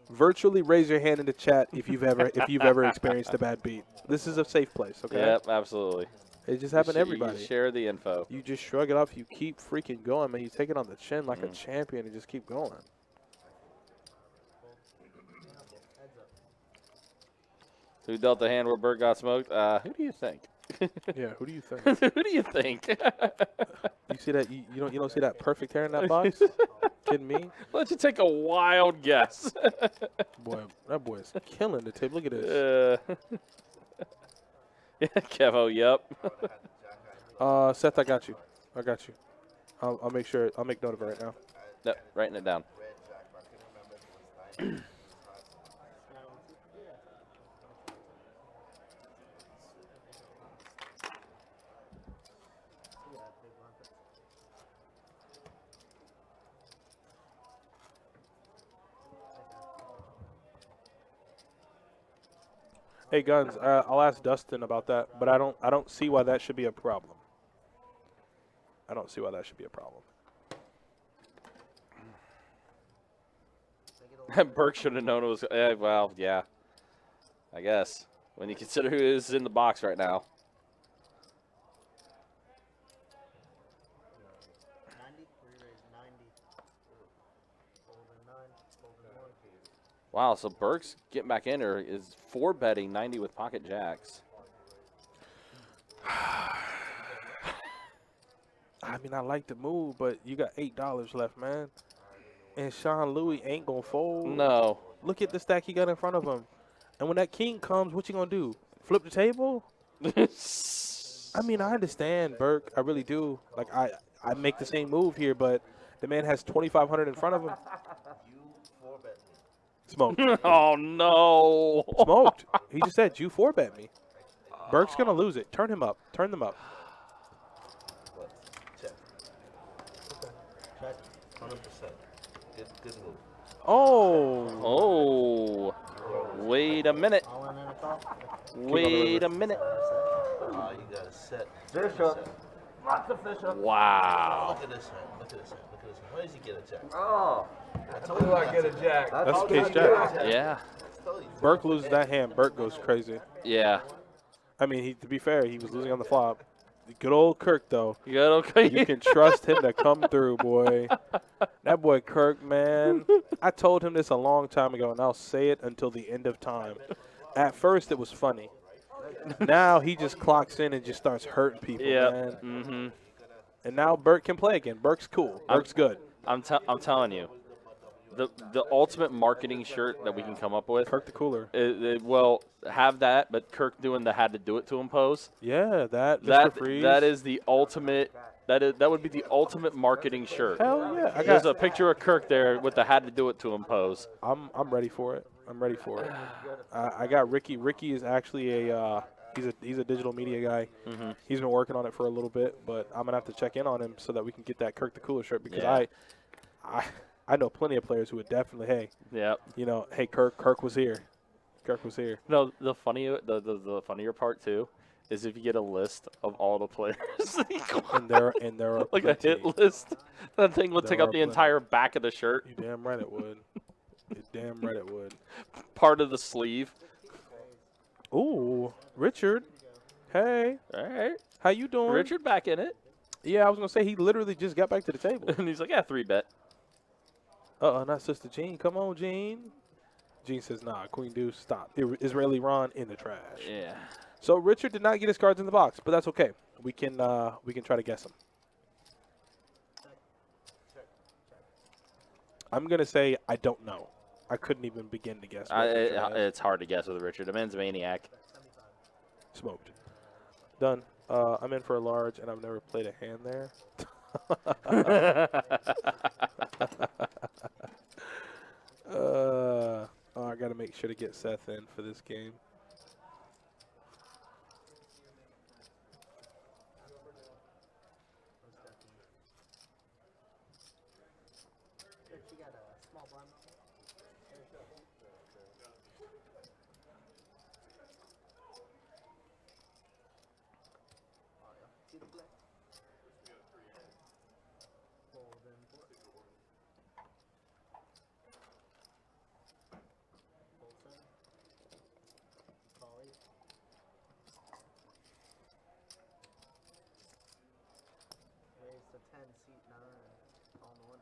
virtually raise your hand in the chat if you've ever experienced a bad beat. This is a safe place, okay? Yep, absolutely. It just happened to You everybody. share the info. You just shrug it off. You keep freaking going, man. You take it on the chin like a champion and just keep going. Who dealt the hand where Burke got smoked? Who do you think? Yeah, who do you think? Who do you think? You see that? You don't see that perfect hair in that box? Kidding me? Let you take a wild guess. Boy, that boy is killing the tape. Look at this. Yeah, Kevo, yep. Seth, I got you. I'll make sure. I'll make note of it right now. No, writing it down. Red jack, but I couldn't remember if it was 9. Hey, Guns. I'll ask Dustin about that, but I don't see why that should be a problem. I don't see why that should be a problem. Burke should have known it was. Well, yeah. I guess when you consider who is in the box right now. 90, 3 raise 90. Folding 9, folding 1. Wow, so Burke's getting back in there is 4-betting 90 with pocket jacks. I mean, I like the move, but you got $8 left, man. And Sean Louis ain't gonna fold. No. Look at the stack he got in front of him. And when that king comes, what you gonna do? Flip the table? I mean, I understand, Burke. I really do. Like, I make the same move here, but the man has 2,500 in front of him. You 4-bet me. Smoked. Oh, no. Smoked. He just said, you 4-bet me. Burke's gonna lose it. Turn him up. Turn them up. What? Check. Check. 100%. Good move. Oh. Oh. Wait a minute. All in and a call. Wait a minute. You got a set. Bishop. Lots of Bishop. Wow. Look at this hand. Look at this hand. Look at this hand. Where does he get a jack? Oh. I told Who you do I not get to. a jack? That's the case jack. Yeah. I told you. Burke loses that hand. Burke goes crazy. Yeah. I mean, to be fair, he was losing on the flop. Good old Kirk, though. You got okay. You can trust him to come through, boy. That boy Kirk, man. I told him this a long time ago, and I'll say it until the end of time. At first, it was funny. Now he just clocks in and just starts hurting people, man. Mm-hmm. And now Burke can play again. Burke's cool. Burke's good. I'm telling you, the ultimate marketing shirt that we can come up with. Kirk the Cooler. Well, have that, but Kirk doing the had to do it to him pose. Yeah, Mr. Freeze. That is the ultimate. That would be the ultimate marketing shirt. Hell yeah! There's a picture of Kirk there with the had to do it to him pose. I'm ready for it. I'm ready for it. I got Ricky. Ricky is actually he's a digital media guy. Mm-hmm. He's been working on it for a little bit, but I'm gonna have to check in on him so that we can get that Kirk the Cooler shirt because I know plenty of players who would definitely hey Kirk was here. Kirk was here. No, the funnier part too is if you get a list of all the players and there are like plenty. a hit list. That thing would There take up are the plenty. entire back of the shirt, You damn right it would. You damn right it would. part of the sleeve. Ooh, Richard. Hey, All right, how you doing? Richard back in it, Yeah, I was gonna say he literally just got back to the table. and he's like, "Yeah, 3-bet." Not Sister Jean. Come on, Jean. Jean says, nah, Queen Deuce, stop. Israeli Ron in the trash. Yeah. So Richard did not get his cards in the box, but that's okay. We can try to guess them. I'm going to say I don't know. I couldn't even begin to guess. what Richard has. It's hard to guess with Richard. The man's a maniac. Smoked. Done. I'm in for a large, and I've never played a hand there. I got to make sure to get Seth in for this game. She got a small blind. See the play? Fold in four. Fold seven. Call eight. Raise to 10, seat 9. On the one.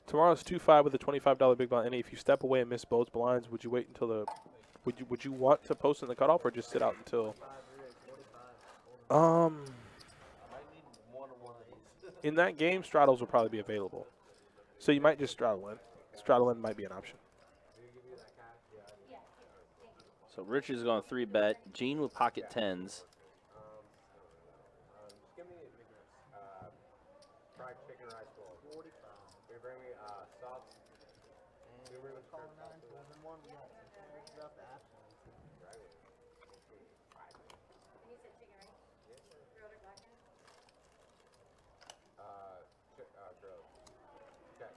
Tomorrow's 2-5 with a $25 big blind. If you step away and miss both blinds, would you wait until the? Would you want to post in the cutoff or just sit out until? In that game, straddles will probably be available, so you might just straddle in. Straddle in might be an option. So Richard's going 3-bet. Gene with pocket tens. Just give me fried chicken rice bowl. 45. Can you bring me sauce? Can you bring me Call shrimp 9, sauce? fold in 1. We got some stuff to ask. Grilled. Check.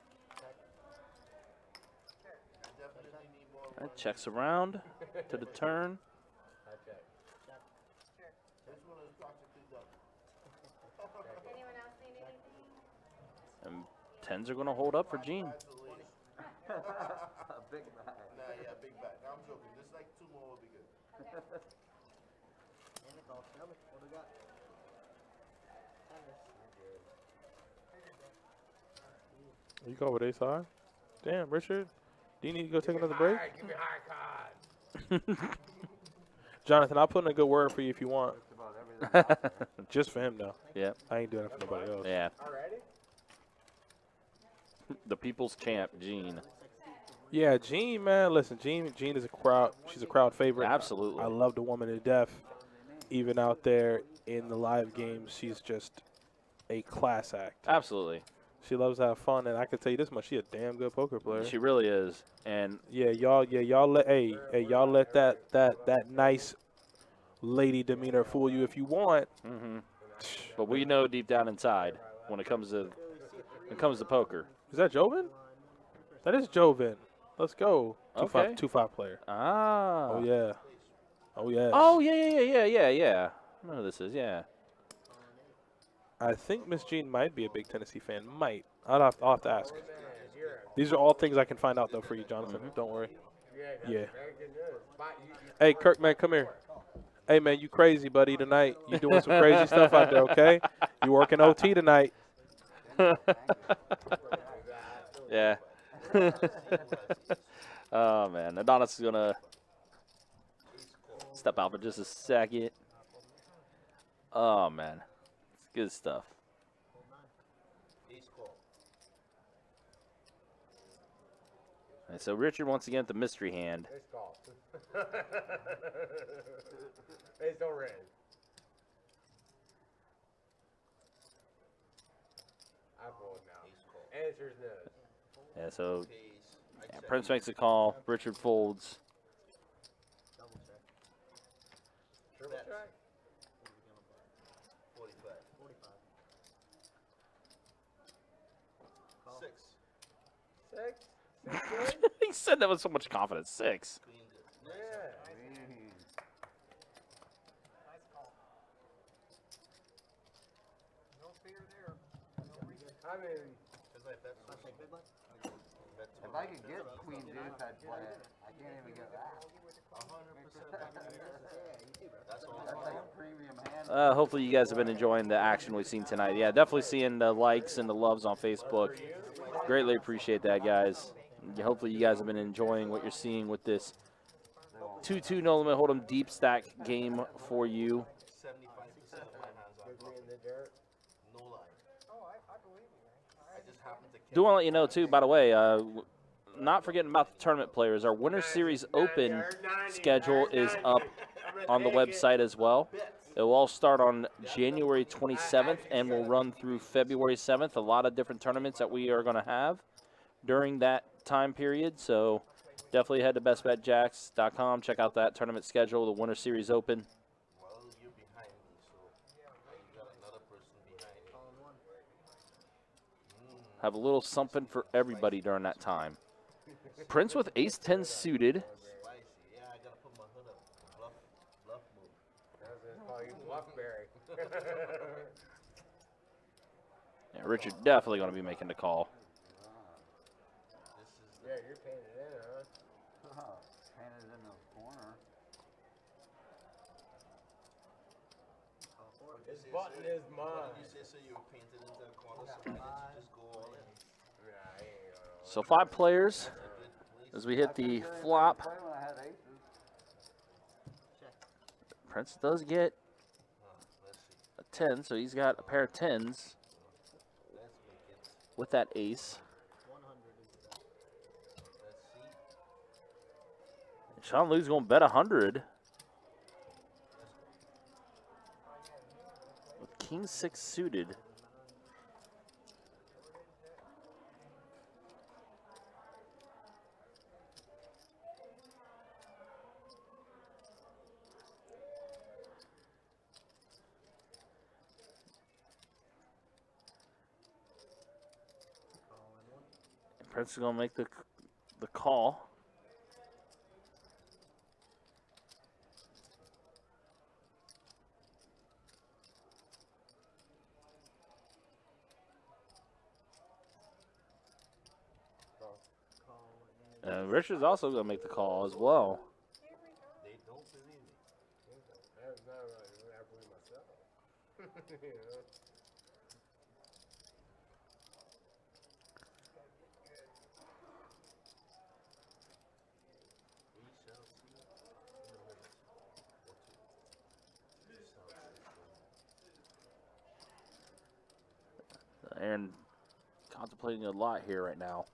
Definitely need more. That checks around to the turn. I check. This one is practically done. Anyone else need anything? And tens are going to hold up for Gene. Big bag. Nah, yeah, big bag. No, I'm joking. Just like 2 more will be good. And the call. Tell me, what do we got? Tennis. You go with ace high? Damn, Richard. Do you need to go take another break? Give me high card. Jonathan, I'll put in a good word for you if you want. Just about everything. Just for him, though. Yeah. I ain't doing it for nobody else. Yeah. Already? The people's champ, Gene. Yeah, Jean, man. Listen, Jean is a crowd. She's a crowd favorite. Absolutely. I love the woman to death. Even out there in the live games, she's just a class act. Absolutely. She loves to have fun, and I can tell you this much: she a damn good poker player. She really is. And y'all let y'all let that nice lady demeanor fool you if you want. but we know deep down inside when it comes to poker. Is that Joven? That is Joven. Let's go. Okay. 2-5 player. Ah. Oh yeah. Oh yeah. Oh yeah. I know who this is. Yeah. I think Miss Jean might be a big Tennessee fan. Might. I'll have to ask. These are all things I can find out, though, for you, Jonathan. Don't worry. Yeah. Very good news. Hey, Kirk, man, come here. Hey, man, you crazy, buddy, tonight. You doing some crazy stuff out there, okay? You working OT tonight. Yeah. Oh, man. Adonis is going to step out for just a second. Oh, man. It's good stuff. Ace call. And so Richard, once again, at the mystery hand. Ace call. Ace don't ring. I fold now. Ace call. Answer's no. Yeah, so Ace. I check. Prince makes a call. Richard folds. Double check. Triple Bet. check. 45. 45. 6. 6. 6 good? He said that with so much confidence. 6. Queen good. Yeah. Nice call. No fear there. No reason. I mean, Because I bet I'll take big blind. bet If I could get queen deuce, I'd play it. I can't even get that. 100%. Yeah, you too, bro. That's all. That's like a premium hand. Hopefully you guys have been enjoying the action we've seen tonight. Yeah, definitely seeing the likes and the loves on Facebook. Greatly appreciate that, guys. Yeah, hopefully you guys have been enjoying what you're seeing with this 2-2 no limit hold'em deep stack game for you. 75% of my hands are put me bluff. in the dirt. No lie. Oh, I believe you, man. I just happen to Do want to let you know, too, by the way, not forgetting about the tournament players. Our Winter Series Open schedule is up on the website as well. It will all start on January 27th and will run through February 7th. A lot of different tournaments that we are going to have during that time period. So definitely head to bestbetjacks.com. Check out that tournament schedule, the Winter Series Open. Well, you're behind me, so you got another person behind me. All in one. Have a little something for everybody during that time. Prince with ace-10 suited. Spicy. Yeah, I gotta put my hood up. Bluff move. I was going to call you Bluffberry. Yeah, Richard definitely going to be making the call. This is Yeah, you're painted in, huh? Painted in the corner. Call four. This button is What mine. did you say? So you were painted into the corner, so why didn't you just go all in? Nah, I ain't gonna. So 5 players Good place. as we hit the I flop. played when I had aces. Check. Prince does get Let's see. a 10, so he's got a pair of 10s Let's make it. with that ace. 100 is the bet. Let's see. Sean Lou's going to bet 100 with king 6 suited. Call in one. And Prince is going to make the call. Call in. And Richard's also going to make the call as well. They don't believe me. That's not really, I believe myself. You know? We shall see. In a minute. Or two. We shall see. Aaron contemplating a lot here right now.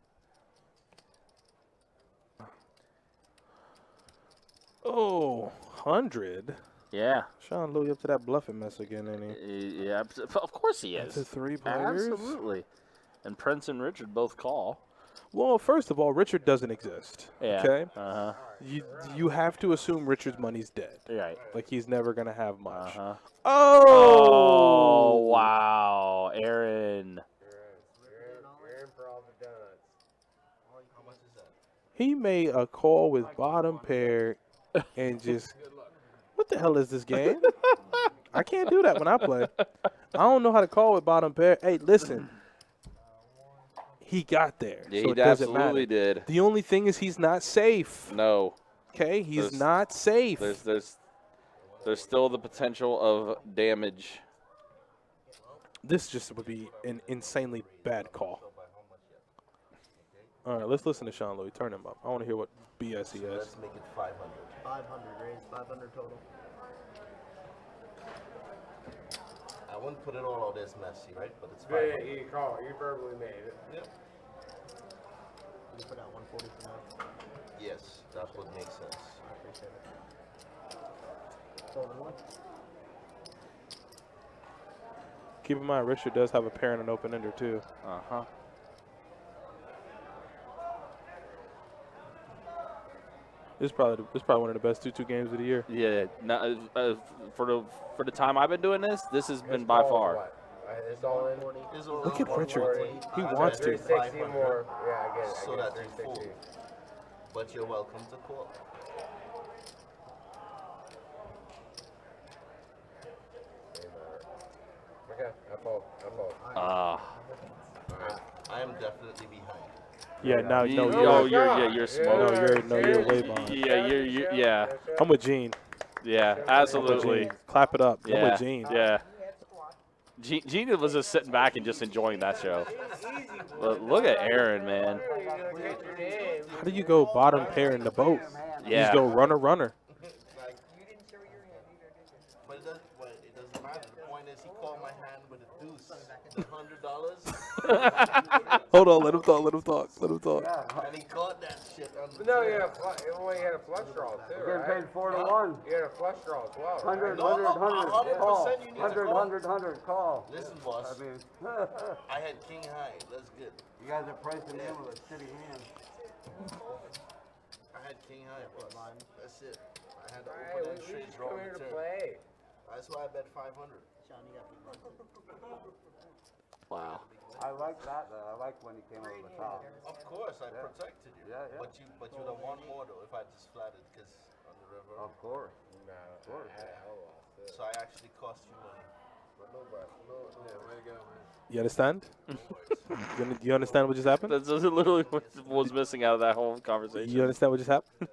Oh, 100. Yeah. Sean Louis up to that bluffing mess again, ain't he? Yeah, of course he is. To 3 players? Absolutely. And Prince and Richard both call. Well, first of all, Richard doesn't exist. Yeah. Okay? Uh-huh. You have to assume Richard's money's dead. Right. Like, he's never going to have much. Uh-huh. Oh! Oh, wow. Aaron. You're in for all the donuts. How much is that? He made a call with bottom pair and just, what the hell is this game? I can't do that when I play. I don't know how to call with bottom pair. Hey, listen. He got there. Yeah, so he it doesn't absolutely matter. did. The only thing is he's not safe. No. Okay? He's There's- not safe. There's There's still the potential of damage. This just would be an insanely bad call. All right, let's listen to Sean Louis. Turn him up. I want to hear what BS he has. Let's make it 500. 500 raise, 500 total. I wouldn't put it all out as messy, right? But it's Yeah, 500. you call it. You verbally made it. Yep. You put out 140 for now. Yes, that would make sense. I appreciate it. Total one. Keep in mind, Richard does have a pair and an open ender too. Uh-huh. This is probably one of the best 2-2 games of the year. Yeah. No, for the time I've been doing this has been by far. It's all in. Look at Richard. He wants to. 360 more. Yeah, I get it. So I get that's 360. full. But you're welcome to call. Okay, I fold. I am definitely behind. Yeah, now You're no, smoking. you're way behind. Yeah. I'm with Gene. Yeah, I'm with absolutely. Gene. Clap it up. I'm Yeah, with Gene. yeah. Gina was just sitting back and just enjoying that show. Look at Aaron, man. How do you go bottom pair in the boat? You Yeah. just go runner, runner. But it doesn't matter. The point is, he called my hand with a deuce. The $100. Hold on, let him talk. And he caught that shit on the No, table. you had a flush draw too, You're right? getting paid 4 to 1. You had a flush draw as well, right? 100, No, 100, no, 100, call. 100% you need to 100, call. 100, 100, call. Listen, boss. I mean, I had king high. That's good. you guys are pricing in with a shitty hand. I had king high, boss. That's it. I had to Hey, open we and straight just draw come on here the to turn. play. That's why I bet 500. Sean, you got me. Wow. I like that though. I like when he came over the top. Of course, I protected you. Yeah, yeah. But you'd have won more though if I just flatted because on the river. Of course. No, I lost it. So I actually cost you money. But no, yeah, way to go, man. You understand? You understand what just happened? That's literally what was missing out of that whole conversation. You understand what just happened?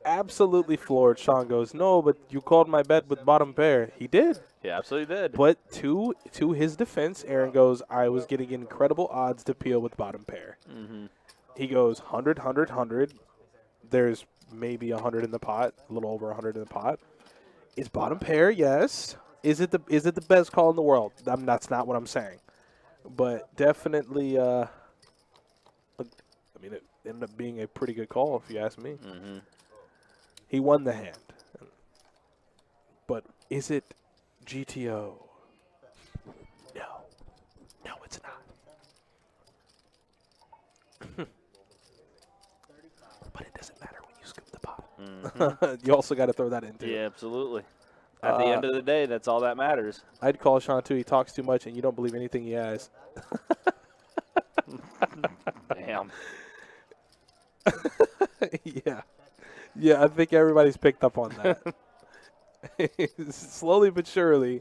Absolutely floored. Sean goes, no, but you called my bet with bottom pair. He did. He absolutely did. But to his defense, Aaron goes, I was getting incredible odds to peel with bottom pair. Mm-hmm. He goes 100, 100, 100. There's maybe 100 in the pot, a little over 100 in the pot. Is bottom pair? Yes. Is it the best call in the world? That's not what I'm saying. But definitely, I mean, it ended up being a pretty good call, if you ask me. Mm-hmm. He won the hand. But is it GTO? No. No, it's not. But it doesn't matter when you scoop the pot. Mm-hmm. You also got to throw that in, too. Yeah, absolutely. At the end of the day, that's all that matters. I'd call Sean, too. He talks too much, and you don't believe anything he has. Damn. Yeah. Yeah, I think everybody's picked up on that. Slowly but surely,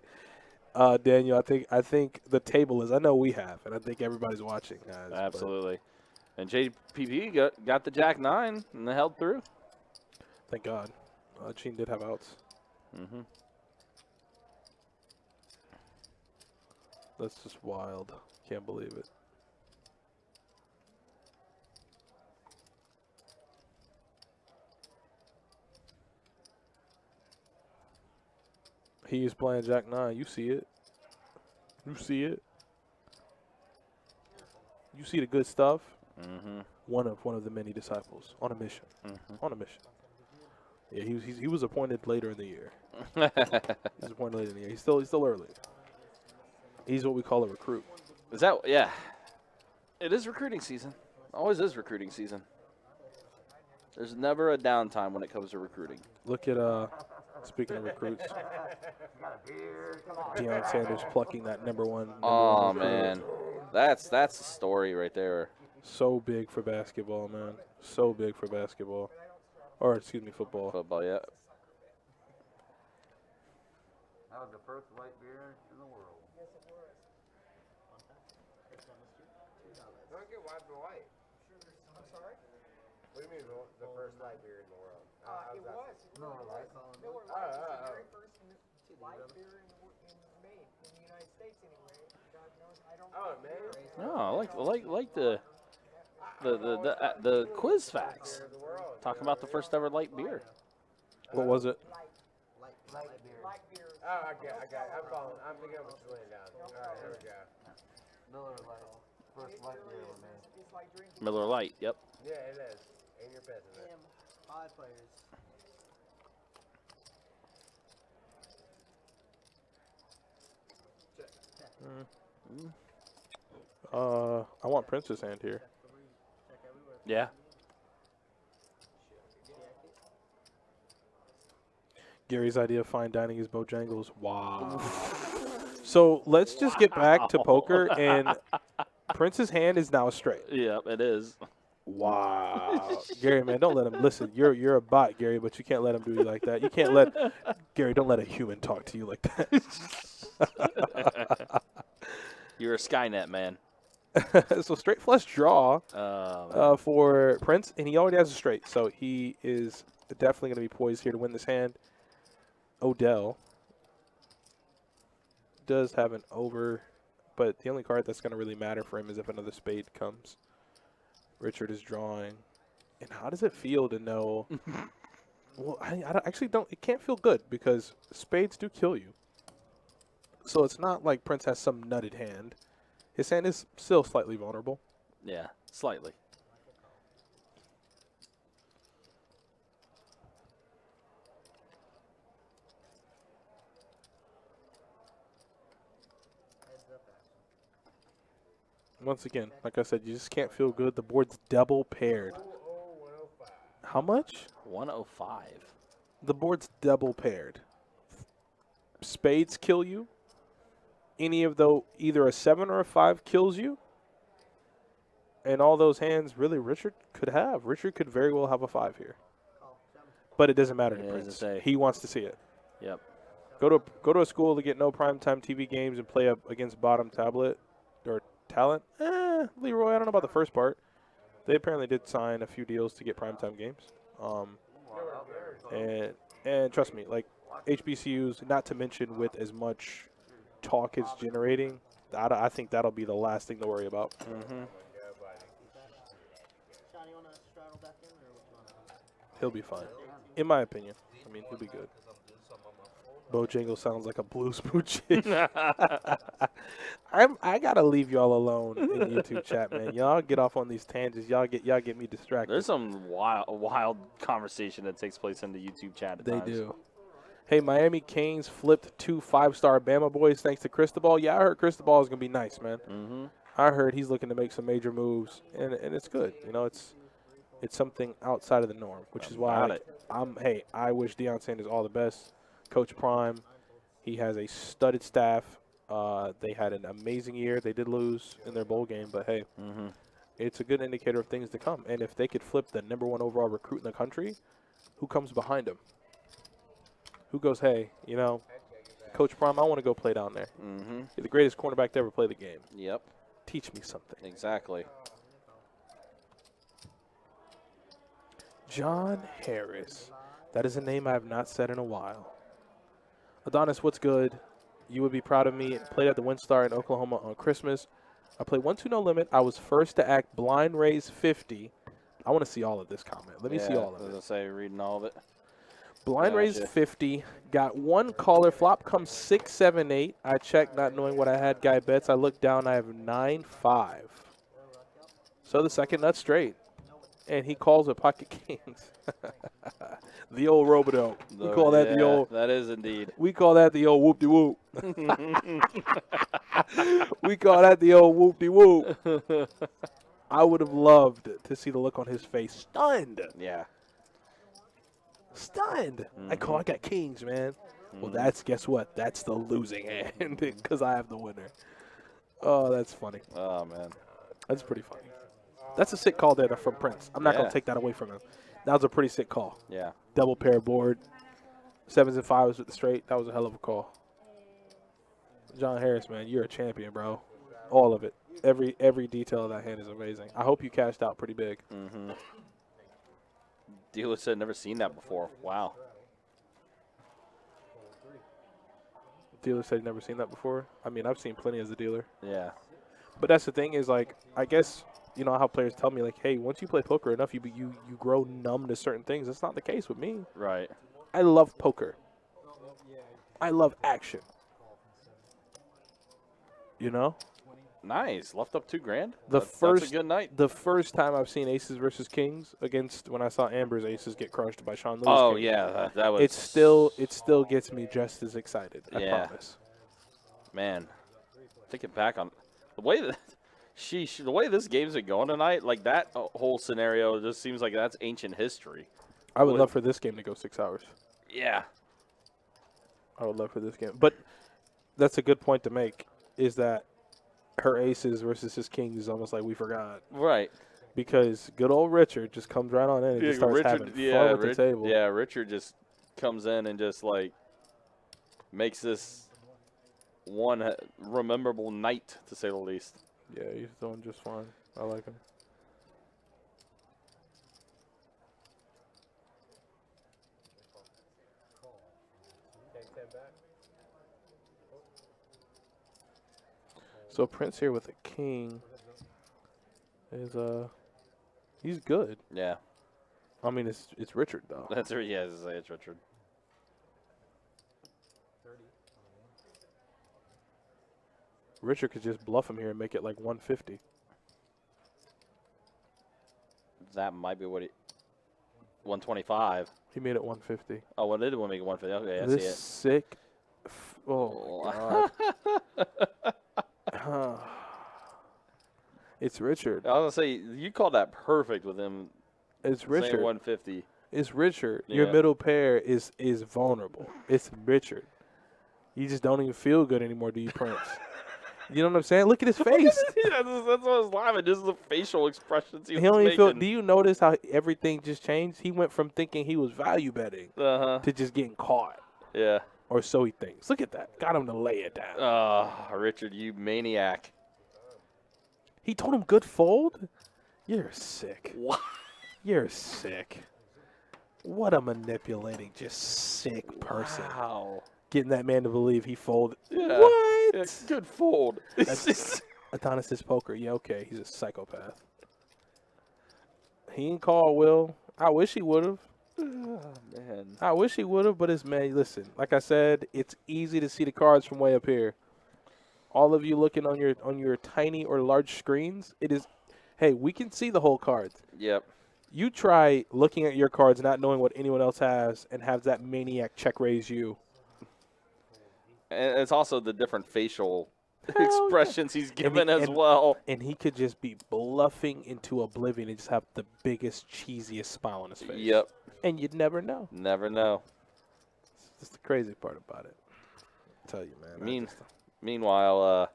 Daniel, I think the table is. I know we have, and I think everybody's watching. Guys, Absolutely. And JPP got the Jack 9 and they held through. Thank God. Gene did have outs. Mm-hmm. That's just wild. Can't believe it. He is playing Jack 9. You see it. You see it. You see the good stuff. Mm-hmm. One of the many disciples on a mission. Mm-hmm. On a mission. Yeah, he was appointed later in the year. He was appointed later in the year. He's still early. He's what we call a recruit. Is that, yeah. It is recruiting season. Always is recruiting season. There's never a downtime when it comes to recruiting. Look at, speaking of recruits, Deion Sanders plucking that number one. Oh, man. That's the story right there. So big for basketball, man. So big for basketball. Or, excuse me, football. Football, yeah. That was the first white beer in the world. Don't get white and white. I'm sorry? What do you mean the first light beer in the world? It was. Miller Lite. Miller Lite was the very first light beer made in the United States anyway. God knows, I don't Oh, think beer- man. Oh, I like the quiz facts. Beer of the world. Talking about the first ever light beer. What was it? Light beer. Light beers. Oh, okay. I'm following. I'm thinking of what you're laying down. All right, here we go. Miller Lite. First It light really beer is. was made. It's like drinking. Miller Lite. Yep. Yeah, it is. And you're pissing it. Damn, 5 players. I want Prince's hand here. Check everywhere. Yeah. Gary's idea of fine dining is Bojangles. Wow. So let's just get back to poker, and Prince's hand is now straight. Yep, it is. Wow. Gary, man, don't let him listen. You're a bot, Gary, but you can't let him do you like that. You can't let Gary, don't let a human talk to you like that. You're a Skynet man. So straight flush draw Oh, for Prince, and he already has a straight, so he is definitely going to be poised here to win this hand. Odell does have an over, but the only card that's going to really matter for him is if another spade comes. Richard is drawing. And how does it feel to know? Well, actually don't. It can't feel good because spades do kill you. So it's not like Prince has some nutted hand. His hand is still slightly vulnerable. yeah, slightly. Heads up action. Once again, like I said, you just can't feel good. The board's double paired. How much? 105. The board's double paired. Spades kill you. Any of those, either a 7 or a 5 kills you. And all those hands, really, Richard could have. Richard could very well have a 5 here. Call. 7. But it doesn't matter to Yeah, as I Prince. say. He wants to see it. Yep. Go to a school to get no primetime TV games and play up against bottom tablet or talent. Leroy, I don't know about the first part. They apparently did sign a few deals to get primetime games. And trust me, like HBCUs, not to mention with as much talk it's generating, I think that'll be the last thing to worry about. Mm-hmm. Sean, you want to straddle back in, or what you want to do? He'll be fine, in my opinion. I mean, he'll be good. Bojangles sounds like a blues pooch. I gotta leave y'all alone in the YouTube chat, man. Y'all get off on these tangents. Y'all get me distracted. There's some wild conversation that takes place in the YouTube chat at They times. do. Hey, Miami Canes flipped 2 5-star Bama boys thanks to Cristobal. Yeah, I heard Cristobal is going to be nice, man. Mm-hmm. I heard he's looking to make some major moves, and it's good. You know, it's something outside of the norm, which is why I wish Deion Sanders all the best. Coach Prime, he has a studded staff. They had an amazing year. They did lose in their bowl game, but hey, Mm-hmm. it's a good indicator of things to come. And if they could flip the #1 overall recruit in the country, who comes behind him? Who goes, hey, you know, Coach Prime, I want to go play down there. Mm-hmm. You're the greatest cornerback to ever play the game. Yep. Teach me something. Exactly. John Harris. That is a name I have not said in a while. Adonis, what's good? You would be proud of me. Played at the WinStar in Oklahoma on Christmas. I played 1-2 no limit. I was first to act blind raise 50. I want to see all of this comment. Let me see all of I was it. gonna say, reading all of it. Blind raise Gotcha. 50. Got one caller. Flop comes 6, 7, 8. I checked, not knowing what I had. Guy bets. I look down. I have 9, 5. So the second nut straight. And he calls it pocket kings. The old Robidoux. We call that the old. That is indeed. We call that the old whoop-de-whoop. We call that the old whoop-de-whoop. I would have loved to see the look on his face. Stunned. Yeah. Stunned. I got kings, man. Well, guess what? That's the losing hand because I have the winner. Oh, that's funny. Oh man. That's pretty funny. That's a sick call there from Prince. I'm not going Yeah. to take that away from him. That was a pretty sick call. Yeah. Double pair board. 7s and 5s with the straight. That was a hell of a call. John Harris, man, you're a champion, bro. All of it. Every detail of that hand is amazing. I hope you cashed out pretty big. Mm-hmm. Dealer said never seen that before. Wow. Dealer said he'd never seen that before. I mean, I've seen plenty as a dealer. Yeah. But that's the thing is, like, I guess, you know how players tell me, like, hey, once you play poker enough, you grow numb to certain things. That's not the case with me. Right. I love poker. I love action. You know? Nice. Left up $2,000. That's That's a good night. The first time I've seen aces versus kings against when I saw Amber's aces get crushed by Sean Lewis. Oh, King, yeah. That was. it still gets me just as excited. I Yeah. promise. Man, thinking back on the way that the way this game's been going tonight, like that whole scenario just seems like that's ancient history. I would love for this game to go 6 hours. Yeah. I would love for this game. But that's a good point to make, is that her aces versus his kings is almost like we forgot. Right. Because good old Richard just comes right on in and just starts having fun with the table. Yeah, Richard just comes in and just, like, makes this one rememberable night, to say the least. Yeah, he's doing just fine. I like him. So Prince here with a king is he's good. Yeah. I mean it's Richard though. That's right. Yeah, it's Richard. Richard could just bluff him here and make it like 150. That might be what he. 125. He made it 150. Oh, well, they did want to make it 150. Okay, I This see it. sick. Oh my God. It's Richard. I was gonna say you called that perfect with him. It's saying Richard. 150. It's Richard. Your Yeah. middle pair is vulnerable. It's Richard. You just don't even feel good anymore, do you, Prince? You know what I'm saying? Look at his face. Yeah, that's what I was laughing. Just the facial expressions he He was don't even feel. making. Do you notice how everything just changed? He went from thinking he was value betting Uh-huh. to just getting caught, Yeah. or so he thinks. Look at that. Got him to lay it down. Richard, you maniac. He told him good fold. You're sick. What? You're sick. What a manipulating, just sick person. Wow. Getting that man to believe he folded. Yeah. What? Yeah, good fold. That's Adonis's poker. Yeah, okay. He's a psychopath. He didn't call Will. I wish he would have. Man. I wish he would have, but it's, man, listen. Like I said, it's easy to see the cards from way up here. All of you looking on your tiny or large screens, it is, hey, we can see the whole cards. Yep. You try looking at your cards, not knowing what anyone else has, and have that maniac check raise you. And it's also the different facial expressions he's given as and- well. And he could just be bluffing into oblivion and just have the biggest, cheesiest smile on his face. Yep. And you'd never know. Never know. That's the crazy part about it. I tell you, man. Meanwhile,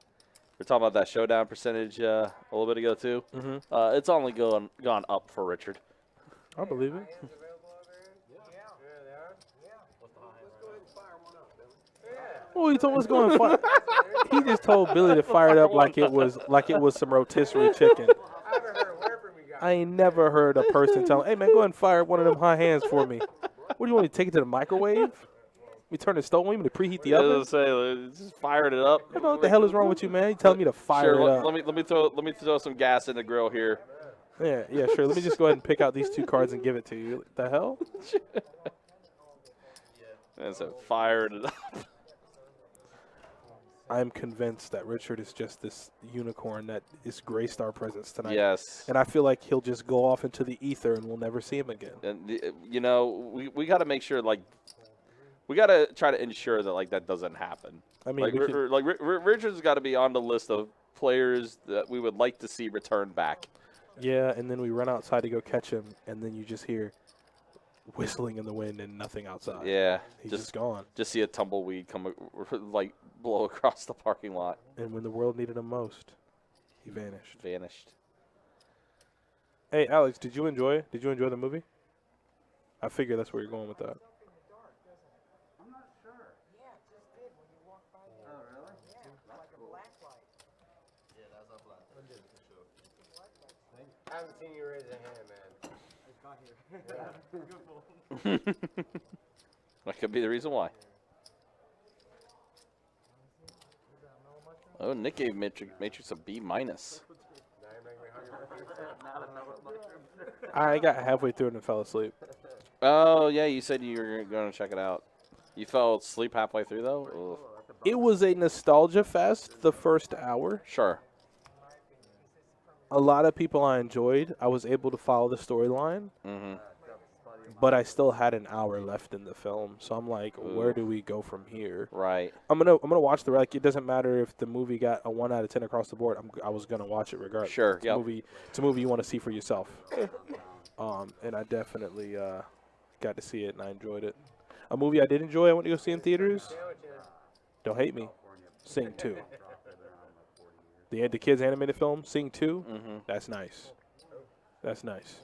we're talking about that showdown percentage a little bit ago too. Mm-hmm. It's only gone up for Richard. I believe it. Hands available over there? Yeah. Yeah, they are? Yeah. Let's go ahead and fire one up, Billy. Yeah. Oh, he told us going fire. He just told Billy to fire it up like it was some rotisserie chicken. I haven't heard a word from you guys. I ain't never heard a person tell him, hey, man, go ahead and fire one of them high hands for me. What do you want me to take it to the microwave? We turn the stove on? You want me to preheat the I oven? was gonna say, just fired it up. I don't know what the hell is wrong with you, man. You telling me to fire Sure, it up. let me throw some gas in the grill here. Yeah, sure. Let me just go ahead and pick out these two cards and give it to you. The hell? And so fired it up. I'm convinced that Richard is just this unicorn that is graced our presence tonight. Yes. And I feel like he'll just go off into the ether and we'll never see him again. And we got to make sure, like, we got to try to ensure that, like, that doesn't happen. I mean, Richard's got to be on the list of players that we would like to see return back. yeah, and then we run outside to go catch him, and then you just hear whistling in the wind and nothing outside. Yeah, He's just gone. Just see a tumbleweed come, like, blow across the parking lot. And when the world needed him most, he vanished. Vanished. Hey, Alex, did you enjoy the movie? I figure that's where you're going with that. I'm not sure. Yeah, it just did when you walked by the Oh, really? Yeah, like a black light. Yeah, that's a black. I haven't seen you raise a hand, man. got here. That could be the reason why. Oh, Nick gave Matrix a B minus. Now you make me hungry. I got halfway through it and fell asleep. Oh yeah, you said you were going to check it out. You fell asleep halfway through though. Ugh. It was a nostalgia fest the first hour. Sure. A lot of people I enjoyed. I was able to follow the storyline, Mm-hmm. but I still had an hour left in the film. So I'm like, where do we go from here? Right. I'm gonna watch the like. It doesn't matter if the movie got a 1 out of 10 across the board. I was gonna watch it regardless. Sure. It's a Yep. movie. It's a movie you want to see for yourself. And I definitely got to see it and I enjoyed it. A movie I did enjoy. I went to go see in theaters. Don't hate me. Sing 2. The kids animated film. Sing 2. Mm-hmm. That's nice. That's nice.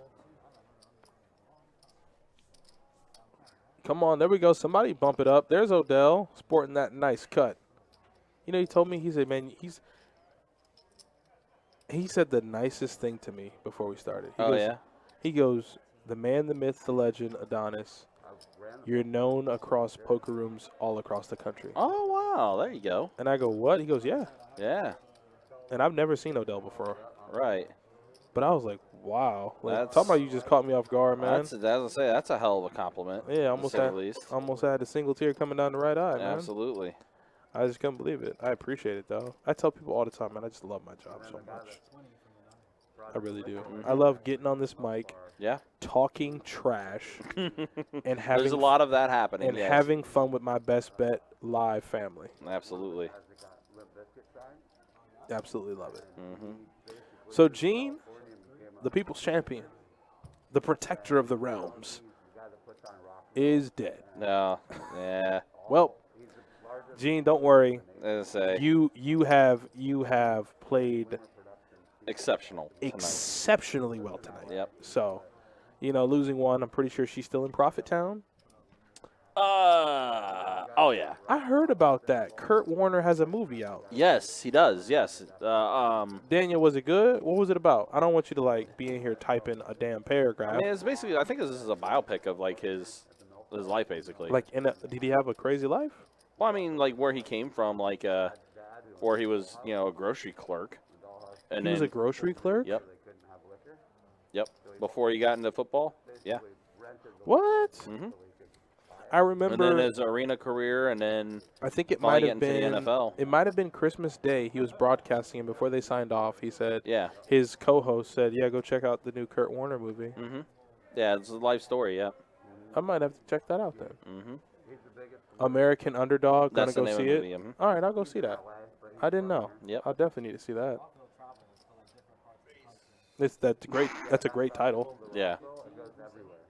Come on, there we go. Somebody bump it up. There's Odell sporting that nice cut. You know, he told me, he said, man, he said the nicest thing to me before we started. He Oh goes, yeah. He goes, the man, the myth, the legend, Adonis. You're known across poker rooms all across the country. Oh wow, there you go. And I go, what? He goes, yeah. Yeah. And I've never seen Odell before. Right. But I was like, wow. Like, That's- talking about you just caught me off guard, man. That's a hell of a compliment. Yeah, to almost say the had, least. almost had a single tear coming down the right eye, man. Absolutely. I just couldn't believe it. I appreciate it, though. I tell people all the time, man, I just love my job so much. I really do. I love getting on this mic, Yeah. talking trash, and There's a lot of that happening. and yes. having fun with my best bet live family. Absolutely. Absolutely love it. Mm-hmm. So, Gene, the people's champion, the protector of the realms, is dead. No. Yeah. Well, Gene, don't worry. As I say, You have played exceptional tonight. exceptionally well tonight. Yep. So, losing one, I'm pretty sure she's still in Prophet Town. Oh yeah. I heard about that. Kurt Warner has a movie out. Yes, he does. Yes. Daniel, was it good? What was it about? I don't want you to be in here typing a damn paragraph. I mean, it's basically. I think this is a biopic of his life, basically. Did he have a crazy life? Well, I mean, where he came from, where he was, a grocery clerk, and He was then a grocery clerk? Yep. Before he got into football. Yeah. What? Mm-hmm. I remember. And then his arena career, and then I think it finally might have getting to been the NFL. It might have been Christmas Day. He was broadcasting, and before they signed off, he said, Yeah. his co-host said, "Yeah, go check out the new Kurt Warner movie." Mm-hmm. Yeah, it's a life story. Yeah. I might have to check that out then. Mm-hmm. American Underdog. Gonna That's the go name see of the it. movie. Mhm. All right, I'll go see that. I didn't know. Yep. I'll definitely need to see that. That's a great title. Yeah.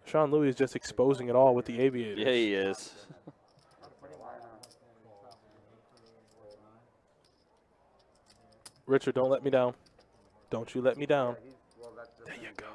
Sean Louis is just exposing it all with the Aviators. Yeah, he is. Richard, don't let me down. Don't you let me down. There you go.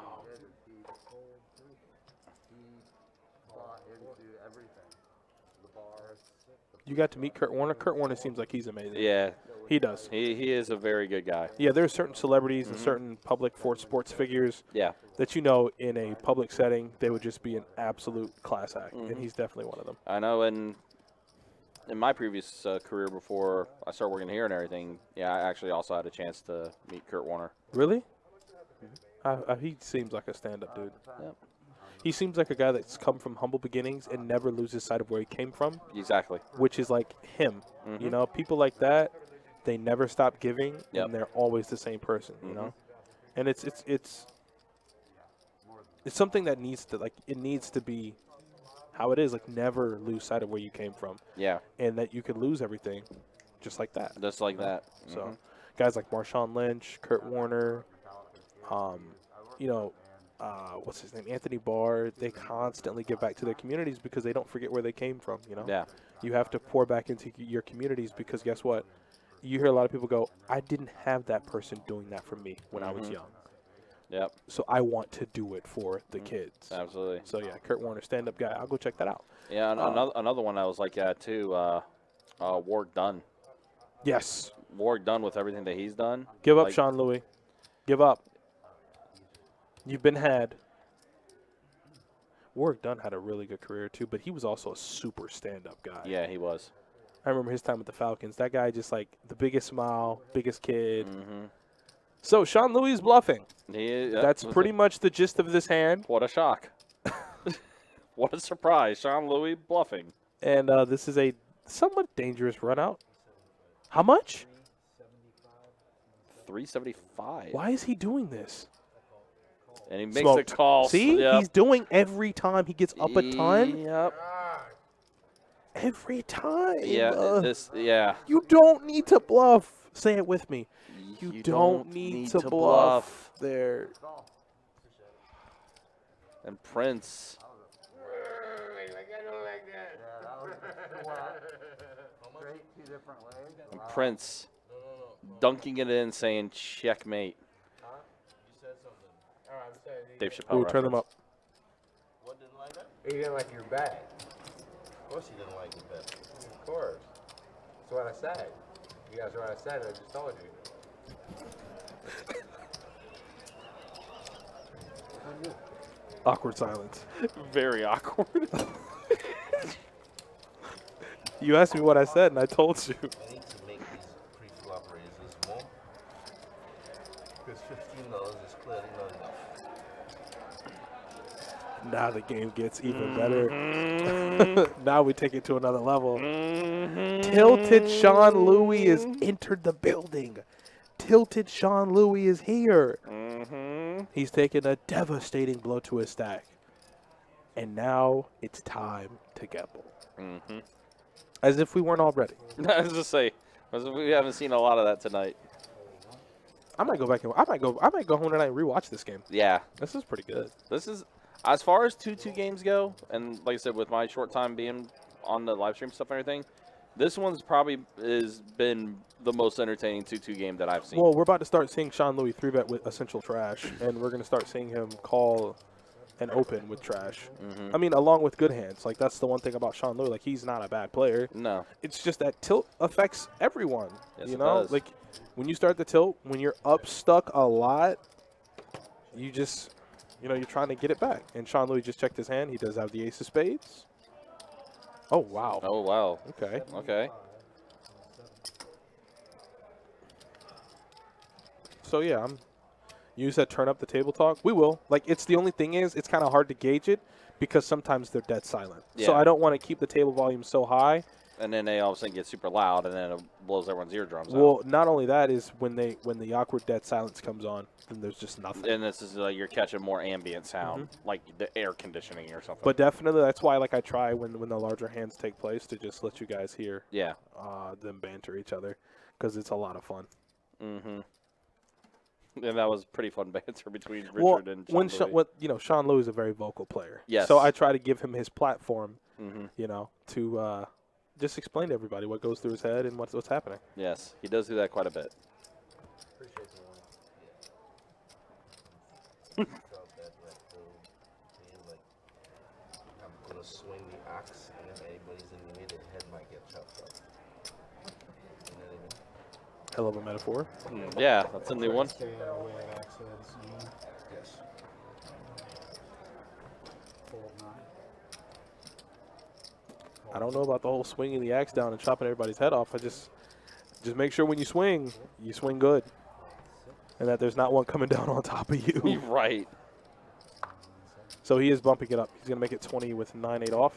You got to meet Kurt Warner. Kurt Warner seems like he's amazing. Yeah. He does. He is a very good guy. Yeah, there are certain celebrities and certain public sports figures Yeah. that in a public setting, they would just be an absolute class act, and he's definitely one of them. I know. And in my previous career, before I started working here and everything, yeah, I actually also had a chance to meet Kurt Warner. Really? He seems like a stand-up dude. Yep. He seems like a guy that's come from humble beginnings and never loses sight of where he came from, Exactly. which is like him. Mhm. People like that, they never stop giving, Yep. and they're always the same person. And it's something that needs to be how it is. Never lose sight of where you came from, Yeah. and that you could lose everything, just like that. Just like that. So, guys like Marshawn Lynch, Kurt Warner, what's his name, Anthony Barr, they constantly give back to their communities because they don't forget where they came from. Yeah. You have to pour back into your communities because guess what? You hear a lot of people go, I didn't have that person doing that for me when I was young. Yep. So I want to do it for the kids. Absolutely. So, yeah, Kurt Warner, stand-up guy. I'll go check that out. Yeah. And another one I was like that too. Warwick Dunn. Yes. Warwick Dunn with everything that he's done. Give up, Sean Louis. Give up. You've been had. Warwick Dunn had a really good career too, but he was also a super stand-up guy. Yeah, he was. I remember his time with the Falcons. That guy just like the biggest smile, biggest kid. Mm-hmm. So Sean Louis is bluffing. That's was pretty much the gist of this hand. What a shock. What a surprise. Sean Louis bluffing. And this is a somewhat dangerous run out. How much? 375. Why is he doing this? And he makes Smoked. a call. See? Yep. He's doing every time he gets up a ton. Yep. Every time. Yeah. Yeah. You don't need to bluff. Say it with me. You don't need to bluff there. And Prince. Yeah, that was two out. Straight, 2 different ways. And Wow. Prince dunking it in, saying checkmate. You said something. Oh, I'm saying Dave Chappelle. Ooh, turn them reference. up. What didn't like that? he didn't like your bag. Of course he didn't like the bet. Of course. That's what I said. You guys are what I said. I just told you. Awkward silence. Very awkward. You asked me what I said, and I told you. I need to make these pre-flop raises more. Because $15 is clearly not enough. Now the game gets even better. Now we take it to another level. Tilted Sean Louis has entered the building. Tilted Sean Louis is here. He's taken a devastating blow to his stack. And now it's time to gamble. As if we weren't already. I was just say, we haven't seen a lot of that tonight. I might go back and I might go home tonight and rewatch this game. Yeah. This is pretty good. This is, as far as 2-2 games go, and like I said, with my short time being on the live stream stuff and everything, this one's probably has been the most entertaining 2-2 game that I've seen. Well, we're about to start seeing Sean Louis 3-bet with Essential Trash, and we're going to start seeing him call and open with Trash. I mean, along with good hands. Like, that's the one thing about Sean Louis. Like, he's not a bad player. No. It's just that tilt affects everyone. Yes, you it know? does. Like, when you start the tilt, when you're up stuck a lot, you just, you know, you're trying to get it back. And Sean Louis just checked his hand. He does have the ace of spades. Oh, wow. Oh, wow. Okay. Okay. So, yeah, you said turn up the table talk. We will. Like, it's the only thing is it's kind of hard to gauge it because sometimes they're dead silent. So Yeah. I don't want to keep the table volume so high. And then they all of a sudden get super loud, and then it blows everyone's eardrums Well, not only that is when the awkward dead silence comes on, then there's just out. nothing. And this is like you're catching more ambient sound, like the air conditioning or something. But definitely, that's why like I try when the larger hands take place to just let you guys hear yeah. them banter each other because it's a lot of fun. Mm-hmm. And that was pretty fun banter between Richard and Sean Louis. Sean Louis is a very vocal player. Yes. So I try to give him his platform, Mm-hmm. to just explain to everybody what goes through his head and what's happening. Yes, he does do that quite a bit. Appreciate the one. Felt that like being like I'm gonna swing the axe and if anybody's in the way their head might get chopped up. You know what I mean? Hell of a metaphor. Yeah, that's a new one. Stay away of accents. Yes. Fold 9. I don't know about the whole swinging the axe down and chopping everybody's head off. I just make sure when you swing good, and that there's not one coming down on top of you. Right. So he is bumping it up. He's gonna make it 20 with 9-8 off.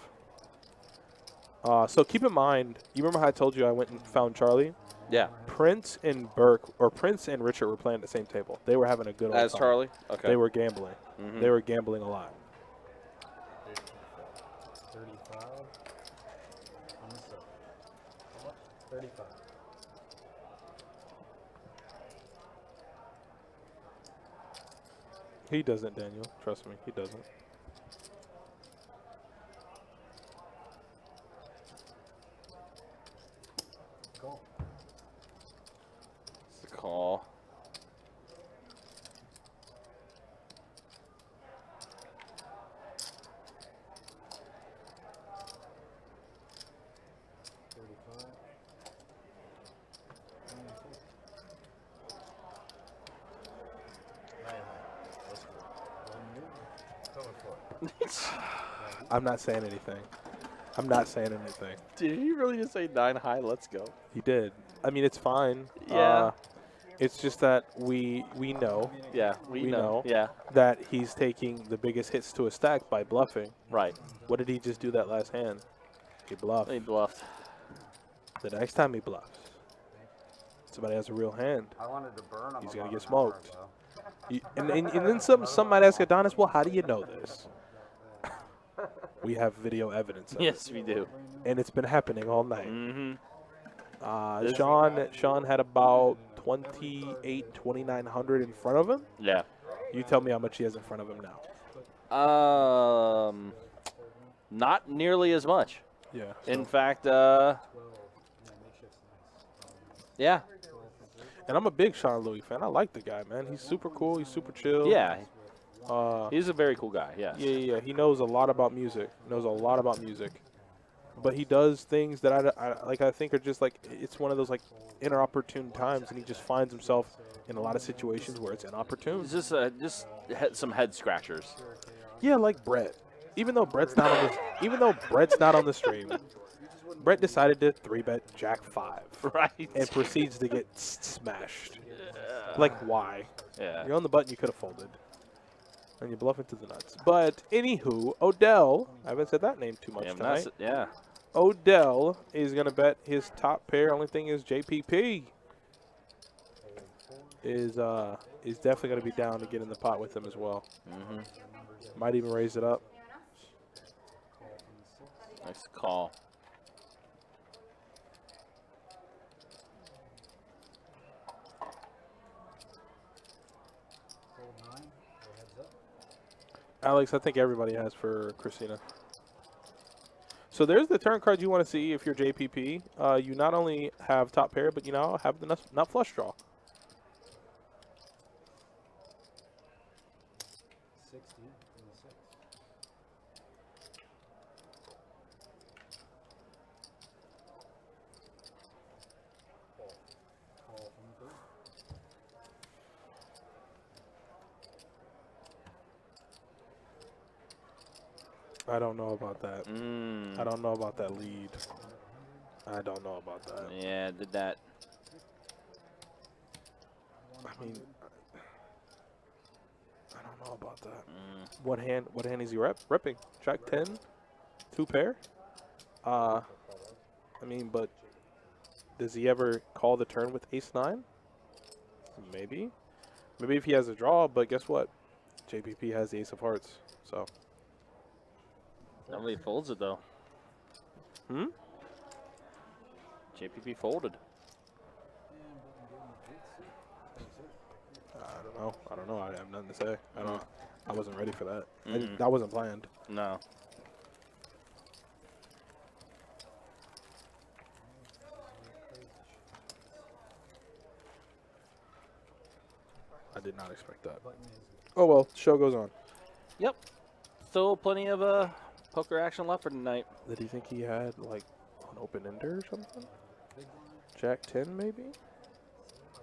So keep in mind, you remember how I told you I went and found Charlie? Yeah. Prince and Richard were playing at the same table. They were having a good old As time. Charlie? Okay. They were gambling. Mhm. They were gambling a lot. 35. On the 7. 35. He doesn't, Daniel. Trust me, he doesn't. Call. It's a call. Let's go. Coming for it. I'm not saying anything. I'm not saying anything. Did he really just say 9 high? Let's go. He did. I mean, it's fine. Yeah. It's just that we know Yeah, we know. Yeah, that he's taking the biggest hits to a stack by bluffing. right. What did he just do that last hand? He bluffed. He bluffed. The next time he bluffs, somebody has a real hand. I wanted to burn him. He's gonna about get an hour smoked. ago. And then some might ask Adonis, well, how do you know this? We have video evidence of Yes, it. we do. And it's been happening all night. Mm-hmm. Sean had about 2,900 in front of him. Yeah. You tell me how much he has in front of him now. Not nearly as much. Yeah. In fact, yeah. And I'm a big Sean Louis fan. I like the guy, man. He's super cool. He's super chill. Yeah. Uh, He's a very cool guy, yes. yeah. He knows a lot about music. But he does things that I think are just like, it's one of those like inopportune times, and he just finds himself in a lot of situations where it's inopportune. It's just some head scratchers. Yeah, like Brett. Even though Brett's not on the stream, Brett decided to 3-bet Jack 5 Right. and proceeds to get smashed. Like, why? Yeah. You're on the button you could have folded. And you bluff into the nuts. But, anywho, Odell, I haven't said that name too much tonight. Yeah. Odell is going to bet his top pair. Only thing is JPP is definitely going to be down to get in the pot with him as well. Mm-hmm. Might even raise it up. Nice call. Alex, I think everybody has for Christina. So there's the turn card you want to see if you're JPP. You not only have top pair, but you now have the nut flush draw. 60 in the 6. Call from the 3. I don't know about that. I Mm. don't know about that lead. I don't know about that. Yeah, did that. I mean, I don't know about that. Mm. What hand is he repping? Jack 10, 2 pair? I mean, but does he ever call the turn with ace 9? Maybe. Maybe if he has a draw, but guess what? JPP has the ace of hearts, so. Nobody folds it, though. JPP folded. I don't know. I have nothing to say. I wasn't ready for that. Mm. That wasn't planned. No. I did not expect that. Oh well, show goes on. Yep. Still plenty of poker action left for tonight. Did he think he had like an open ender or something? Jack 10 maybe?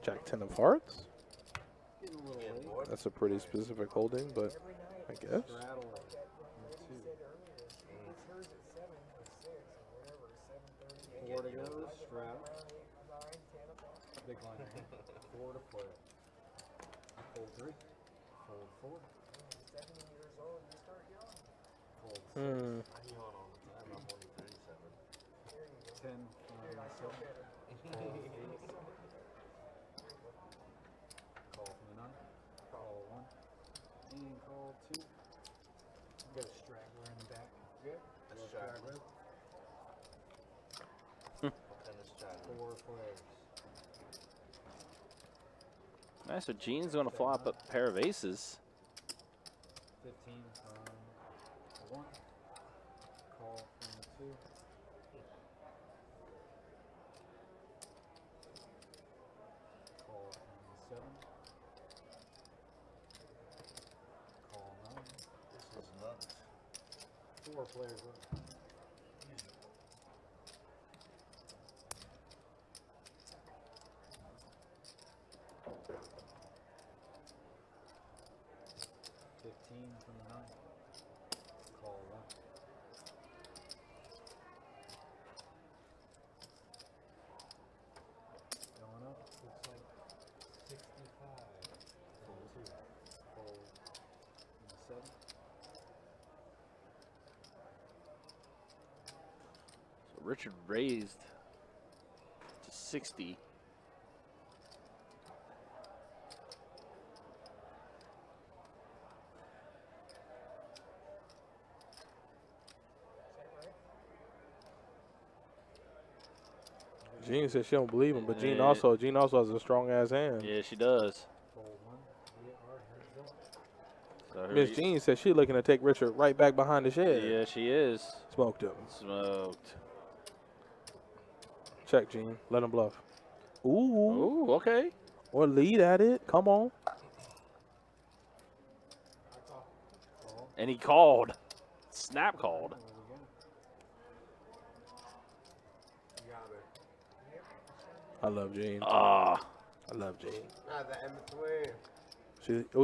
Jack 10 of hearts? That's a pretty specific holding, but I guess. Four to go, strap. Big line. 4 to play. Fold 3. Fold 4. Fold 6. Hmm. 10. 9, 7. Call 8. Call from the 9. Call 1. And call 2. Got a straggler in the back. Good. That's straggler. 4 players. Nice. So Gene's going to flop a pair of aces. 15 from the 1. Call from the 2. Call from the 7. Call 9. This is nuts. 4 players left. From the 9. Call 1. Richard raised to 60. Jean said she don't believe him, but Jean Yeah. also has a strong ass hand. Yeah, she does. Fold one. We are heads up. So here Miss we- Jean said she's looking to take Richard right back behind the shed. Yeah, she is. Smoked him. Smoked. Check, Jean. Let him bluff. Ooh. Ooh, okay. Or lead at it. Come on. And he called. Snap called. There we go. You got me. I love Jean. Ah. I love Jean. Not the in between.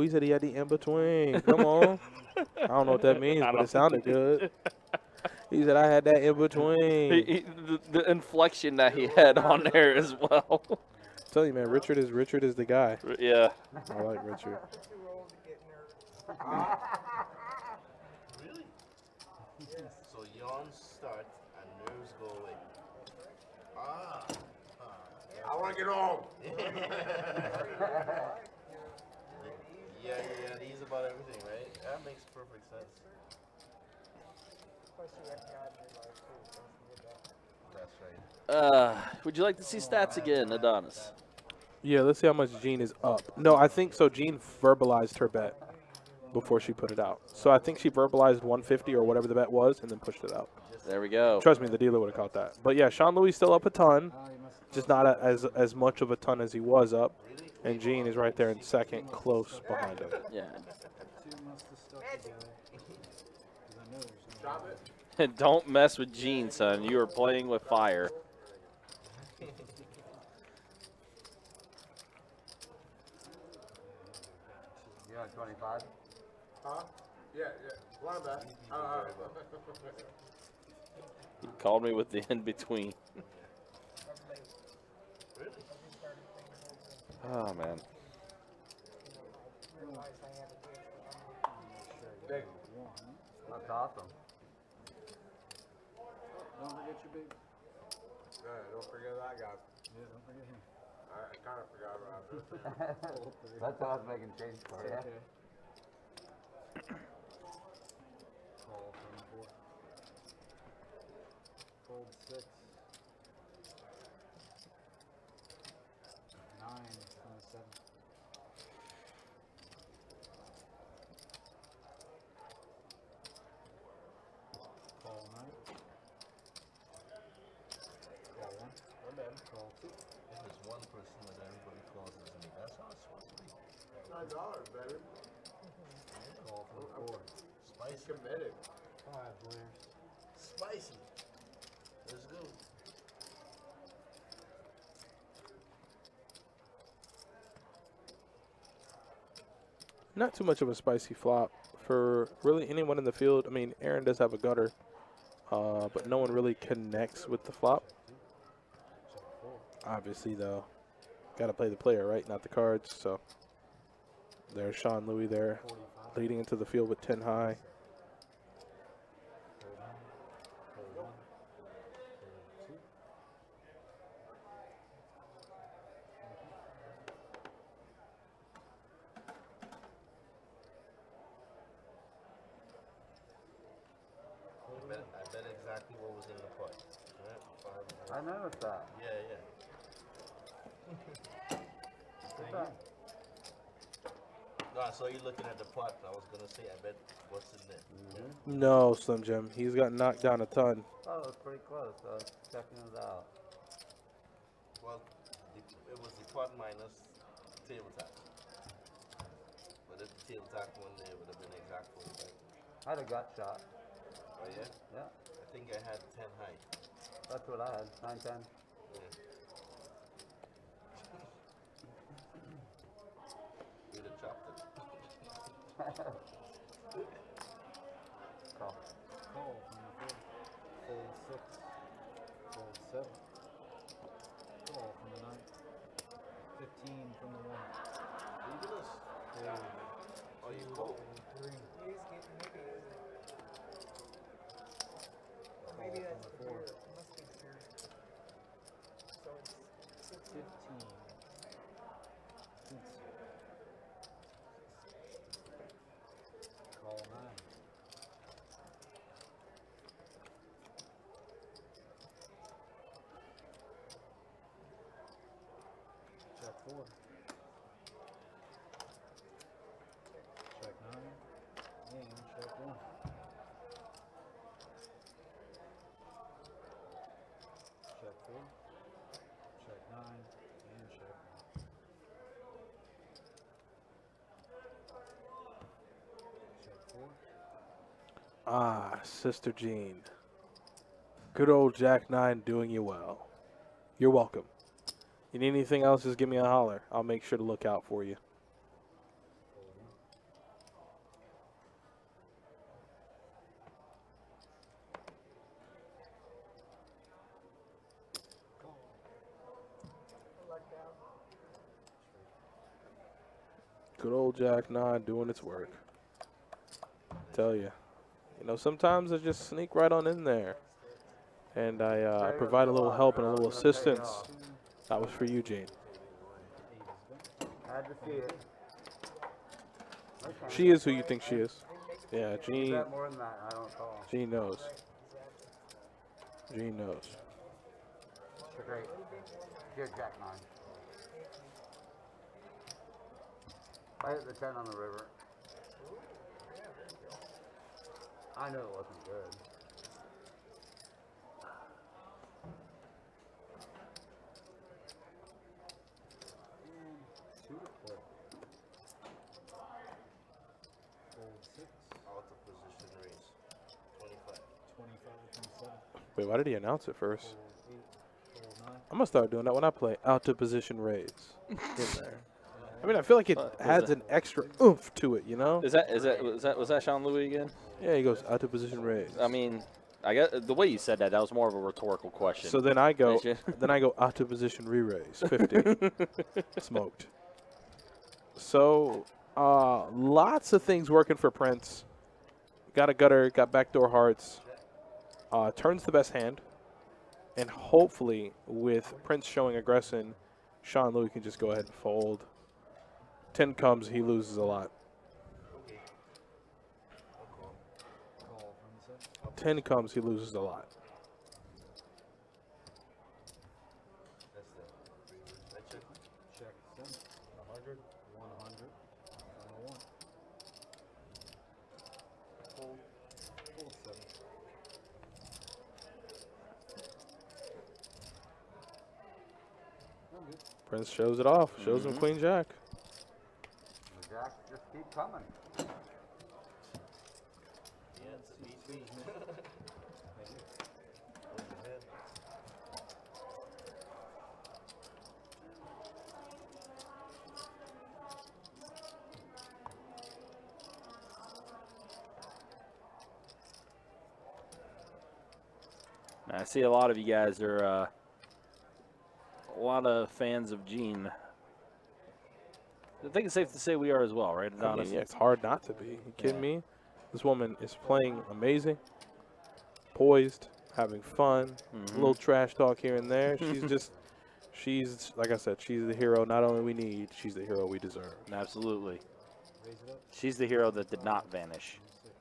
He said he had the in between. Come on. I don't know what that means, but it sounded good. He said I had that in between. The inflection that he had on there as well. Tell you, man, Richard is the guy. Yeah. I like Richard. Too old to get nervous. Really? So yawns start and nerves go away. I want to get home. Yeah, he's about everything, right? That makes perfect sense. Plus you have God in your life too. Don't forget that. That's right. Would you like to see stats again, Adonis? Yeah, let's see how much Jean is up. No, I think so. Jean verbalized her bet before she put it out. So I think she verbalized 150 or whatever the bet was and then pushed it out. There we go. Trust me, the dealer would have caught that. But yeah, Sean Louis still up a ton, Oh, you must have just not as much of a ton as he was up. And Jean is right there in second, close behind him. Yeah. two must have stuck together. 'Cause I know there's no Drop way. it. Don't mess with Gene, son. You are playing with fire. You got 25? Huh? Yeah. Blind bet. He called me with the in between. Oh man. Big. One. That's awesome. Don't forget your big. Don't forget that guy. Yeah, don't forget him. I kind of forgot about this. Fold three. That's what I was making change for, It's yeah? okay. Call from the 4. Fold 6. 9 from the 7. Call 9. Call 1. Call 2. If there's one person that everybody calls his name, that's how it's supposed to be. $9, baby. Call from the 4. Spicy. Committed. 5 players. Spicy. Let's go. Not too much of a spicy flop for really anyone in the field. I mean, Aaron does have a gutter, but no one really connects with the flop. Check 4. Obviously, though, got to play the player, right? Not the cards. So there's Sean Louis there, 45. leading into the field with 10 high. Fold 9. Fold 1. Fold 2. I bet exactly what was in the pot. Right? I noticed that. Yeah. What's that? No, I saw you looking at the pot. I was gonna say, I bet what's in there. No, Slim Jim. He's got knocked down a ton. Oh, it was pretty close. I was checking it out. Well, it was the pot minus table tax. But if the table tax one there would have been exact 45. I had a gut shot. Oh yeah? Yeah, I think I had 10 high. that's what I had. 9, 10. We'd have chopped it. Call. Call from the 4. Fold 6. Fold 7. Call from the 9. 15 from the 1. Look at this. Fold Oh, you cold. 3. He's getting maybe, isn't it? Or maybe Call that's from the the 4. beer. It must be the 4. Check 9. And check 1. Check 4. Check 9. And check 1. Check 4. Ah, Sister Jean. Good old Jack 9 doing you well. You're welcome. You need anything else, just give me a holler. I'll make sure to look out for you. Fold 1. Call. Luck down. Good old Jack 9 doing its work. Tell you. You know, sometimes I just sneak right on in there. And I provide a little help and a little assistance. That was for you, Jean. 8 is done. Had to see it. Okay. She is who you think she is. Yeah, You Jean. bet more than that. I don't call. Jean knows. Jean knows. Great. Good Jack 9. I hit the 10 on the river. I knew it wasn't good. And 2 to play. Fold 6. Out of position raise. 25. 25 from 7. Wait, why did he announce it first? Fold 8. Fold 9. I'm going to start doing that when I play out to position raise. In there. I mean, I feel like it adds an extra oomph to it, you know? Was that Sean Louis again? Yeah, he goes out to position raise. I mean, I guess the way you said that was more of a rhetorical question. So then I go, Did then I go out to position re-raise, 50. Smoked. So, lots of things working for Prince. Got a gutter, got backdoor hearts. Turns the best hand. And hopefully, with Prince showing aggression, Sean Louis can just go ahead and fold. 10 comes, he loses a lot. Call from the 7. 10 comes, he loses a lot. That's it. Check 7. 100. 100. Final 1. Fold. Fold 7. I'm good. Prince shows it off. Shows him Queen Jack. The Jacks just keep coming. Yeah, it's a beat. Thank you. Over the head. I see a lot of you guys are a lot of fans of Gene. I think it's safe to say we are as well, right, I mean, Adonis? yeah, it's hard not to be. You kidding me? This woman is playing amazing, poised, having fun, a little trash talk here and there. She's just, she's, like I said, she's the hero not only we need, she's the hero we deserve. Absolutely. Raise it up. She's the hero that did not vanish 6.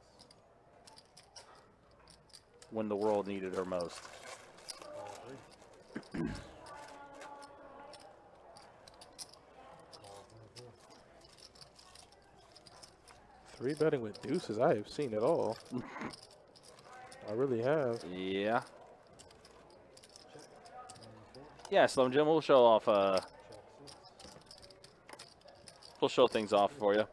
when the world needed her most. Call 3. Call from the 4. 3 betting with deuces, I have seen it all. I really have. Yeah. Check. And 4. Yeah, Slim Jim, we'll show off. Check 6. We'll show things off for you.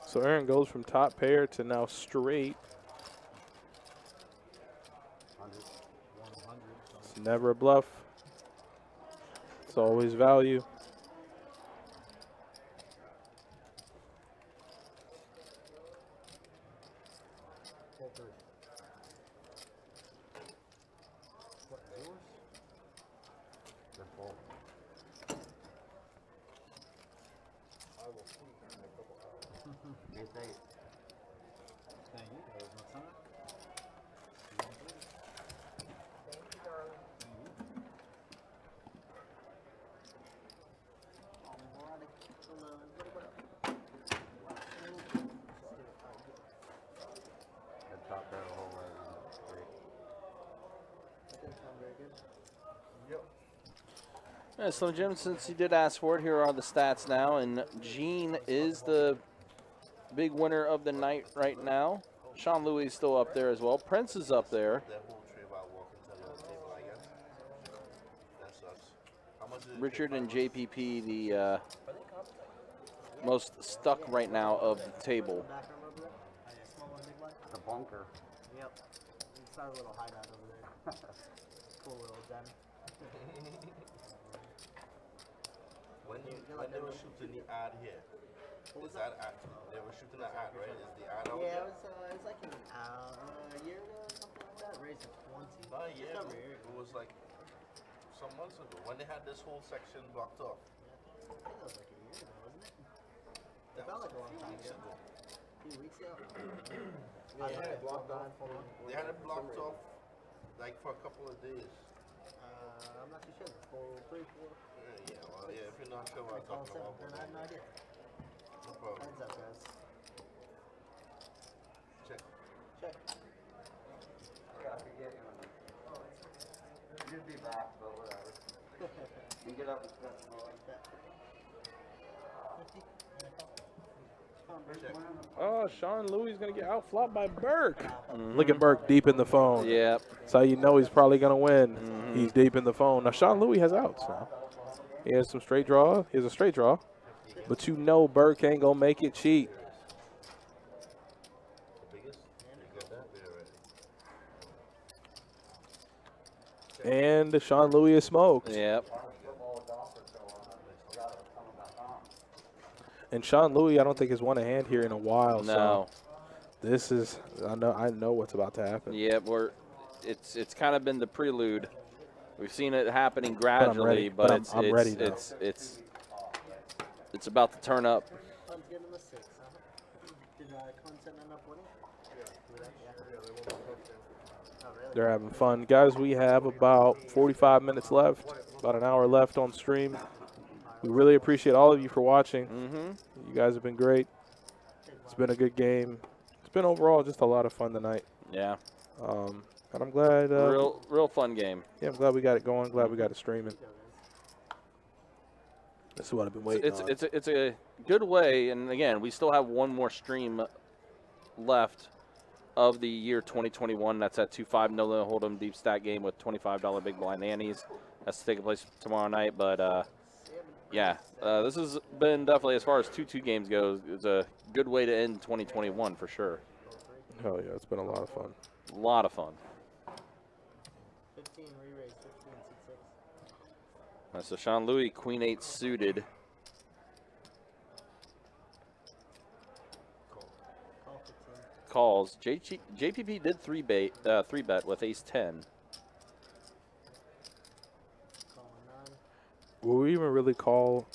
So Aaron goes from top pair to now straight. 100. It's never a bluff. It's always value. Fold 3. What, yours? Good fold. I will see in a couple hours. Ace 8. Thank you. That was my time. Thank you, darling. Head top barrel whole way. Great. That didn't sound very good. Yeah, Slim Jim, since you did ask for it, here are the stats now. And Gene is the big winner of the night right now. Sean Louis is still up there as well. Prince is up there. That whole tree about walking to the table, I guess. That sucks. How much is it? Richard and JPP, the most stuck right now of the table. Back room over there? Oh, yeah, small one, big one? The bunker. Yep. It's our little hideout over there. Cool little den. When You're when like they a were little shooting the ad here, What is was that ad? They were shooting the ad, right? Is the ad out Yeah, there? it was like a year ago or something like that. Raised to 20. Not a Just year over ago. a year ago. It was like some months ago when they had this whole section blocked off. I think that was like a year ago, wasn't it? That felt was like a long time weeks ago. ago. A few weeks ago. They had it blocked off. They had it blocked off like for a couple of days. I'm not too sure. 4, 3, 4. Yeah, well, yeah. If you're not sure what I'm Call talking 7. about, Then I have no idea. no problem. Heads up, guys. Check. Check. I forget you. You'd be back, but whatever. You get up and spend some more. 50. Check. Oh, Sean Louis is going to get outflopped by Burke. Look at Burke deep in the phone. Yep. That's how you know he's probably going to win. He's deep in the phone. Now, Sean Louis has outs now. He has some straight draw. He has a straight draw. But you know Burke ain't going to make it cheap. The biggest? You got that there already. And Sean Louis is smoked. Yep. And Sean Louis, I don't think has won a hand here in a while. No. So this is, I know what's about to happen. Yep. It's kind of been the prelude. We've seen it happening gradually, ready. but But I'm ready now. it's about to turn up. Clem's getting the 6, huh? Did Clemson end up winning? Yeah. Oh, really? They're having fun. Guys, we have about 45 minutes left, about an hour left on stream. We really appreciate all of you for watching. You guys have been great. It's been a good game. It's been overall just a lot of fun tonight. Yeah. And I'm glad. Real fun game. Yeah, I'm glad we got it going. Glad we got it streaming. This is what I've been waiting on. It's a good way, and again, we still have one more stream left of the year 2021. That's at 2-5 no hold'em deep stack game with $25 big blind annies. That's taking place tomorrow night. But yeah, this has been definitely, as far as 2-2 games goes, it's a good way to end 2021 for sure. Hell yeah, it's been a lot of fun. A lot of fun. 15 re-raise, 15 C6. So Sean Louis, Queen 8 suited. Call 15. Calls. JPP did 3-bet with Ace 10. Calling 9. Will we even really call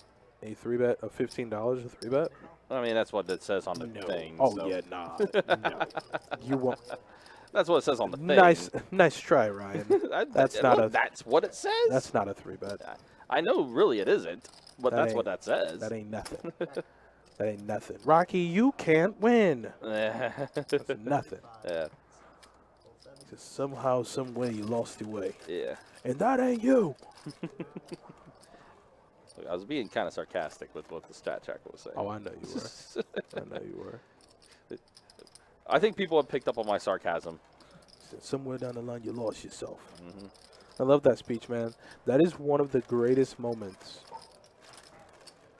a 3-bet of $15 a 3-bet? I mean, that's what it says on the thing. Oh so. yeah, nah. No. You won't. That's what it says on the thing. Nice try, Ryan. That's what it says. That's not a 3-bet. I know, really, it isn't, but that's what ain't- that says. That ain't nothing. That ain't nothing. Rocky, you can't win. That's nothing. Yeah, Just somehow, some way, you lost your way, yeah. and that ain't you. Look, I was being kind of sarcastic with what the stat checker was saying. Oh, I know you were. I know you were. I think people have picked up on my sarcasm. Somewhere down the line, you lost yourself. I love that speech, man. That is one of the greatest moments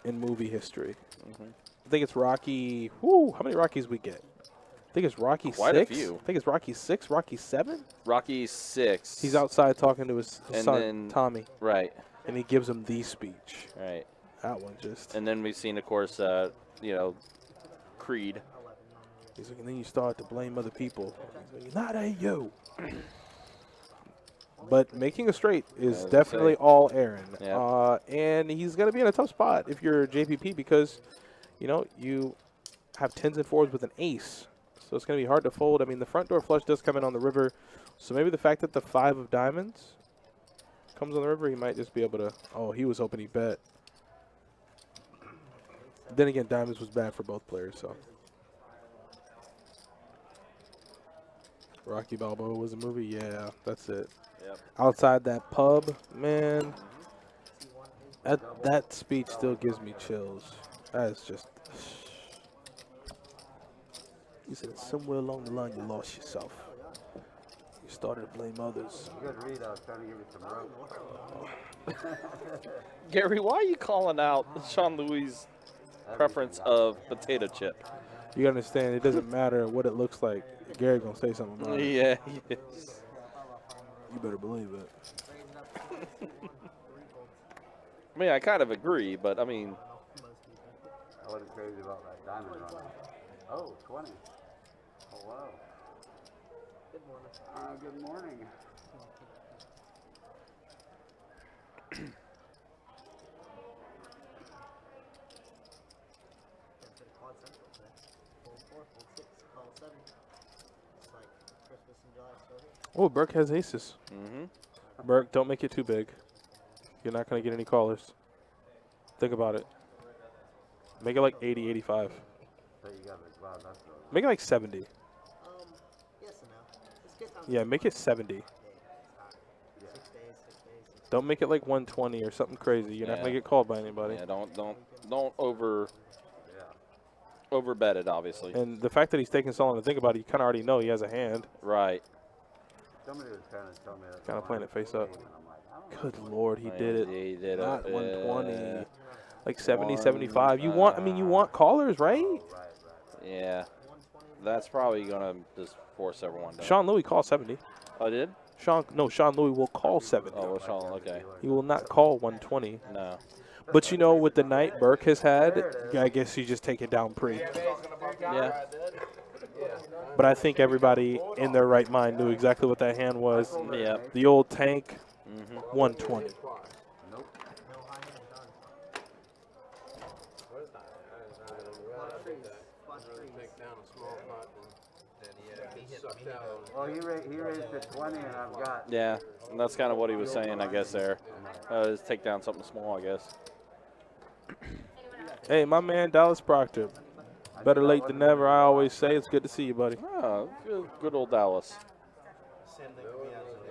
in movie history. I think it's Rocky. Whoo! How many Rockies we get? I think it's Rocky Quite a 6. few. I think it's Rocky 6, Rocky 7. Rocky 6. He's outside talking to his And son, then- Tommy, Right. and he gives him the speech. Right. That one just. And then we've seen, of course, Creed. He's like, and then you start to blame other people. He's like, not ain't you. But making a straight is Yeah, I was gonna definitely say. all Aaron. Yeah. And he's going to be in a tough spot if you're JPP because, you have 10s and 4s with an ace. So it's going to be hard to fold. I mean, the front door flush does come in on the river. So maybe the fact that the 5 of diamonds comes on the river, he might just be able to. Oh, he was hoping he bet. Then again, diamonds was bad for both players, so. Rocky Balboa was a movie? Yeah, that's it. Yep. Outside that pub, man, that speech still gives me chills. That is just. He said, somewhere along the line you lost yourself. You started to blame others. Good read. I was trying to give you some rope. Gary, why are you calling out Sean Louis' preference of potato chip? You understand, it doesn't matter what it looks like. Gary gonna say something about it. Yeah, he is. You better believe it. I mean, I kind of agree, but I mean, I wasn't crazy about that diamond run. Oh, 20. Oh, wow. Good morning. Good morning. Can't fit a quad central today. Fold 4, fold 6, call 7. It's like Christmas in July still here. Oh, Burke has aces. mm-hmm. Burke, don't make it too big. You're not going to get any callers. Think about it. Make it like 80, 85. So you got the wow, that's really Make it like 70. Yes and no. Let's get down Yeah, make it 70. to 6 days, 6 days, 6 days. Don't make it like 120 or something crazy. You're not Yeah. going to get called by anybody. Yeah, don't over yeah. bet it, obviously. And the fact that he's taking so long to think about it, you kind of already know he has a hand. Right. Somebody was trying to tell me that. Kinda playing it face up. And I'm like, I don't know. Good Lord, he did it. He did Not it. 120. Like 70, One, 75. You want callers, right? Right. Yeah. That's probably gonna just force everyone down. Sean Louis called 70. Oh, did? Sean Louis will call 70. Oh, well, Sean. Okay. He will not call 120. No. But with the night Burke has had, I guess you just take it down pre. Yeah. But I think everybody in their right mind knew exactly what that hand was. Yeah. The old tank, Mm-hmm. 120. Nope. No high hand done. What is that? Flush trees. Flush Really trees. take down a small pot and He hit sucked me. out. Well, he raised to 20, and I've got. Yeah. And that's kind of what he was saying, I guess. There. Just take down something small, I guess. Hey, my man Dallas Proctor. Better late than never, I always say. It's good to see you, buddy. Oh, good old Dallas. Same thing with me as a little.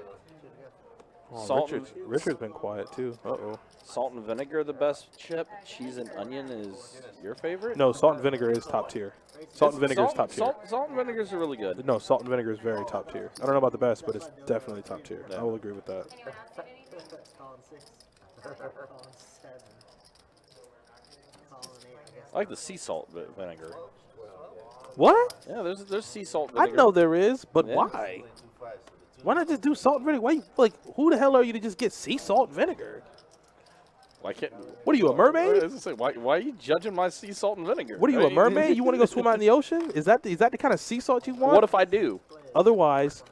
Oh, Salt and- Richard's been quiet, too. Uh-oh. Salt and vinegar, the best chip. Cheese and onion is your favorite? No, salt and vinegar is top tier. Salt and vinegar is top tier. Salt and vinegars are really good. No, salt and vinegar is very top tier. I don't know about the best, but it's definitely top tier. Yeah. I will agree with that. Anyone else need anything? Calling 6. Calling 7. Calling 8, I guess. I like the sea salt vinegar. What? Yeah, there's sea salt I vinegar. know there is, but Yeah. why? Why not just do salt and vinegar? Why who the hell are you to just get sea salt and vinegar? Why can't? What are you, a mermaid? I was gonna say, why are you judging my sea salt and vinegar? What are you, I a mean- mermaid? You want to go swim out in the ocean? Is that the kind of sea salt you want? What if I do? Otherwise,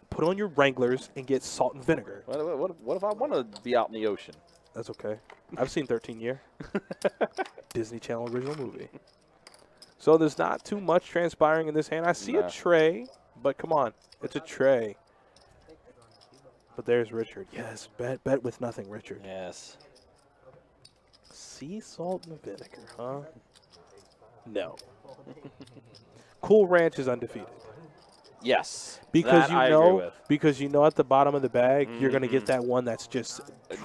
put on your Wranglers and get salt and vinegar. What if I want to be out in the ocean? That's okay. I've seen 13 Year. Disney Channel original movie. So there's not too much transpiring in this hand. I see Nah. a tray, but come on. It's a tray. But there's Richard. Yes, bet with nothing, Richard. Yes. Sea salt and vinegar, huh? No. Cool Ranch is undefeated. Yes. Because that I agree with. because at the bottom of the bag, you're going to get that one that's just,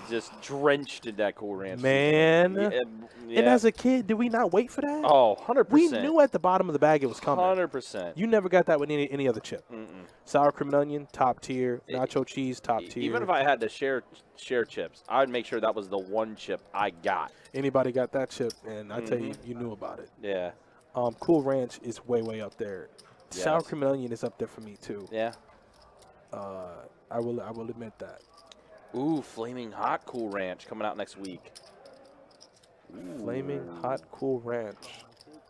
Just drenched in that Cool Ranch. man. Yeah. And as a kid, did we not wait for that? Oh, 100%. We knew at the bottom of the bag it was coming. 100%. You never got that with any other chip. Mm-mm. Sour cream and onion, top tier. Nacho cheese, top tier. Even if I had to share chips, I would make sure that was the one chip I got. Anybody got that chip, and I tell you, you knew about it. Yeah. Cool Ranch is way up there. Sour cream and onion is up there for me too. Yeah. I will admit that. Ooh, Flaming Hot Cool Ranch coming out next week. Flaming Hot Cool Ranch.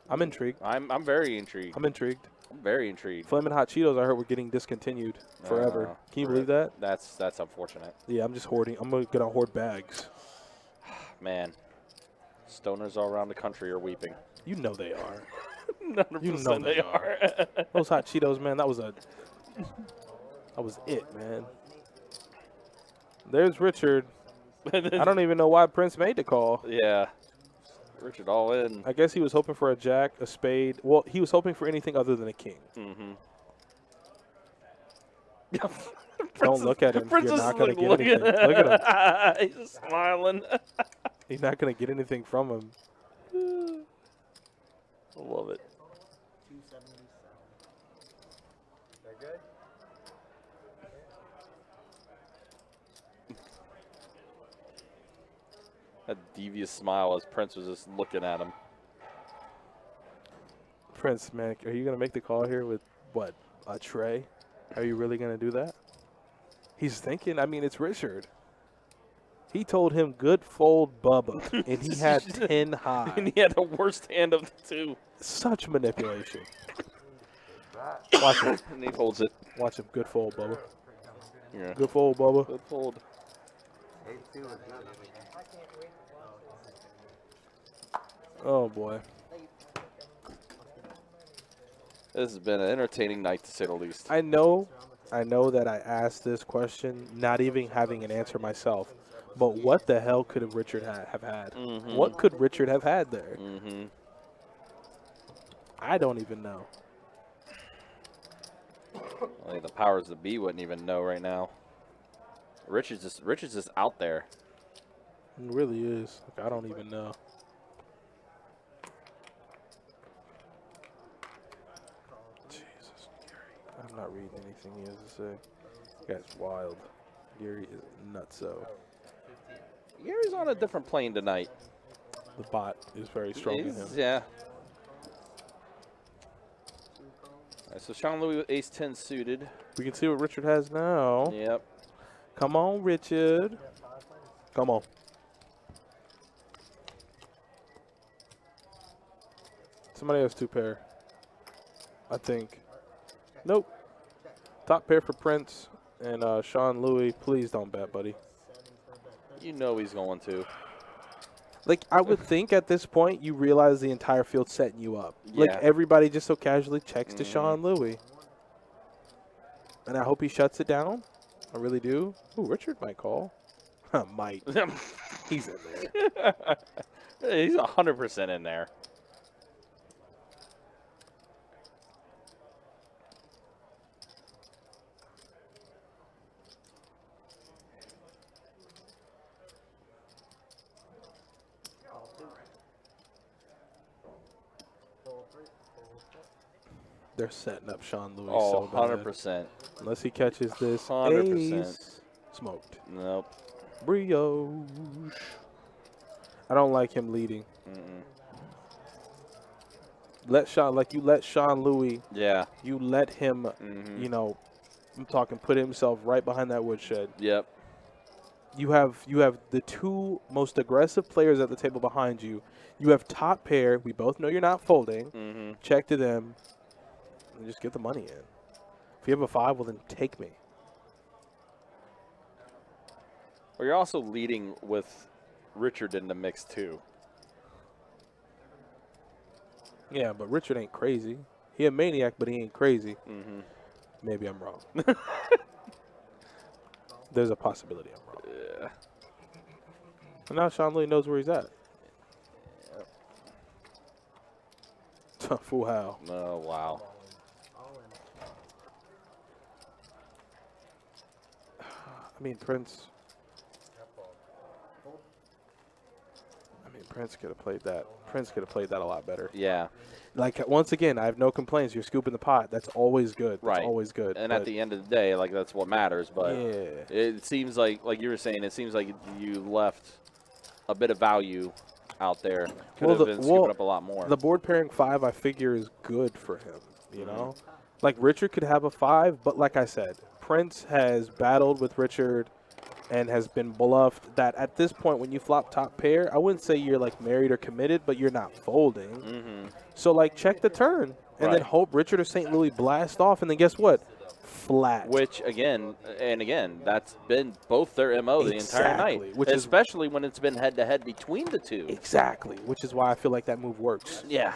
I'm intrigued. I'm very intrigued. I'm intrigued. I'm very intrigued. Flamin' Hot Cheetos, I heard, were getting discontinued forever. Can you believe that? That's unfortunate. Yeah, I'm just hoarding. I'm going to hoard bags. Man, stoners all around the country are weeping. You know they are. 100% You know they are. Those Hot Cheetos, man, that was it, man. There's Richard. I don't even know why Prince made the call. Yeah. Richard all in. I guess he was hoping for a jack, a spade. Well, he was hoping for anything other than a king. Mm-hmm. Don't look at him. You're not going to get anything. Look at him. He's just smiling. He's not going to get anything from him. I love it. 277. That good? A devious smile as Prince was just looking at him. Prince, man, are you going to make the call here with, what, a tray? Are you really going to do that? He's thinking, I mean, it's Richard. He told him good fold Bubba, and he had 10 high. And he had the worst hand of the two. Such manipulation. Watch him. And he folds it. Watch him. Good fold, Bubba. Yeah. Good fold, Bubba. Good fold. 8-2 is good. Oh, boy. This has been an entertaining night, to say the least. I know that I asked this question not even having an answer myself. But what the hell could Richard have had? Mm-hmm. What could Richard have had there? Mm-hmm. I don't even know. I think the powers that be wouldn't even know right now. Richard's just out there. It really is. Like, I don't even know. Jesus, Gary. I'm not reading anything he has to say. This guy's wild. Gary is nutso. Gary's on a different plane tonight. The bot is very strong in him. Yeah. All right, so Sean Louis with ace-10 suited. We can see what Richard has now. Yep. Come on, Richard. Come on. Somebody has two pair. I think. Nope. Top pair for Prince and Sean Louis. Please don't bet, buddy. You know he's going to. Like, I would think at this point you realize the entire field's setting you up. Like, Yeah. everybody just so casually checks to Sean Louis. And I hope he shuts it down. I really do. Ooh, Richard might call. Might. He's in there. He's 100% in there. They're setting up Sean Louis Oh, so bad. 100%. Unless he catches this 100%. ace. Smoked. Nope. Brioche. I don't like him leading. Mm-mm. Let Sean Louis. Yeah. You let him, you know, I'm talking, put himself right behind that woodshed. Yep. You have the two most aggressive players at the table behind you. You have top pair. We both know you're not folding. Mm-hmm. Check to them. And just get the money in. If you have a 5, well, then take me. Well, you're also leading with Richard in the mix, too. Yeah, but Richard ain't crazy. He a maniac, but he ain't crazy. Mm-hmm. Maybe I'm wrong. There's a possibility I'm wrong. Yeah. And now Sean Louis knows where he's at. Yep. Full how. Oh, wow. I mean, Prince. Prince could have played that. Prince could have played that a lot better. Yeah. Like, once again, I have no complaints. You're scooping the pot. That's always good. That's Right. always good. And at the end of the day, like, that's what matters. But yeah. it seems like you were saying, it seems like you left a bit of value out there. Could have been scooping up a lot more. The board pairing 5, I figure, is good for him. You know? Like, Richard could have a 5, but like I said, Prince has battled with Richard and has been bluffed that at this point when you flop top pair, I wouldn't say you're, like, married or committed, but you're not folding. Mm-hmm. So, like, check the turn and then Right. hope Richard or St. Louis blast off, and then guess what? Flat. Which, again, that's been both their MO the entire Exactly, night. which is- especially when it's been head-to-head between the two. Exactly, which is why I feel like that move works Yeah.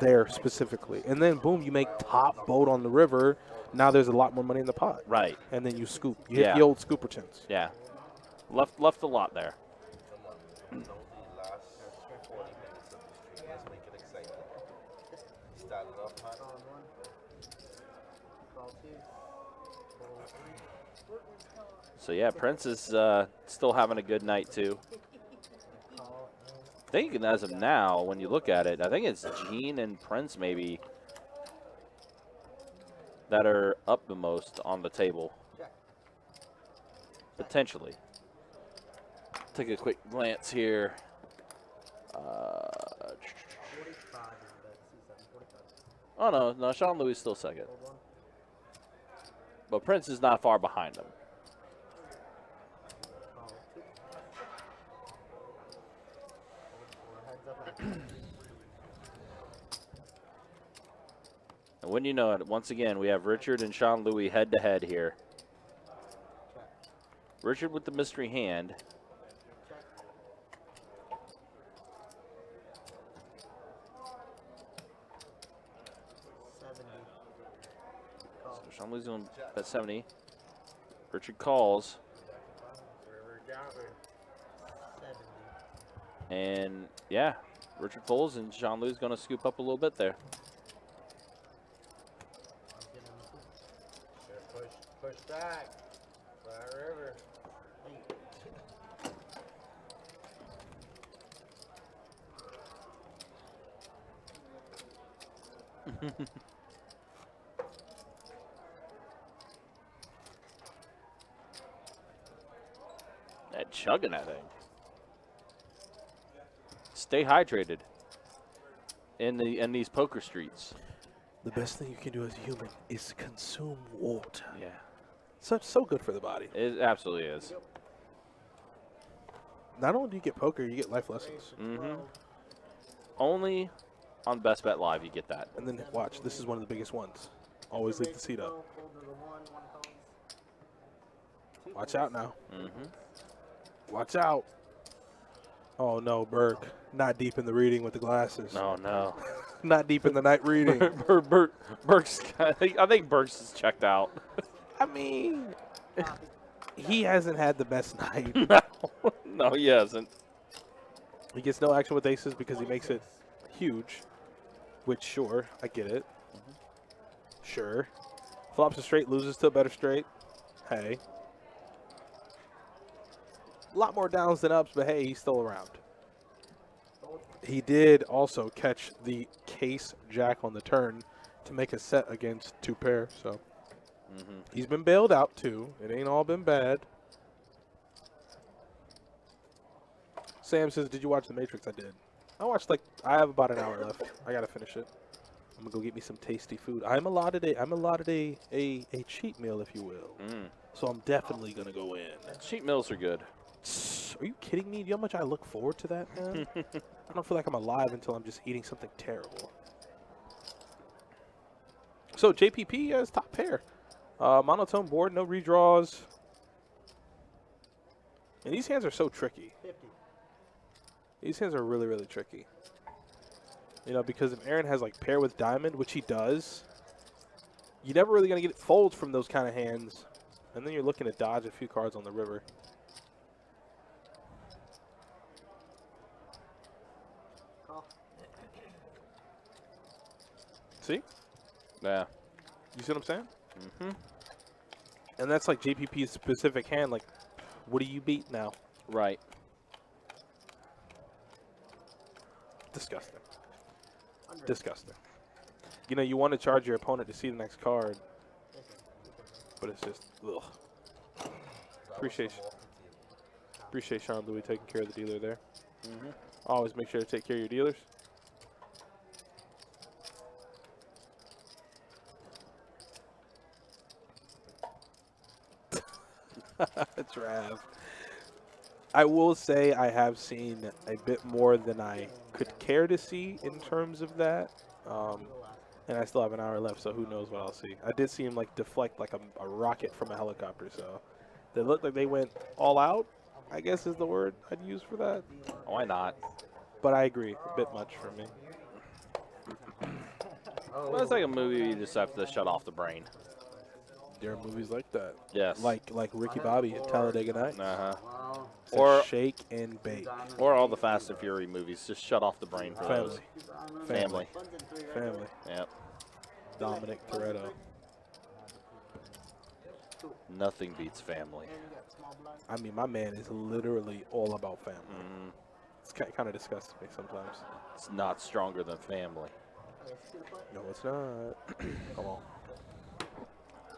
there specifically. And then, boom, you make top boat on the river. Now there's a lot more money in the pot. Right. And then you scoop. You hit Yeah. the old Scoopertons. Yeah. Left a lot there. Know the last 40 minutes of the stream. Let's make it exciting. Started off hot. Call 1. Call 2. Call 3. So, yeah, Prince is still having a good night, too. Call I think as of now, when you look at it, I think it's Gene and Prince maybe that are up the most on the table. Potentially. Take a quick glance here. 45 is the bet. C7. 45. Oh, no, Sean Louis is still second. Hold 1. But Prince is not far behind him. Call 2. Hold 4. Heads up after. And when you know it, once again, we have Richard and Sean Louis head-to-head here. Check. Richard with the mystery hand. Check. Call. So Sean Louis on bet 70. Richard calls. 70. And, yeah, Richard folds, and Sean Louis going to scoop up a little bit there. I'll get him a coup. Push back. Flat River. 8. That chugging that thing. Stay hydrated in these poker streets. The best thing you can do as a human is consume water. Yeah, So good for the body. it absolutely is. Not only do you get poker, you get life lessons. Mm-hmm. Only on Best Bet Live you get that. And then watch, this is one of the biggest ones. Always leave the seat up. Fold to the 1. 1 calls. 2 Watch folds. out now. Mm-hmm. Watch out. Oh no, Burke. Not deep in the reading with the glasses. Oh no. Not deep in the night reading. Burke's. I think Burke's is checked out. I mean, he hasn't had the best night. No, he hasn't. He gets no action with aces because he makes it huge. Which, sure, I get it. Sure. Flops a straight, loses to a better straight. Hey. A lot more downs than ups, but hey, he's still around. He did also catch the case jack on the turn to make a set against 2 pair, so he's been bailed out too. It ain't all been bad. Sam says, "Did you watch The Matrix?" I did. I have about an hour left. I gotta finish it. I'm gonna go get me some tasty food. I'm allotted a cheat meal, if you will. So I'm definitely gonna go in. Cheat meals are good. Are you kidding me? Do you know how much I look forward to that, man? I don't feel like I'm alive until I'm just eating something terrible. So JPP has top pair. Monotone board, no redraws. And these hands are so tricky. 50. These hands are really, really tricky. You know, because if Aaron has like pair with diamond, which he does, you're never really going to get folds from those kind of hands. And then you're looking to dodge a few cards on the river. Call. See? Yeah. You see what I'm saying? Mm-hmm. And that's like JPP's specific hand. Like, what do you beat now? Right. Disgusting. 100. Disgusting. You know, you want to charge your opponent to see the next card, but it's just, ugh. Appreciate Sean Louis taking care of the dealer there. Always make sure to take care of your dealers. Trav. I will say I have seen a bit more than I could care to see in terms of that. And I still have an hour left, so who knows what I'll see. I did see him like deflect like a rocket from a helicopter, so they looked like they went all out, I guess is the word I'd use for that. Why not? But I agree, a bit much for me. Well, it's like a movie you just have to shut off the brain. There are movies like that. Yes. Like Ricky Bobby at Talladega Nights. Uh-huh. Well, Said Or- shake and bake. Or all the Fast and Fury movies. Just shut off the brain for Family. those. Family. One's in 3, right? Family. Yep. Dominic Toretto. Nothing beats family. And you got small blind. I mean, my man is literally all about family. Mm, It's kind of disgusts me sometimes. it's not stronger than family. Okay, see the play? No, it's not. Come on.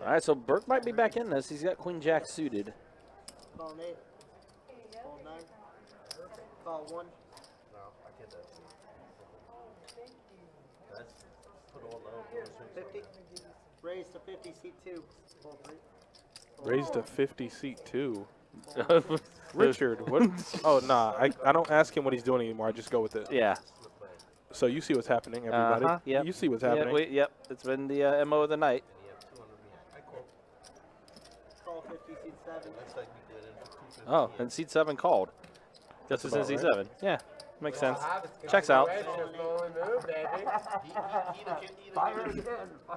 All right, so Burke might be back in this. He's got Queen Jack suited. Call 8. Fold 9. Call 1. No, I get that. Let's put all the 50. Raise to 50, seat 2. Fold 3. Raised a 50 seat too. Richard, what? Oh, nah. I don't ask him what he's doing anymore. I just go with it. Yeah. So you see what's happening, everybody. Yep. You see what's Yeah, happening. yep. It's been the MO of the night. and you have 200 behind. I call. Call 50, seat 7. Looks like we did it for 250. Oh, and seat 7 called. That's This is seat about 7. Yeah. Makes sense. I'll have it. Checks out. It's just the only move, baby.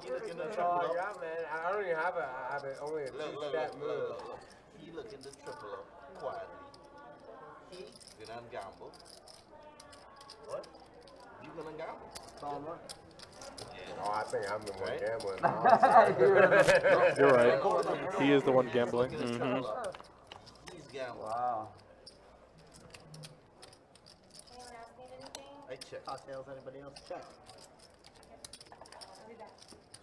He looking That's to all I triple up. got, man. I don't even have only a two-step move. He looking to triple up quietly. He gonna gamble. What? You gonna gamble? Call 1. Oh, I think I'm the one Right? gambling. You're right. He is the one gambling. Looking to triple up. He's gambling. Wow. Anyone else need anything? I check. Cocktails, anybody else? Check. I'll be back.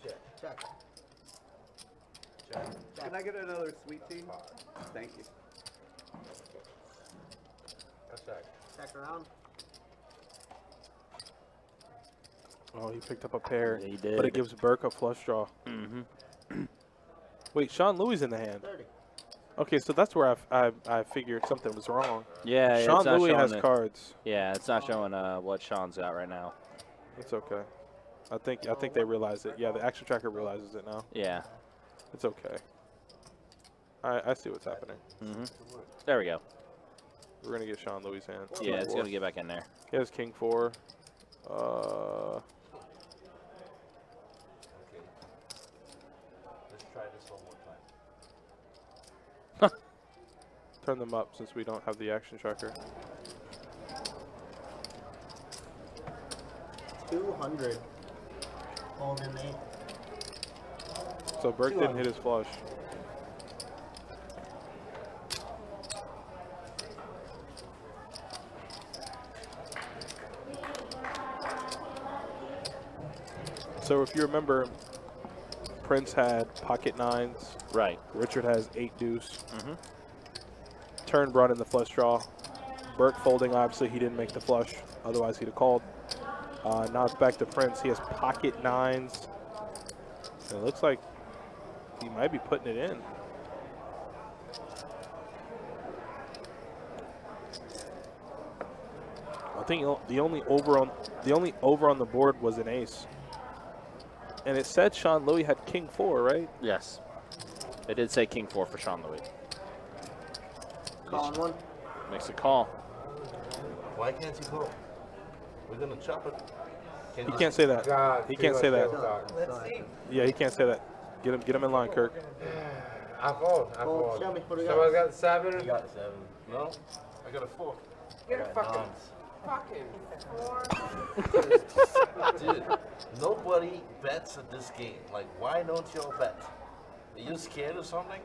Check. Check. Check. Can I get another sweet tea? Thank you. That's right. Check around. Oh, he picked up a pair. He did. But it gives Burke a flush draw. Mm-hmm. Wait, Sean Louis in the hand. 30. Okay, so that's where I figured something was wrong. Yeah, it's Sean not Louis showing has it. cards. Yeah, it's not showing what Sean's got right now. It's okay. I think they realize it. Yeah, the action tracker realizes it now. Yeah. It's okay. I see what's happening. Mm-hmm. There we go. We're gonna get Sean Louis' hand. Yeah, it's going to get back in there. He has King 4. Okay. Let's try this one more time. Turn them up since we don't have the action tracker. 200. Fold in 8. So Burke didn't hit his flush. So if you remember, Prince had pocket 9s. Right. Richard has 8 deuce. Mm-hmm. Turn brought in the flush draw. Burke folding, obviously he didn't make the flush. Otherwise he'd have called. Now it's back to Prince. He has pocket 9s. And it looks like he might be putting it in. I think the only over on the board was an ace. And it said Sean Louis had King 4, right? Yes. It did say King 4 for Sean Louis. Call 1. Makes a call. Why can't you go? We're gonna chop it. Can He you can't say that. God, He can't say that. Let's see. Yeah, he can't say that. Get him in line, Kirk. I fold. I Fold. fold. Show me. What do you Someone's got? got 7. You got 7. No? I got a 4. Get a fucking, Nines. Dude, nobody bets at this game. Like, why don't y'all bet? Are you scared or something?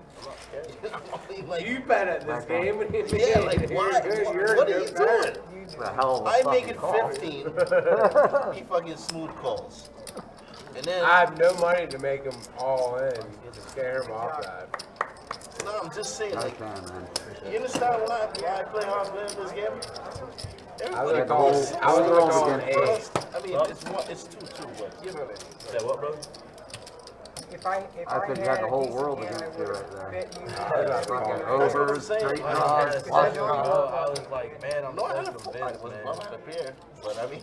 You know, I mean, like, You bet at this game. What do you mean? yeah, like, why? You're What a are you good bettor. doing? It's a hell of a I fucking make it call. 15. He fucking smooth calls. And then, I have no money to make them all in to scare them off that. no, I'm just saying, I like, can, man. you understand why I play hard play in this game? I was Everybody calling. knows. I was calling against 8. I mean, it's 2-2, but you know what I mean. Say what, brother? if I I think you had the whole decent world hand, I against you would've right there. bet you. Fucking That's what I'm overs, saying. straight When I draws, had a flush seven, draws. I was like, man, I'm so convinced, man. Bluff had a pair, but I mean,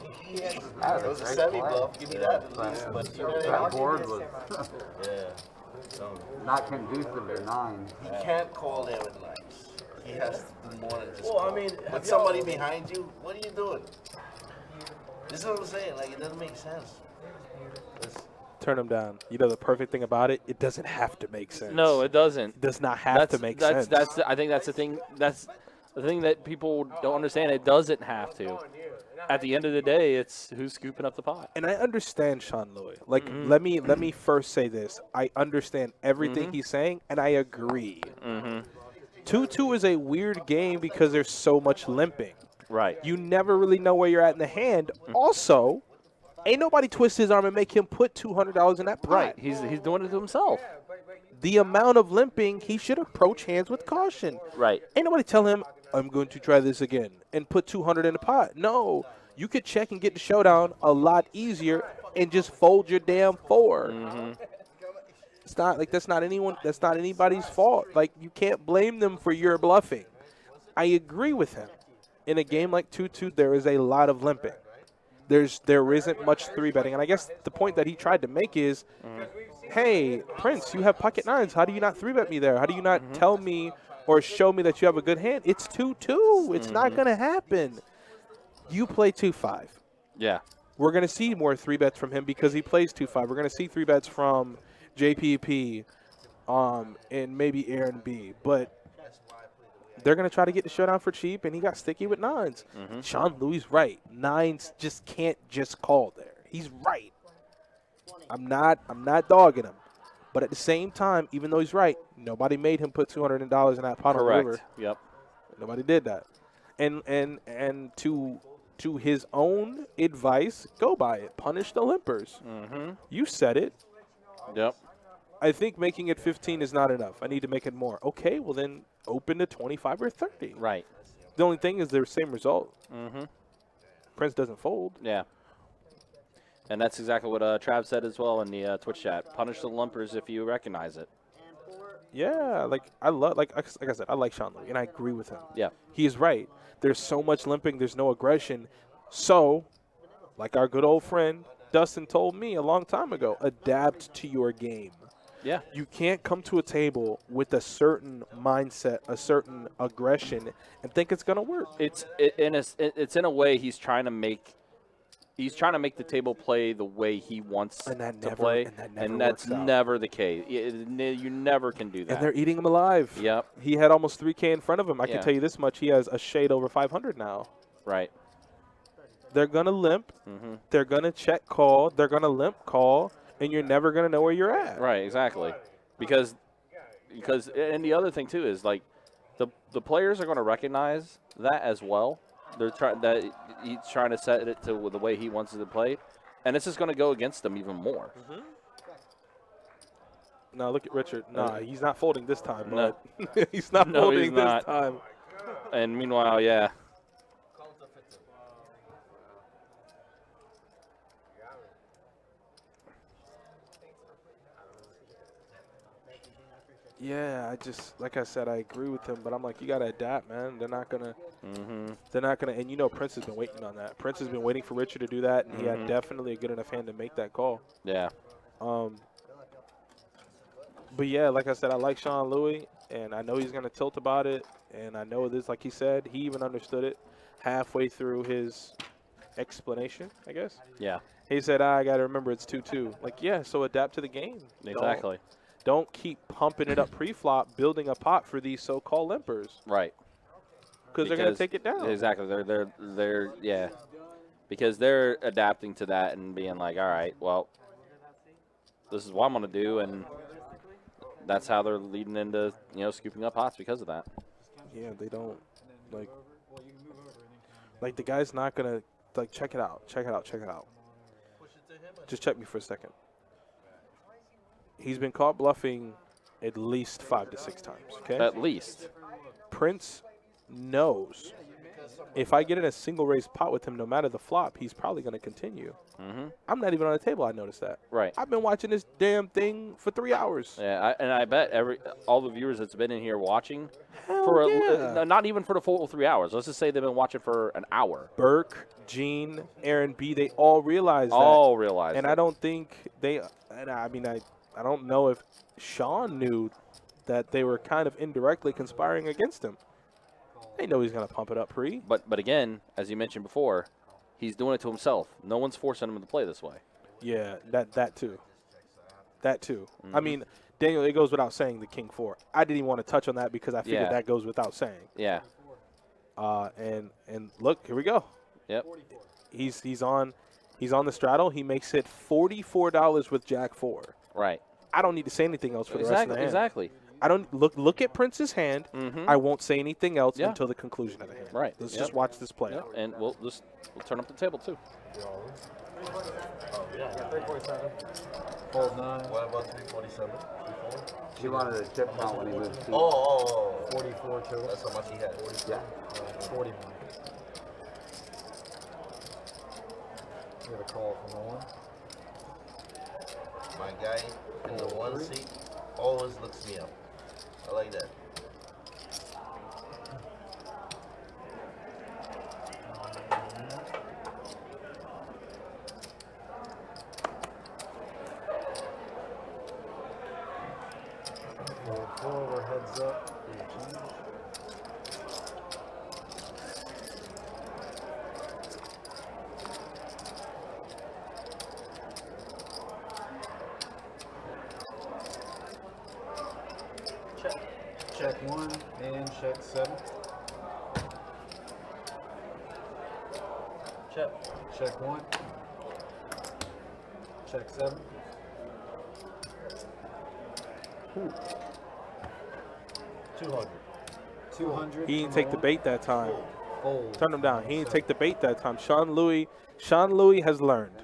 That it was a great semi play. bluff. Give me that at least. But you know what I That mean? board was Yeah. So not conducive to nines. he can't call there with nines. He has to do more than just. Well, I mean, with somebody behind you, what are you doing? This is what I'm saying. Like, it doesn't make sense. Turn him down. You know the perfect thing about it? It doesn't have to make sense. No, it doesn't. It does not have to make sense. I think that's the thing. That's the thing that people don't understand. It doesn't have to. At the end of the day, it's who's scooping up the pot. And I understand Sean Louis. Like, let me first say this. I understand everything he's saying, and I agree. 2-2 is a weird game because there's so much limping. Right. You never really know where you're at in the hand. Also, ain't nobody twist his arm and make him put $200 in that pot. Right. He's doing it to himself. The amount of limping, he should approach hands with caution. Right. Ain't nobody tell him, I'm going to try this again and put 200 in the pot. No. You could check and get the showdown a lot easier and just fold your damn 4. It's not like that's not anybody's fault. Like, you can't blame them for your bluffing. I agree with him. In a game like 2-2, there is a lot of limping. There isn't much 3-betting. And I guess the point that he tried to make is, hey, Prince, you have pocket nines. How do you not 3-bet me there? How do you not tell me or show me that you have a good hand? It's 2-2. It's not going to happen. You play 2-5. Yeah. We're going to see more 3-bets from him because he plays 2-5. We're going to see 3-bets from JPP and maybe Aaron B. But they're going to try to get the showdown for cheap, and he got sticky with nines. Sean Louis right. Nines just can't just call there. He's right. I'm not dogging him. But at the same time, even though he's right, nobody made him put $200 in that pot on the river. Yep. Nobody did that. And to his own advice, go by it. Punish the limpers. You said it. Yep. I think making it 15 is not enough. I need to make it more. Okay, well then open to 25 or 30. Right. The only thing is they're the same result. Prince doesn't fold. Yeah. And that's exactly what Trav said as well in the Twitch chat. Punish the lumpers if you recognize it. Yeah, like I said, I like Sean Louis, and I agree with him. Yeah. He is right. There's so much limping. There's no aggression. So, like our good old friend Dustin told me a long time ago, adapt to your game. Yeah. You can't come to a table with a certain mindset, a certain aggression, and think it's going to work. It's in a way he's trying to make the table play the way he wants to play, and that's never the case. You never can do that. And they're eating him alive. Yep. He had almost 3K in front of him. I Yeah. can tell you this much: he has a shade over 500 now. Right. They're gonna limp. They're gonna check call. They're gonna limp call, and you're never gonna know where you're at. Right. Exactly. Because and the other thing too is like the players are going to recognize that as well. They're trying that he's trying to set it to the way he wants it to play, and this is going to go against them even more. Now look at Richard. Nah, he's not folding this time. No. But he's not No, folding he's this not. time. And meanwhile, yeah. Yeah, I just like I said, I agree with him, but I'm like, you gotta adapt, man. They're not gonna. And you know, Prince has been waiting on that. Prince has been waiting for Richard to do that, and he had definitely a good enough hand to make that call. Yeah. But yeah, like I said, I like Sean Louis, and I know he's gonna tilt about it, and I know this, like he said, he even understood it halfway through his explanation, I guess. Yeah. He said, I gotta remember it's 2-2. Like, yeah, so adapt to the game. Exactly. Don't keep pumping it up pre-flop, building a pot for these so-called limpers. Right. Because they're going to take it down. Exactly. They're yeah. Because they're adapting to that and being like, all right, well, this is what I'm going to do, and that's how they're leading into, scooping up pots because of that. Yeah, they don't, like the guy's not going to, check it out. Just check me for a second. He's been caught bluffing at least 5 to 6 times, okay? At least. Prince knows if I get in a single raise pot with him, no matter the flop, he's probably going to continue. Mm-hmm. I'm not even on the table. I noticed that. Right. I've been watching this damn thing for 3 hours. Yeah, and I bet all the viewers that's been in here watching Hell for yeah. not even for the full 3 hours. Let's just say they've been watching for an hour. Burke, Gene, Aaron B. They all realize that. All realize. And it. I don't think they. And I mean, I don't know if Sean knew that they were kind of indirectly conspiring against him. They know he's going to pump it up pre. But again, as you mentioned before, he's doing it to himself. No one's forcing him to play this way. Yeah, that too. That too. I mean, Daniel, it goes without saying the King 4. I didn't even want to touch on that because I figured that goes without saying. Yeah. And look, here we go. Yep. He's on the straddle. He makes it $44 with Jack 4. Right. I don't need to say anything else for the rest of the hand. Exactly. I don't look at Prince's hand. Mm-hmm. I won't say anything else until the conclusion of the hand. Right. Let's just watch this play out. And we'll turn up the table too. Yeah, 347. Fold 9. What about 347? He wanted a chip count when he moved. Oh. 44 total. That's how much he had. Yeah. 41. Get a call from the one. My guy in the one seat always looks me up. I like that. Fold 4, we're heads up. Check 1 and check 7. Check 1. Check 7. 200. 200. He didn't from take the one. bait that time. Fold. Turn him down. He didn't take the bait that time. Sean Louis has learned.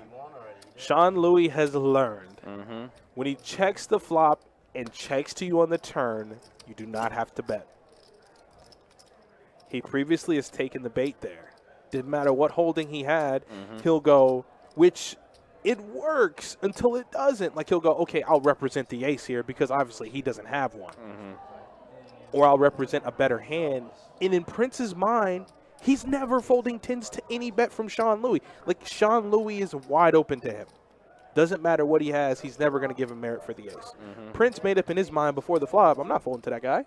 Sean Louis has learned. Mm-hmm. When he checks the flop and checks to you on the turn, you do not have to bet. He previously has taken the bait there. Didn't matter what holding he had, he'll go, which it works until it doesn't. Like he'll go, okay, I'll represent the ace here because obviously he doesn't have one. Or I'll represent a better hand. And in Prince's mind, he's never folding tens to any bet from Sean Louis. Like Sean Louis is wide open to him. Doesn't matter what he has, he's never going to give him merit for the ace. Prince made up in his mind before the flop, I'm not folding to that guy.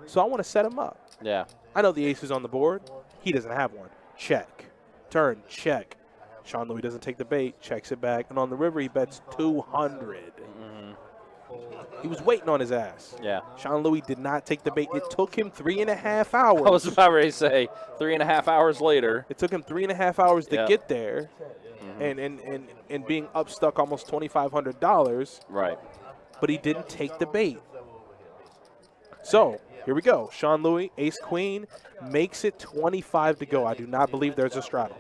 So I want to set him up. Yeah. I know the ace is on the board. He doesn't have one. Check. Turn, check. Sean Louis doesn't take the bait, checks it back. And on the river, he bets 200. He was waiting on his ass. Yeah. Sean Louis did not take the bait. It took him 3.5 hours. I was about ready to say 3.5 hours later. It took him 3.5 hours to Yep. get there. And being up stuck almost $2,500. Right. But he didn't take the bait. So here we go. Sean Louis, ace queen, makes it 25 to go. I do not believe there's a straddle.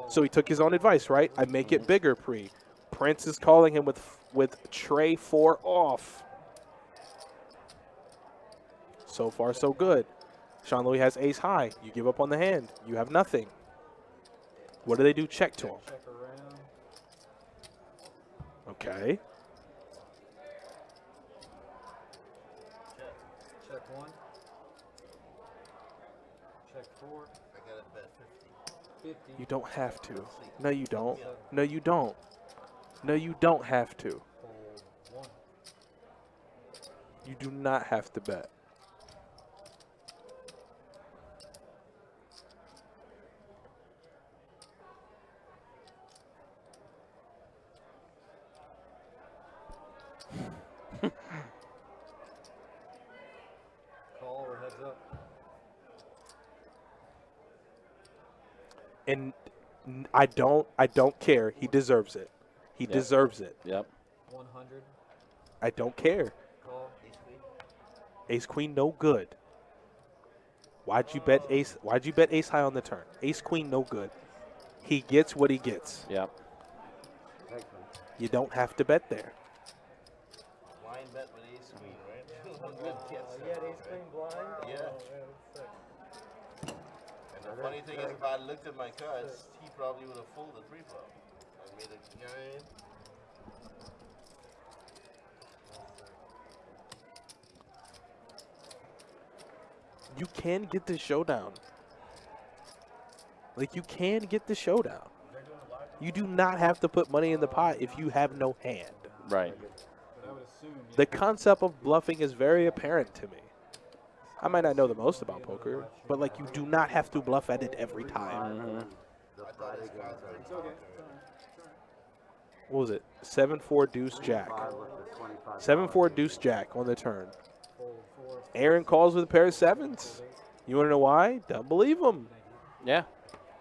So he took his own advice, right? I make it bigger pre. Prince is calling him with tray 4 off. So far, so good. Sean Louis has ace high. You give up on the hand. You have nothing. What do they do? Check to him. Check around. Okay. Check 1. Check 4. I got to bet 50. 50. You don't have to. No, you don't. No, you don't. No, you don't have to. Fold 1. You do not have to bet. Call or heads up. And I don't care. He deserves it. He deserves it. Yep. 100. I don't care. Call. Ace queen no good. Why'd you bet ace high on the turn? Ace queen no good. He gets what he gets. Yep. You don't have to bet there. Blind bet with ace queen, right? You had ace queen blind? Yeah. Oh, man, that's sick. The funny thing is, if I looked at my cards, he probably would have folded 3-flop and made it. You know what I mean? You can get the showdown. Like, you can get the showdown. You do not have to put money in the pot if you have no hand. Right. But I would assume. The concept of bluffing is very apparent to me. I might not know the most about poker, but like, you do not have to bluff at it every time. The Friday game is It's okay. What was it? 7-4 deuce jack. 5 with the 25. 7-4 deuce jack on the turn. Fold 4. Aaron calls with a pair of sevens. You want to know why? Don't believe him. Yeah.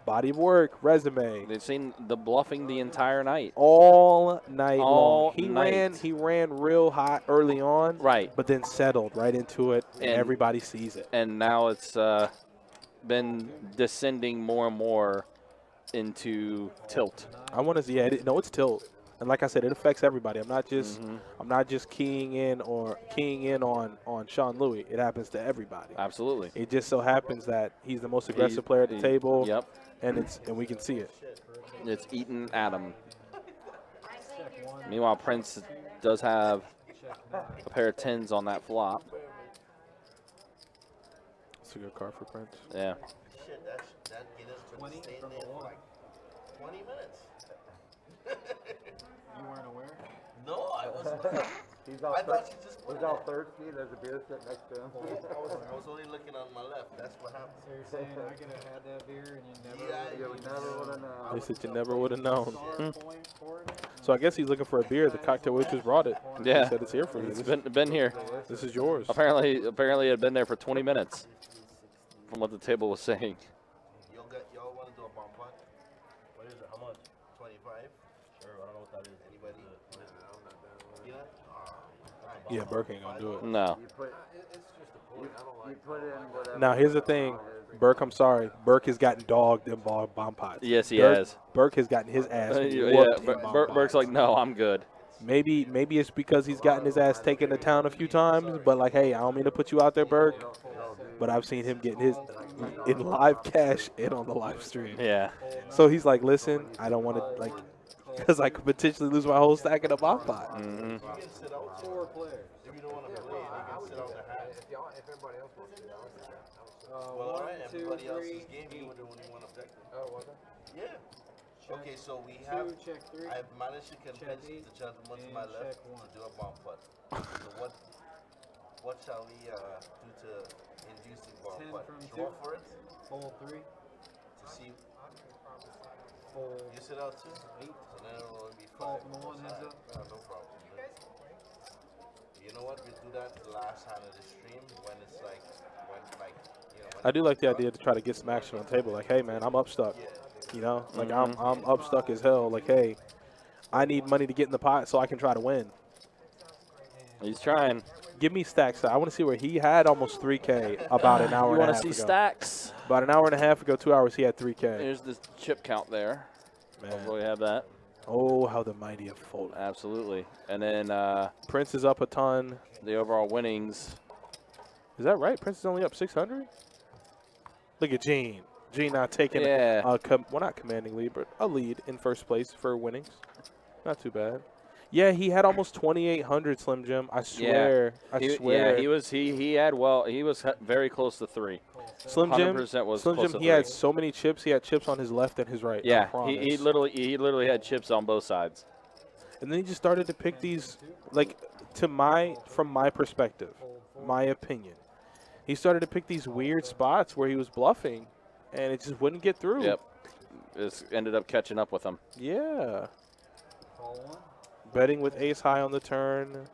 Body of work, resume, They've seen the bluffing the entire night. all night All long. night. He ran real hot early on, Right. but then settled right into it, and And- everybody sees it. And now it's been descending more and more into tilt. I want to see. Yeah, no, it's tilt, and like I said, it affects everybody. I'm not just keying in on Sean Louis. It happens to everybody. Absolutely. It just so happens that he's the most aggressive player at the table. Yep. And we can see it. It's eaten at him. Meanwhile, Prince does have a pair of 10s on that flop. It's a good card for Prince. Yeah. Shit, that get us to 20 stay from there the for one. like 20 minutes. You weren't aware? No, I wasn't. He's all, I thought you just put he's it all in. thirsty. There's a beer sitting next to him. I was only looking on my left. That's what happened. So you're saying I could have had that beer and you never. Yeah, You never would have known. They said you never would have known. Star point for it? So I guess he's looking for a beer. The cocktail waitress brought it. Yeah. He said it's here for you. It's been here. This is yours. Apparently it had been there for 20 minutes from what the table was saying. Y'all want to do a bomb pot? What is it? How much? 25? Sure, I don't know what that is. Anybody? You know? Yeah, Burke ain't gonna do it. No. You put, you put in whatever. Now here's the thing, Burke. I'm sorry, Burke has gotten dogged in bomb pots. Yes, he Burke, has. Burke has gotten his ass whooped Yeah, in bomb Burke's pots. like, no, I'm good. Maybe it's because he's gotten his ass taken to town a few times. But like, hey, I don't mean to put you out there, Burke. But I've seen him getting his in live cash and on the live stream. Yeah. So he's like, listen, I don't want to because I could potentially lose my whole stack in a bomb pot. Mm-hmm. You can sit out 4 players. if you don't want to play. You can sit out the hat. If everybody else wants to, Well, all right. 1, 2, Everybody else's 3. game, you were the only one objective. oh, was it? Yeah. Check Okay, so we 2, have. check 3. I've managed to convince eight, the gentleman to and my left check one. to do a bomb putt. So what shall we do to induce the bomb 10 putt? from Draw 2. for it Fold 3. to see. Fold You sit out too. 8. So then it'll only be Call 5. from the one, heads up. No problem. You know what? We do that the last hand of the stream when it's like when I do like the idea to try to get some action on the table. Like, hey man, I'm up stuck. You know, like I'm up stuck as hell. Like, hey, I need money to get in the pot so I can try to win. He's trying. Give me stacks. I want to see where he had almost 3K about an hour You and a want half to see ago. stacks? About an hour and a half ago, 2 hours, he had 3K. There's the chip count there. Man. Hopefully we have that. Oh, how the mighty have folded. Absolutely. And then Prince is up a ton. the overall winnings. Is that right? Prince is only up 600? Look at Gene. Gene not taking Yeah. well, not commanding lead, but a lead in first place for winnings. Not too bad. Yeah, he had almost 2,800, Slim Jim. I swear. I swear. Yeah, he was he was very close to 3. Slim Jim, 100% was Slim close Jim, to he had 3. so many chips. He had chips on his left and his right. I Yeah, promise. he literally had chips on both sides. And then he just started to pick these, like, from my perspective, my opinion, he started to pick these weird spots where he was bluffing, and it just wouldn't get through. Yep. This ended up catching up with him. Yeah. Call 1. Betting with ace high on the turn.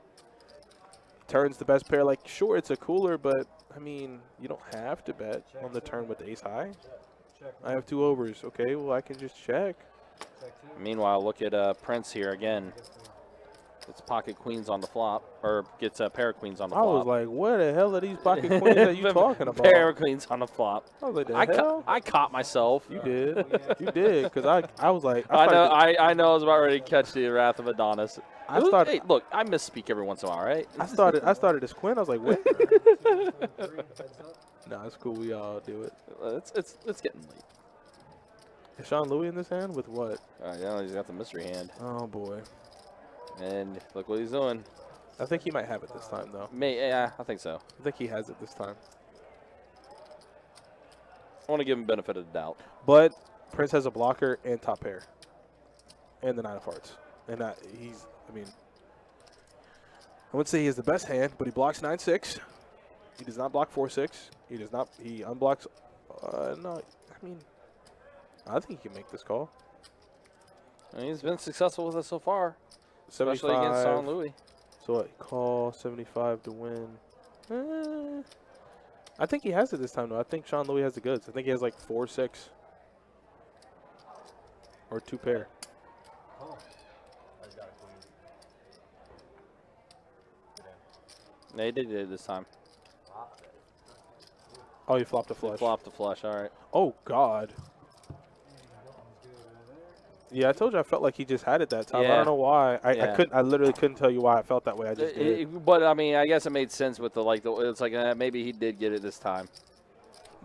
Turn's the best pair. Like, sure, it's a cooler, but, I mean, you don't have to bet on the turn with ace high. Check I have 2 overs. Okay, well, I can just check. Check 2. Meanwhile, look at Prince here again. It's pocket queens on the flop, or gets a pair of queens on the I flop. was like, where the hell are these pocket queens that you talking about? Pair of queens on the flop. I was like, the hell? I caught myself. You did. You did. Because I was like, I know. I know. I was about ready to catch the wrath of Adonis. Hey, look, I misspeak every once in a while, right? I started as Quinn. I was like, what? Nah, it's cool. We all do it. It's getting late. Is Sean Louis in this hand with what? Yeah, he's got the mystery hand. Oh boy. And look what he's doing. I think he might have it this time, though. Yeah, I think so. I think he has it this time. I want to give him benefit of the doubt. But Prince has a blocker and top pair. And the 9 of hearts. And I wouldn't say he has the best hand, but he blocks 9-6. He does not block 4-6. He unblocks. No, I think he can make this call. And he's been successful with it so far. Especially against Sean Louis. So what? Call 75 to win. I think he has it this time, though. I think Sean Louis has the goods. I think he has like 4-6. Or 2 pair. No, he did it this time. Oh, he flopped a flush. He flopped the flush, all right. Oh, God. Yeah, I told you I felt like he just had it that time. Yeah. I don't know why. Yeah. I literally couldn't tell you why I felt that way. I just did. But I mean, I guess it made sense with it's like maybe he did get it this time.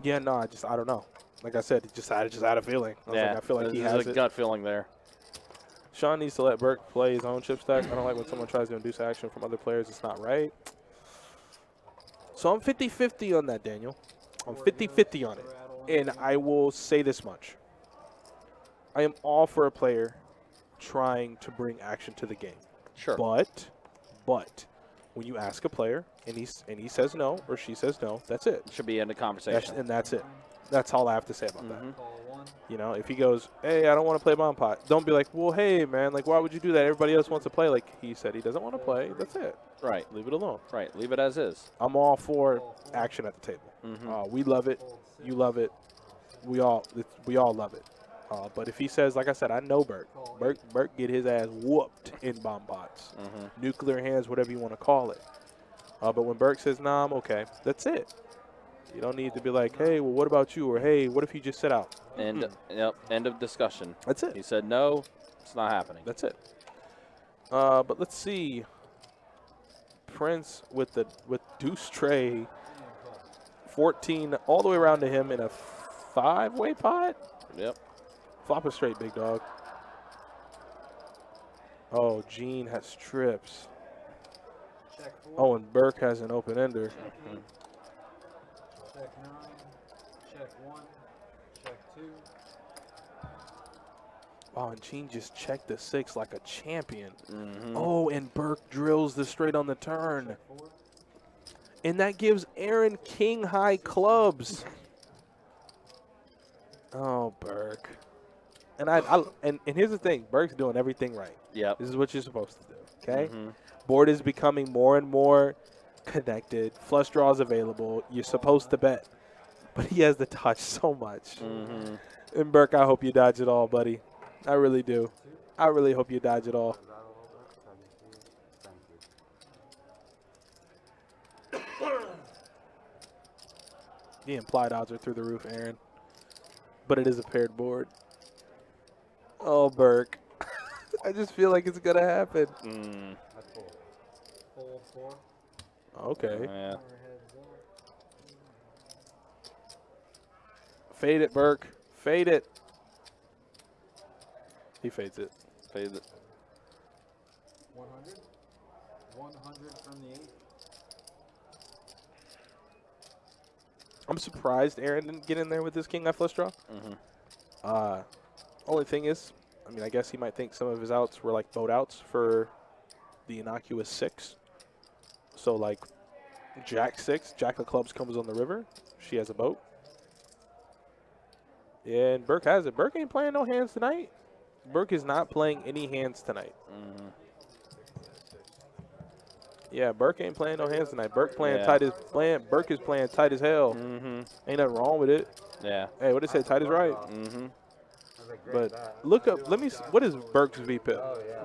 Yeah, no, I don't know. Like I said, I just had a feeling. I feel like he has There's it. a gut feeling there. Sean needs to let Burke play his own chip stack. I don't like when someone tries to induce action from other players. It's not right. So I'm 50-50 on that, Daniel. I'm 50-50 on it. And I will say this much. I am all for a player trying to bring action to the game. Sure. But when you ask a player and he says no or she says no, that's it. Should be in the conversation. And that's it. That's all I have to say about that. You know, if he goes, hey, I don't want to play bomb pot, don't be like, well, hey, man, like, why would you do that? Everybody else wants to play. Like he said he doesn't want to play. That's it. Right. Leave it alone. Right. Leave it as is. I'm all for action at the table. We love it. You love it. We all love it. But if he says, like I said, I know Burke. Burke get his ass whooped in bomb pots. Nuclear hands, whatever you want to call it. But when Burke says, nah, I'm okay, that's it. You don't need to be like, hey, well, what about you? Or, hey, what if you just sit out? End of discussion. That's it. He said no, it's not happening. That's it. But let's see. Prince with deuce tray, 14 all the way around to him in a 5-way pot. Yep. Flop it straight, big dog. Oh, Gene has trips. Oh, and Burke has an open ender. Check 9, check 1, check 2. Wow, and Gene just checked the 6 like a champion. Oh, and Burke drills the straight on the turn. And that gives Aaron king high clubs. Oh, Burke. And and here's the thing, Burke's doing everything right. Yep. This is what you're supposed to do. Okay? Board is becoming more and more connected. Flush draws available. You're supposed to bet. But he has the touch so much. And Burke, I hope you dodge it all, buddy. I really do. I really hope you dodge it all. The implied odds are through the roof, Aaron. But it is a paired board. Oh, Burke. I just feel like it's going to happen. Fold 4. Okay. Yeah. Fade it, Burke. Fade it. He fades it. Fades it. 100. 100 from the 8. I'm surprised Aaron didn't get in there with this king high flush draw. Only thing is, I mean, I guess he might think some of his outs were like boat outs for the innocuous 6. So like Jack 6, Jack of clubs comes on the river. She has a boat. Yeah, and Burke has it. Burke ain't playing no hands tonight. Burke is not playing any hands tonight. Yeah, Burke ain't playing no hands tonight. Burke playing tight as Burke is playing tight as hell. Ain't nothing wrong with it. Yeah. Hey, what did it say? Tight is right. But look up. Let me. What is Burks v Pip?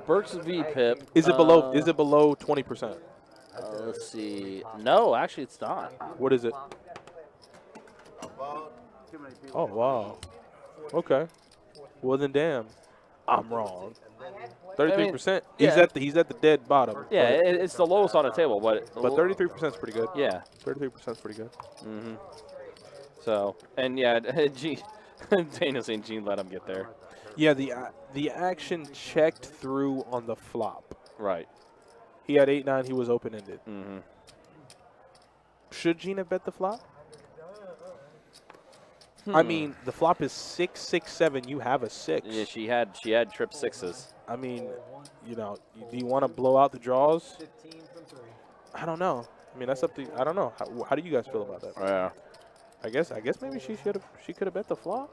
Burks v Pip. Is it below? Is it below 20%? Let's see. No, actually, it's not. What is it? Oh wow. Okay. Well then, damn, I'm wrong. 33%. yeah. He's at the dead bottom. Yeah, it's the lowest on the table, but 33% is pretty good. yeah. 33% is pretty good. Mm-hmm. So, and yeah, Gene, Daniel saying Gene let him get there. Yeah, the action checked through on the flop. Right. He had 8-9. He was open ended. Mm-hmm. Should Gene have bet the flop? I mean, the flop is 6-6-7. You have a 6. Yeah, she had trip sixes. I mean, you know, do you want to blow out the draws? 15 from 3. I don't know. I mean, that's up to. I don't know. How do you guys feel about that? Yeah. I guess maybe she could have bet the flop.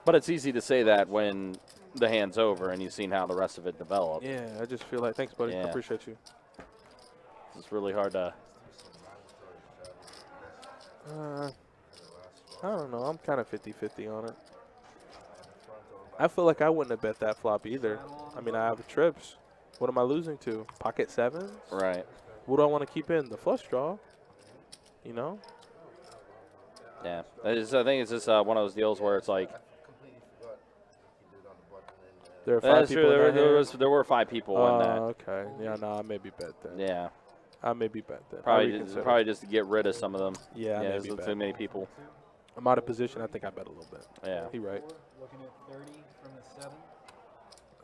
But it's easy to say that when the hand's over and you've seen how the rest of it developed. Yeah, I just feel like thanks, buddy. I Yeah. appreciate you. It's really hard to. I don't know. I'm kind of 50-50 on it. I feel like I wouldn't have bet that flop either. I mean, I have trips. What am I losing to? Pocket sevens? Right. What do I want to keep in? The flush draw. You know? Yeah. I think it's just one of those deals where it's like. There are 5 That's people true. in that hand? There were 5 people in that. Okay. Yeah, no, I maybe bet then. Yeah. I maybe bet then. Probably just to get rid of some of them. Yeah, there's maybe bet. too many people. I'm out of position. I think I bet a little bit. Yeah. He right. Looking at 30 from the 7.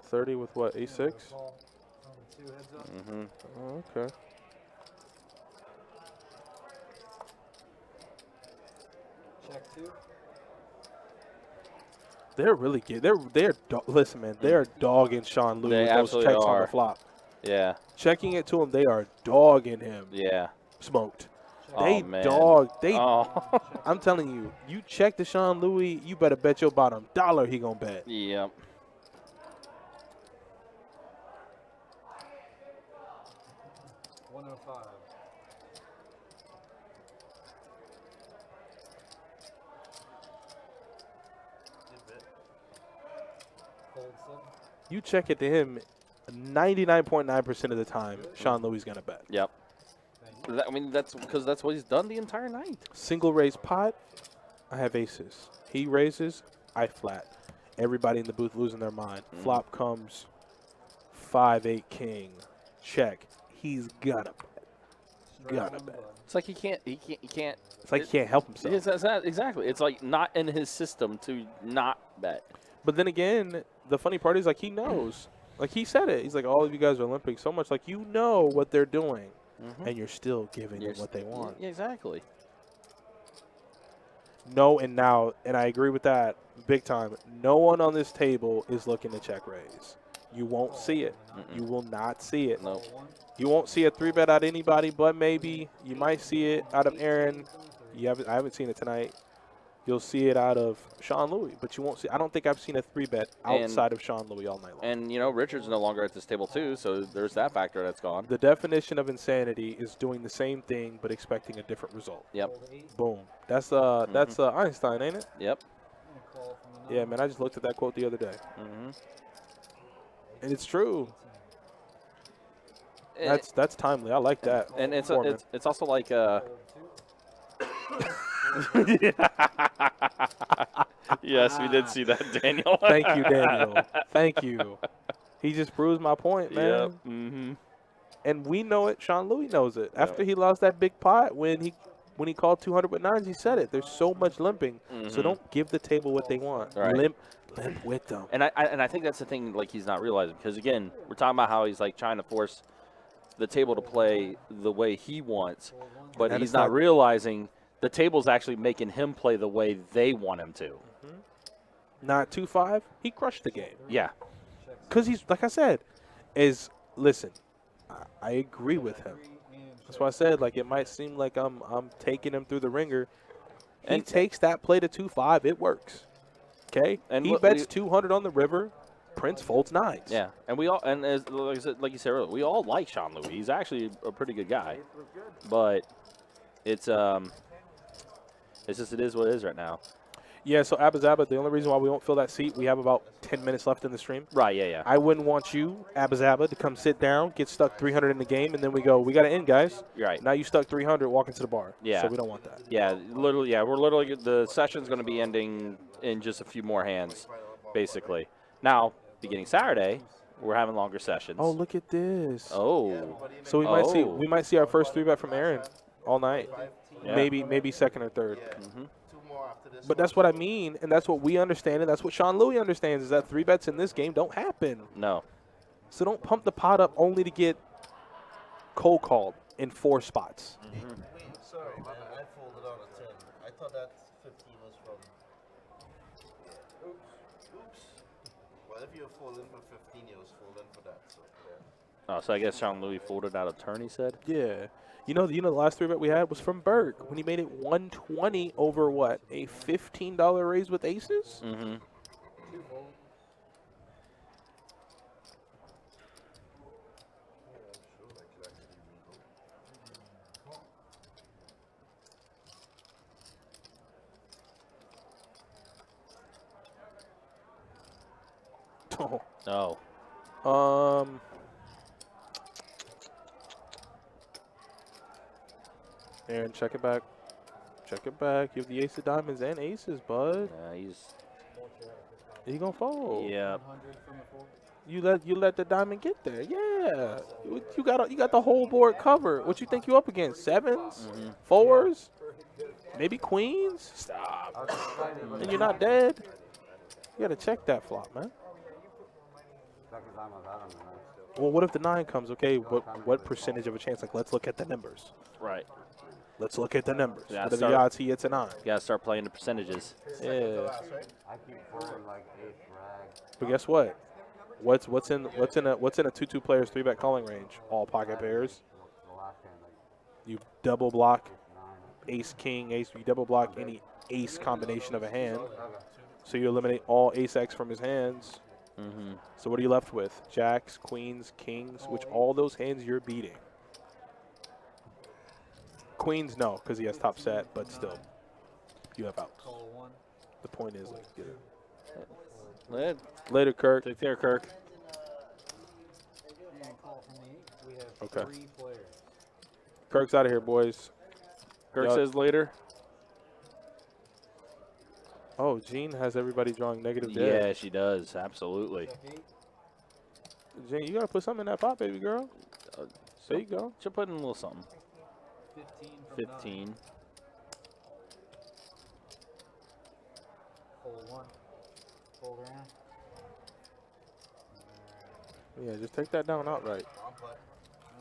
30 with what? A6? Call from the 2 heads up. Mm-hmm. Oh, okay. Check 2. They're really good. Listen, man. They're dogging Sean Louis They with those absolutely checks on are. the flop. Yeah. Checking it to him, they are dogging him. Yeah. Smoked. Oh, They man. dog. They. Oh. I'm telling you, you check the Sean Louis, you better bet your bottom dollar he gonna bet. Yep. $105. Fold 7. You check it to him, 99.9% of the time, Sean Louis gonna bet. Yep. I mean, that's because that's what he's done the entire night. Single raise pot, I have aces. He raises, I flat. Everybody in the booth losing their mind. Flop comes 5-8 king. Check. He's gonna bet. Gotta bet. It's like he can't. It's like he can't help himself. Exactly. It's like not in his system to not bet. But then again, the funny part is like he knows. Like he said it. He's like, all of you guys are Olympics so much. Like you know what they're doing, and you're still giving them what they want. Yeah, exactly. No, and I agree with that big time. No one on this table is looking to check raise. You won't see it. You will not see it. No. You won't see a 3-bet out of anybody, but maybe you might see it out of Aaron. I haven't seen it tonight. You'll see it out of Sean Louis, but you won't see. I don't think I've seen a 3-bet outside of Sean Louis all night long. And you know, Richard's no longer at this table too, so there's that factor that's gone. The definition of insanity is doing the same thing but expecting a different result. Yep. Boom. That's Einstein, ain't it? Yep. Yeah, man. I just looked at that quote the other day, and it's true. That's timely. I like that. And it's Foreman. it's also like yes, we did see that, Daniel. Thank you, Daniel. Thank you. He just proves my point, man. Yep. And we know it. Sean Louis knows it. After he lost that big pot, when he called 200 with nines, he said it. There's so much limping, so don't give the table what they want. Right. Limp with them. And I think that's the thing, like he's not realizing, because again, we're talking about how he's like trying to force the table to play the way he wants, but And he's it's not not- realizing the table's actually making him play the way they want him to. Not 2-5. He crushed the game. Yeah. Because he's, like I said, listen, I agree with him. That's why I said, like, it might seem like I'm taking him through the ringer. He takes that play to 2-5. It works. Okay? And he bets 200 on the river. Prince folds nines. Yeah, and we all, and as like you said earlier, we all like Sean Louis. He's actually a pretty good guy, but it's just it is what it is right now. Yeah, so Abba Zaba, the only reason why we won't fill that seat, we have about 10 minutes left in the stream. Right, yeah. I wouldn't want you, Abba Zaba, to come sit down, get stuck 300 in the game, and then we go, we got to end, guys. Right. Now you stuck 300, walk into the bar. Yeah. So we don't want that. Yeah, literally, we're literally, the session's going to be ending in just a few more hands, basically. Now, beginning Saturday, we're having longer sessions. Oh, look at this. Oh. So we might see our first 3-bet from Aaron all night. Yeah. Maybe second or third. Mm-hmm. But that's what I mean, and that's what we understand, and that's what Sean Louis understands, is that 3-bets in this game don't happen. No. So don't pump the pot up only to get cold called in 4 spots. Wait, sorry, man. I folded on a 10. I thought that 15 was from. Oops. Well, if you're folding for 15, you was folding for that. So, yeah. Oh, so I guess Sean Louis folded out of turn, he said? Yeah. You know, the last 3-bet we had was from Berg when he made it 120 over what? A $15 raise with aces? Mm-hmm. Oh. Oh. Aaron, check it back. Check it back. You have the ace of diamonds and aces, bud. Yeah, he's. He gonna fold. Yeah. You let the diamond get there. Yeah. You got the whole board covered. What you think you up against? 7s, 4s, maybe queens. Stop. And you're not dead. You gotta check that flop, man. Well, what if the 9 comes? Okay, what percentage of a chance? Like, let's look at the numbers. Right. Let's look at the numbers. Yeah, what are the odds he hits a 9? You gotta start playing the percentages. Yeah. I keep folding like ace rag. But guess what? What's in a 2-2 players 3-bet calling range? All pocket pairs. The last hand, like You double block ace 9. ace king ace. You double block any ace combination of a hand. So you eliminate all ace x from his hands. Mm-hmm. So what are you left with? Jacks, queens, kings, which all those hands you're beating. Queens, no, because he has top set, but still, you have outs. The point is, like, get it. Later, Kirk. Take care, Kirk. And call from the 8. We have Okay. 3 players. Kirk's out of here, boys. Kirk Yup. says later. Oh, Jean has everybody drawing negative Yeah, dead. she does. Absolutely. Check 8. Jean, you got to put something in that pot, baby girl. There you go. She'll put in a little something. 15 from 15. 9. Fold 1. Fold around. Yeah, just take that down outright.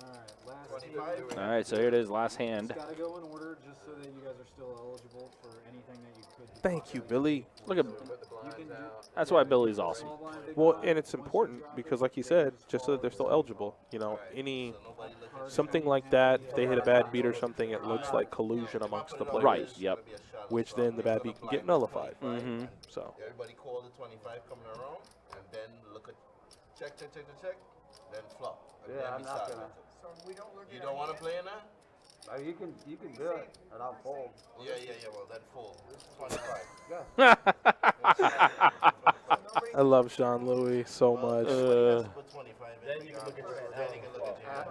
Alright, last 25. All right, so here it is, last hand. It's got to go in order just so that you guys are still eligible for anything that you could do. Thank you, Billy. Look at. You can do That's why Billy's awesome. small blind, big Well, blind. and it's important because, like you said, just so that they're still eligible. You know, something like that, if they hit a bad beat or something, it looks like collusion amongst the players. Right. Yep. Which then the bad beat can get nullified. Mm-hmm. So, Everybody call the 25 coming around, and then look at check, then flop. And Yeah, then I'm we not start gonna. with it. So we don't look You at don't our want to hand? play in that? You can do it, and I'll fold. Yeah. Well, then fold. 25. I love Sean Louis so much. Put 25 in. Then you can look at your Then you can look at your hand.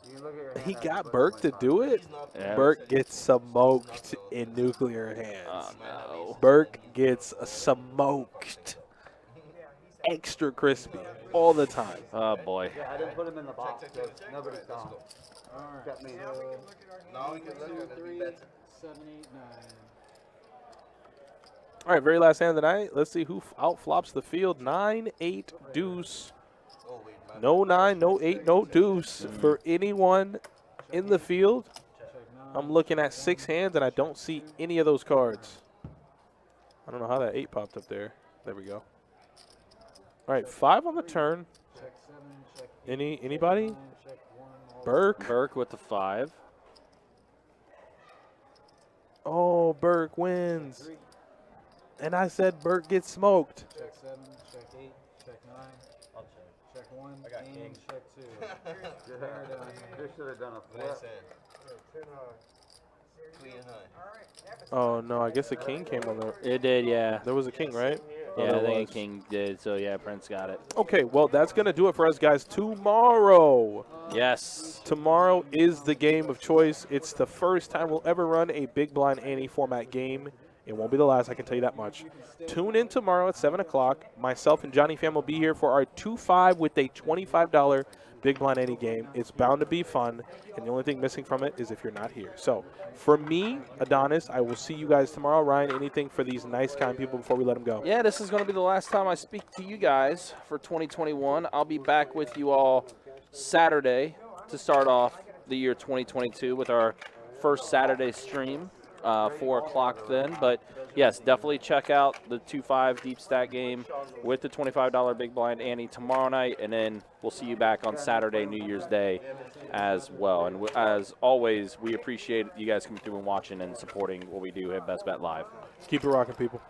You can look at your hand He after got putting Burke to 25. do it. He's not Yeah. Burke gets smoked in nuclear hands. Oh, no. Burke gets smoked. Extra crispy all the time. Oh, boy. Yeah, I didn't put him in the box. So nobody Let's saw him. go. Alright. Except me. Now we can look at our hand. Now we can look at it. 3, That's 7, 8, 9. All right, very last hand of the night. Let's see who outflops the field. 9, 8, deuce. Oh, wait, man. No 9, no 8, no deuce for anyone in the field. Check 9. I'm looking at 6 hands, and I don't see any of those cards. I don't know how that 8 popped up there. There we go. All right, 5 on the turn. Check 7, check 8. Anybody? 9, check 1. all Burke. Burke with the 5. Oh, Burke wins. 3. And I said Burke gets smoked. Check 7, check 8, check 9. I'll check. Check 1. I got and king. check 2. Yeah, There it is. This should have done a Nice flip. hand. Queen high. Oh, no, I guess the king came on there. It did, yeah. There was a king, right? Oh, Yeah, there I think was. King did. So, yeah, Prince got it. Okay, well, that's going to do it for us, guys. Tomorrow. Yes. Tomorrow is the game of choice. It's the first time we'll ever run a Big Blind Ante format game. It won't be the last, I can tell you that much. Tune in tomorrow at 7 o'clock. Myself and Johnny Pham will be here for our 2-5 with a $25 Big Blind Ante game. It's bound to be fun, and the only thing missing from it is if you're not here. So, for me, Adonis, I will see you guys tomorrow. Ryan, anything for these nice, kind people before we let them go? Yeah, this is going to be the last time I speak to you guys for 2021. I'll be back with you all Saturday to start off the year 2022 with our first Saturday stream, 4 o'clock then. But, yes, definitely check out the 2-5 deep stack game with the $25 Big Blind Ante tomorrow night, and then we'll see you back on Saturday, New Year's Day as well. And as always, we appreciate you guys coming through and watching and supporting what we do at Best Bet Live. Keep it rocking, people.